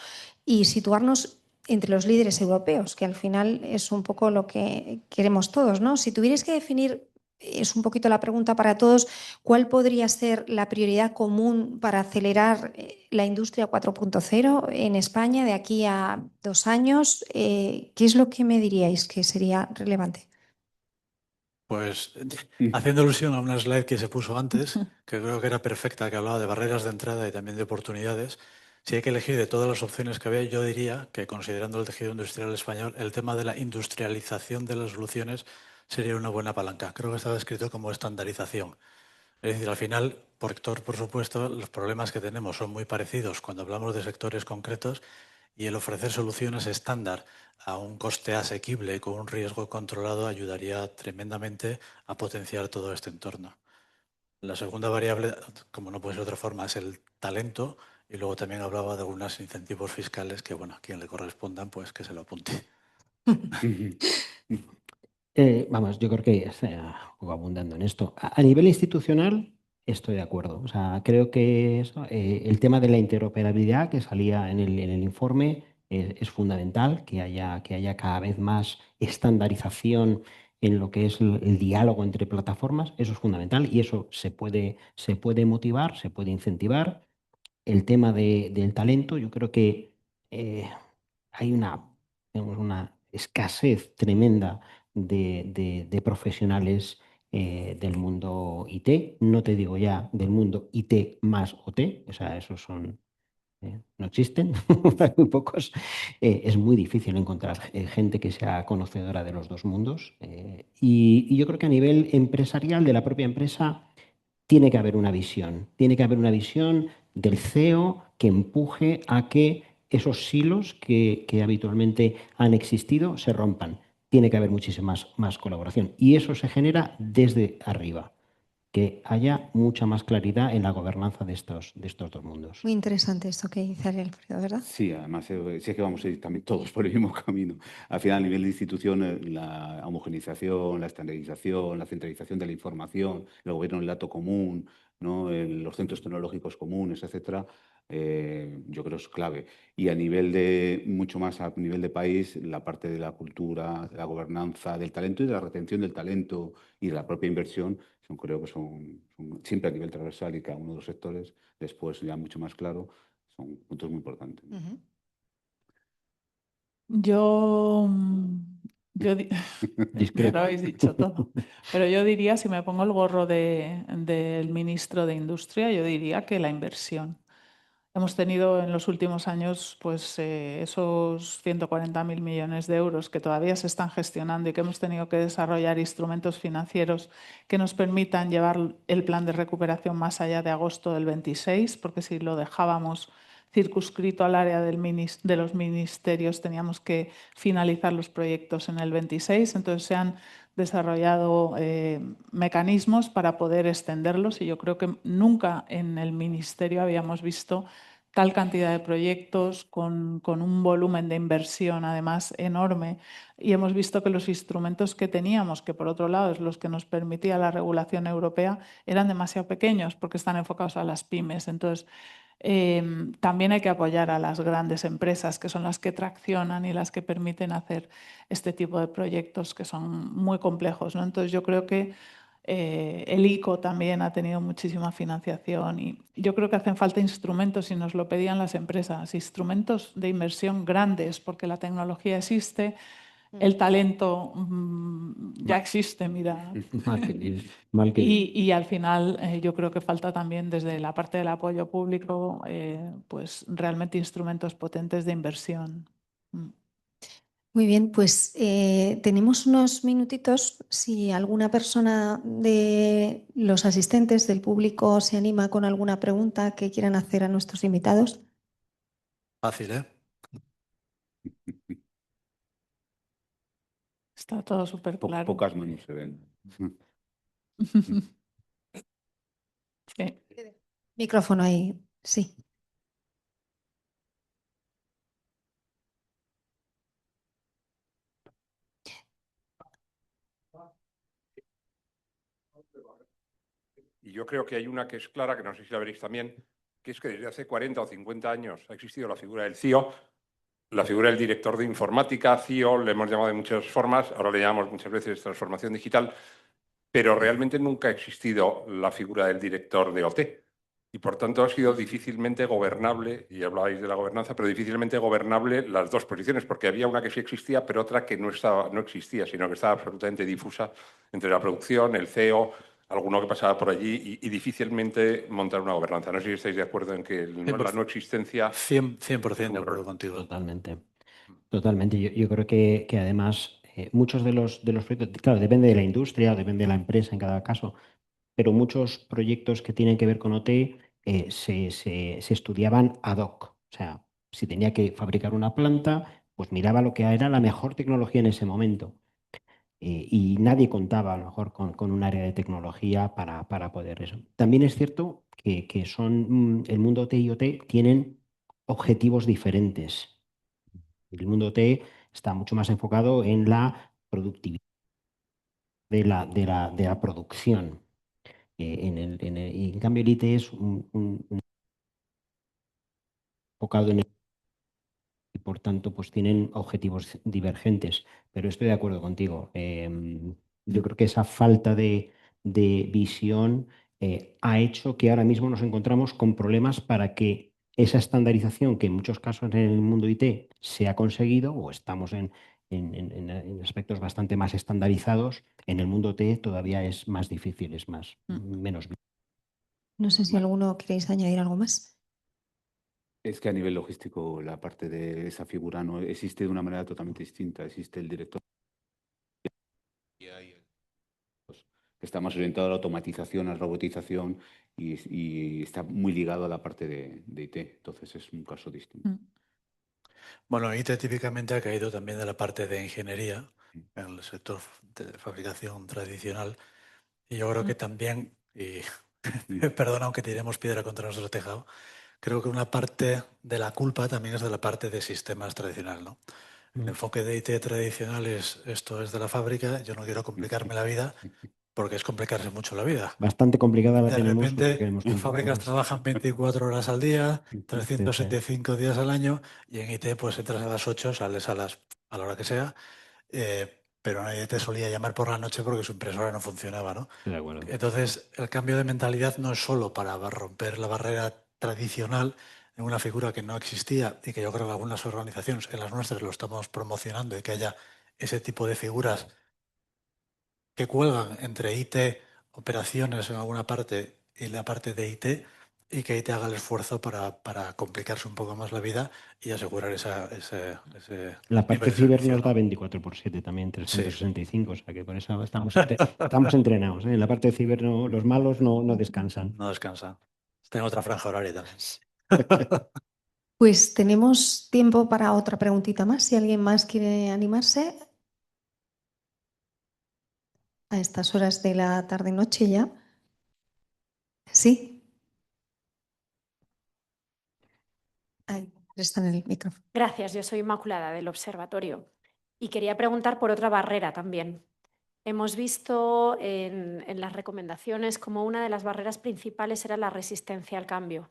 y situarnos entre los líderes europeos, que al final es un poco lo que queremos todos, ¿no? Si tuvierais que definir es un poquito la pregunta para todos, ¿cuál podría ser la prioridad común para acelerar la industria 4.0 en España de aquí a 2 años? ¿Qué es lo que me diríais que sería relevante? Pues haciendo alusión a una slide que se puso antes, que creo que era perfecta, que hablaba de barreras de entrada y también de oportunidades, si hay que elegir de todas las opciones que había, yo diría que, considerando el tejido industrial español, el tema de la industrialización de las soluciones sería una buena palanca. Creo que estaba escrito como estandarización. Es decir, al final, por sector, por supuesto, los problemas que tenemos son muy parecidos cuando hablamos de sectores concretos, y el ofrecer soluciones estándar a un coste asequible y con un riesgo controlado ayudaría tremendamente a potenciar todo este entorno. La segunda variable, como no puede ser de otra forma, es el talento, y luego también hablaba de algunos incentivos fiscales que, bueno, a quien le correspondan, pues que se lo apunte. Vamos, yo creo que poco abundando en esto. A nivel institucional, estoy de acuerdo. O sea, creo que el tema de la interoperabilidad que salía en el informe es fundamental, que haya cada vez más estandarización en lo que es el diálogo entre plataformas. Eso es fundamental y eso se puede motivar, se puede incentivar. El tema del talento, yo creo que hay digamos, una escasez tremenda de profesionales del mundo IT. No te digo ya del mundo IT más OT, o sea, esos son, no existen, hay muy pocos. Es muy difícil encontrar gente que sea conocedora de los dos mundos. Y yo creo que a nivel empresarial, de la propia empresa, tiene que haber una visión. Tiene que haber una visión del CEO que empuje a que esos silos que habitualmente han existido se rompan. Tiene que haber muchísima más colaboración. Y eso se genera desde arriba, que haya mucha más claridad en la gobernanza de estos dos mundos. Muy interesante esto que dice Alfredo, ¿verdad? Sí, además, sí es que vamos a ir también todos por el mismo camino. Al final, a nivel de institución, la homogenización, la estandarización, la centralización de la información, el gobierno del dato común, ¿no? Los centros tecnológicos comunes, etcétera, yo creo es clave. Y a nivel de, mucho más a nivel de país, la parte de la cultura, de la gobernanza, del talento y de la retención del talento y de la propia inversión, creo que son siempre a nivel transversal y cada uno de los sectores, después ya mucho más claro, son puntos muy importantes. Yo ya lo habéis dicho todo, pero yo diría, si me pongo el gorro del ministro de Industria, yo diría que la inversión. Hemos tenido en los últimos años pues, esos 140.000 millones de euros que todavía se están gestionando y que hemos tenido que desarrollar instrumentos financieros que nos permitan llevar el plan de recuperación más allá de agosto del 26, porque si lo dejábamos circunscrito al área de los ministerios teníamos que finalizar los proyectos en el 26. Entonces se han desarrollado mecanismos para poder extenderlos y yo creo que nunca en el ministerio habíamos visto tal cantidad de proyectos con un volumen de inversión además enorme, y hemos visto que los instrumentos que teníamos, que por otro lado es los que nos permitía la regulación europea, eran demasiado pequeños porque están enfocados a las pymes. Entonces, también hay que apoyar a las grandes empresas, que son las que traccionan y las que permiten hacer este tipo de proyectos que son muy complejos, ¿no? Entonces, yo creo que el ICO también ha tenido muchísima financiación y yo creo que hacen falta instrumentos, y nos lo pedían las empresas, instrumentos de inversión grandes, porque la tecnología existe, el talento ya existe, mira. Y al final yo creo que falta también desde la parte del apoyo público pues realmente instrumentos potentes de inversión. Muy bien, pues tenemos unos minutitos. Si alguna persona de los asistentes del público se anima con alguna pregunta que quieran hacer a nuestros invitados. Fácil, ¿eh? Está todo súper claro. Pocas manos se ven. Sí. Micrófono ahí, sí. Y yo creo que hay una que es clara, que no sé si la veréis también, que es que desde hace 40 o 50 años ha existido la figura del CIO, la figura del director de informática, CIO, le hemos llamado de muchas formas, ahora le llamamos muchas veces transformación digital, pero realmente nunca ha existido la figura del director de OT. Y por tanto ha sido difícilmente gobernable, y hablabais de la gobernanza, pero difícilmente gobernable las dos posiciones, porque había una que sí existía, pero otra que no existía, sino que estaba absolutamente difusa entre la producción, el CEO, alguno que pasaba por allí, y difícilmente montar una gobernanza. No sé si estáis de acuerdo en que la no existencia... 100% de acuerdo contigo. Totalmente. Totalmente. Yo creo que además muchos de los proyectos, claro, depende de la industria, depende de la empresa en cada caso, pero muchos proyectos que tienen que ver con OT se estudiaban ad hoc. O sea, si tenía que fabricar una planta, pues miraba lo que era la mejor tecnología en ese momento. Y nadie contaba a lo mejor con un área de tecnología para poder eso. También es cierto que son el mundo OT y OT tienen objetivos diferentes. El mundo OT está mucho más enfocado en la productividad de la producción. Y en cambio el IT es enfocado en el, y por tanto pues tienen objetivos divergentes. Pero estoy de acuerdo contigo. Yo creo que esa falta de visión ha hecho que ahora mismo nos encontramos con problemas para que esa estandarización que en muchos casos en el mundo IT se ha conseguido o estamos en aspectos bastante más estandarizados, en el mundo T todavía es más difícil, es menos. No sé si alguno queréis añadir algo más. Es que a nivel logístico la parte de esa figura no existe de una manera totalmente distinta. Existe el director que está más orientado a la automatización, a la robotización y está muy ligado a la parte de IT. Entonces es un caso distinto. Bueno, IT típicamente ha caído también de la parte de ingeniería en el sector de fabricación tradicional. Y yo creo que también, y perdona aunque tiremos piedra contra nuestro tejado, creo que una parte de la culpa también es de la parte de sistemas tradicional, ¿no? El enfoque de IT tradicional es esto es de la fábrica, yo no quiero complicarme la vida porque es complicarse mucho la vida. Bastante complicada la De tenemos. repente, las fábricas trabajan 24 horas al día, 375 días al año, y en IT pues entras a las 8, sales a la hora que sea, pero nadie te solía llamar por la noche porque su impresora no funcionaba, ¿no? De acuerdo. Entonces, el cambio de mentalidad no es solo para romper la barrera tradicional en una figura que no existía y que yo creo que algunas organizaciones, en las nuestras, lo estamos promocionando y que haya ese tipo de figuras que cuelgan entre IT, operaciones en alguna parte y la parte de IT, y que IT haga el esfuerzo para complicarse un poco más la vida y asegurar ese La parte nivel de ciber servicio, nos da ¿no? 24/7 también, 365, o sea que por eso estamos entrenados. En la parte de ciber los malos no descansan. No descansa. Tengo otra franja horaria también. Pues tenemos tiempo para otra preguntita más, si alguien más quiere animarse a estas horas de la tarde-noche ya. Sí. Ahí, está en el micrófono. Gracias, yo soy Inmaculada del Observatorio y quería preguntar por otra barrera también. Hemos visto en las recomendaciones como una de las barreras principales era la resistencia al cambio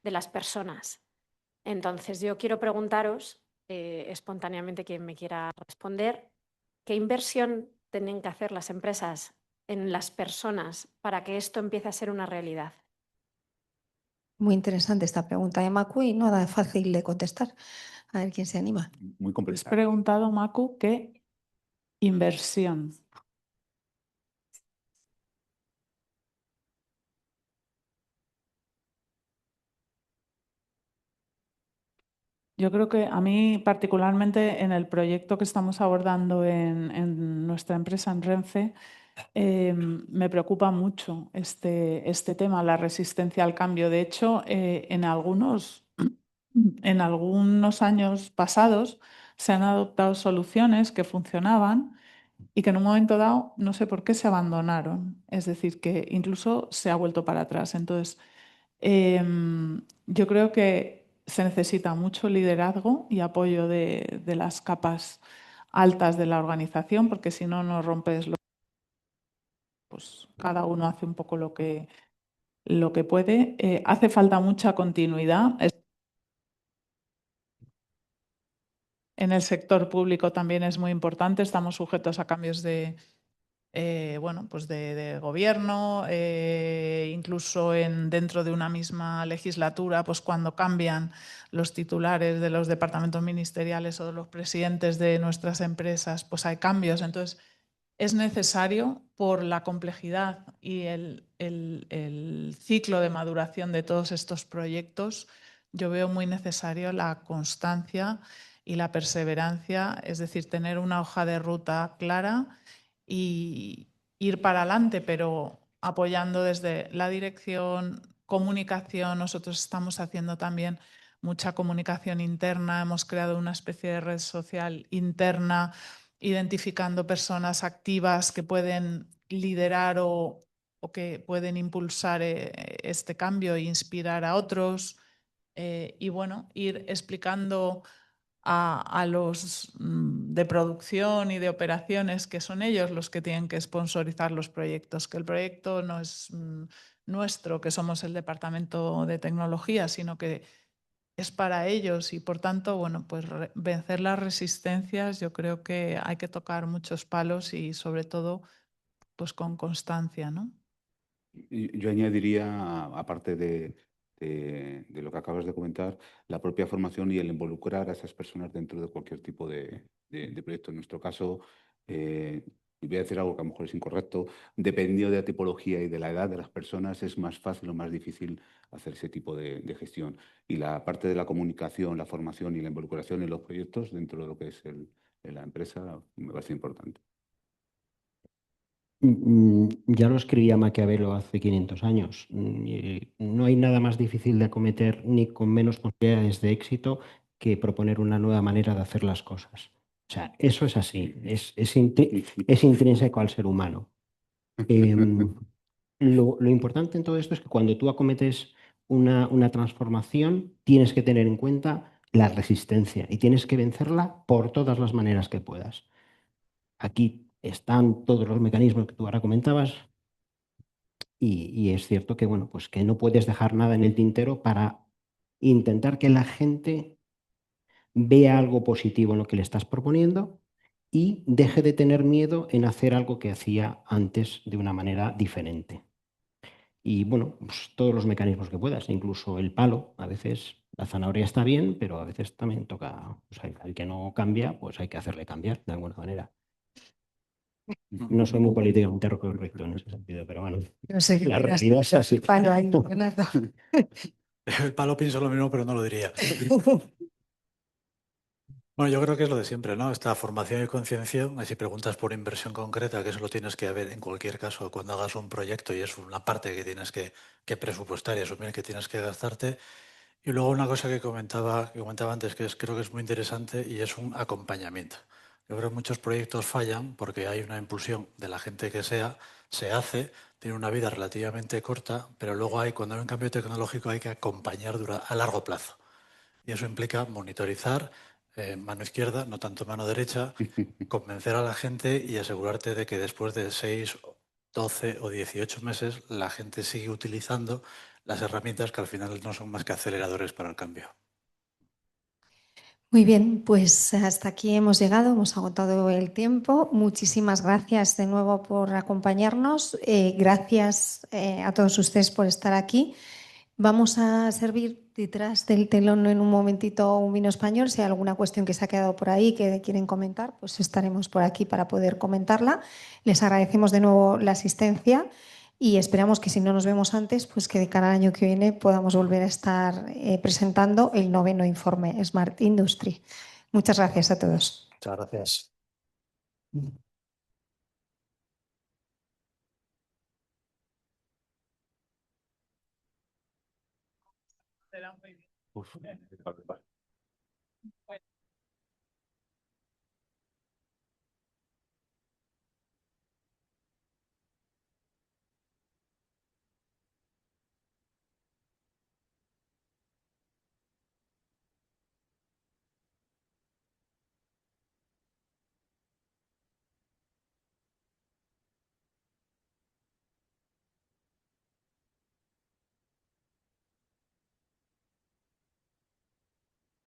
de las personas. Entonces, yo quiero preguntaros, espontáneamente quien me quiera responder, ¿qué inversión tienen que hacer las empresas en las personas para que esto empiece a ser una realidad? Muy interesante esta pregunta de Macu y nada fácil de contestar. A ver quién se anima. Muy Has complicado. preguntado, Macu, ¿qué inversión? Yo creo que a mí, particularmente en el proyecto que estamos abordando en nuestra empresa, en Renfe, me preocupa mucho este tema, la resistencia al cambio. De hecho, en algunos años pasados se han adoptado soluciones que funcionaban y que en un momento dado, no sé por qué, se abandonaron. Es decir, que incluso se ha vuelto para atrás. Entonces, yo creo que se necesita mucho liderazgo y apoyo de las capas altas de la organización, porque si no, no rompes pues cada uno hace un poco lo que puede. Hace falta mucha continuidad. En el sector público también es muy importante, estamos sujetos a cambios de bueno, pues de gobierno, incluso dentro de una misma legislatura, pues cuando cambian los titulares de los departamentos ministeriales o de los presidentes de nuestras empresas, pues hay cambios. Entonces, es necesario, por la complejidad y el ciclo de maduración de todos estos proyectos, yo veo muy necesario la constancia y la perseverancia, es decir, tener una hoja de ruta clara y ir para adelante, pero apoyando desde la dirección, comunicación. Nosotros estamos haciendo también mucha comunicación interna, hemos creado una especie de red social interna, identificando personas activas que pueden liderar o que pueden impulsar este cambio e inspirar a otros. Y bueno, ir explicando a los de producción y de operaciones que son ellos los que tienen que sponsorizar los proyectos, que el proyecto no es nuestro, que somos el departamento de tecnología, sino que es para ellos y por tanto, bueno, pues vencer las resistencias. Yo creo que hay que tocar muchos palos y sobre todo pues con constancia, ¿no? Yo añadiría, aparte de lo que acabas de comentar, la propia formación y el involucrar a esas personas dentro de cualquier tipo de proyecto. En nuestro caso, y voy a decir algo que a lo mejor es incorrecto, dependiendo de la tipología y de la edad de las personas, es más fácil o más difícil hacer ese tipo de gestión. Y la parte de la comunicación, la formación y la involucración en los proyectos dentro de lo que es la empresa me parece importante. Ya lo escribía Maquiavelo hace 500 años. No hay nada más difícil de acometer ni con menos posibilidades de éxito que proponer una nueva manera de hacer las cosas. O sea, eso es así, es intrínseco al ser humano. Lo importante en todo esto es que cuando tú acometes una transformación, tienes que tener en cuenta la resistencia y tienes que vencerla por todas las maneras que puedas. Aquí están todos los mecanismos que tú ahora comentabas y es cierto que, bueno, pues que no puedes dejar nada en el tintero para intentar que la gente vea algo positivo en lo que le estás proponiendo y deje de tener miedo en hacer algo que hacía antes de una manera diferente. Y bueno, pues todos los mecanismos que puedas, incluso el palo. A veces la zanahoria está bien, pero a veces también toca, pues al que no cambia, pues hay que hacerle cambiar de alguna manera. No soy muy políticamente correcto en ese sentido, pero bueno, No sé la realidad es así. Palo ahí, Leonardo. El palo pienso lo mismo, pero no lo diría. Bueno, yo creo que es lo de siempre, ¿no? Esta formación y concienciación. Si preguntas por inversión concreta, que eso lo tienes que ver en cualquier caso cuando hagas un proyecto y es una parte que tienes que presupuestar y asumir que tienes que gastarte. Y luego una cosa que comentaba antes, creo que es muy interesante y es un acompañamiento. Yo creo que muchos proyectos fallan porque hay una impulsión de la gente que se hace, tiene una vida relativamente corta, pero luego cuando hay un cambio tecnológico hay que acompañar a largo plazo. Y eso implica monitorizar, mano izquierda, no tanto mano derecha, convencer a la gente y asegurarte de que después de 6, 12 o 18 meses la gente sigue utilizando las herramientas que al final no son más que aceleradores para el cambio. Muy bien, pues hasta aquí hemos llegado, hemos agotado el tiempo. Muchísimas gracias de nuevo por acompañarnos. Gracias a todos ustedes por estar aquí. Vamos a servir detrás del telón en un momentito un vino español. Si hay alguna cuestión que se ha quedado por ahí que quieren comentar, pues estaremos por aquí para poder comentarla. Les agradecemos de nuevo la asistencia y esperamos que si no nos vemos antes, pues que de cara al año que viene podamos volver a estar presentando el 9º informe Smart Industry. Muchas gracias a todos. Muchas gracias. Será muy bien. Uf, vale.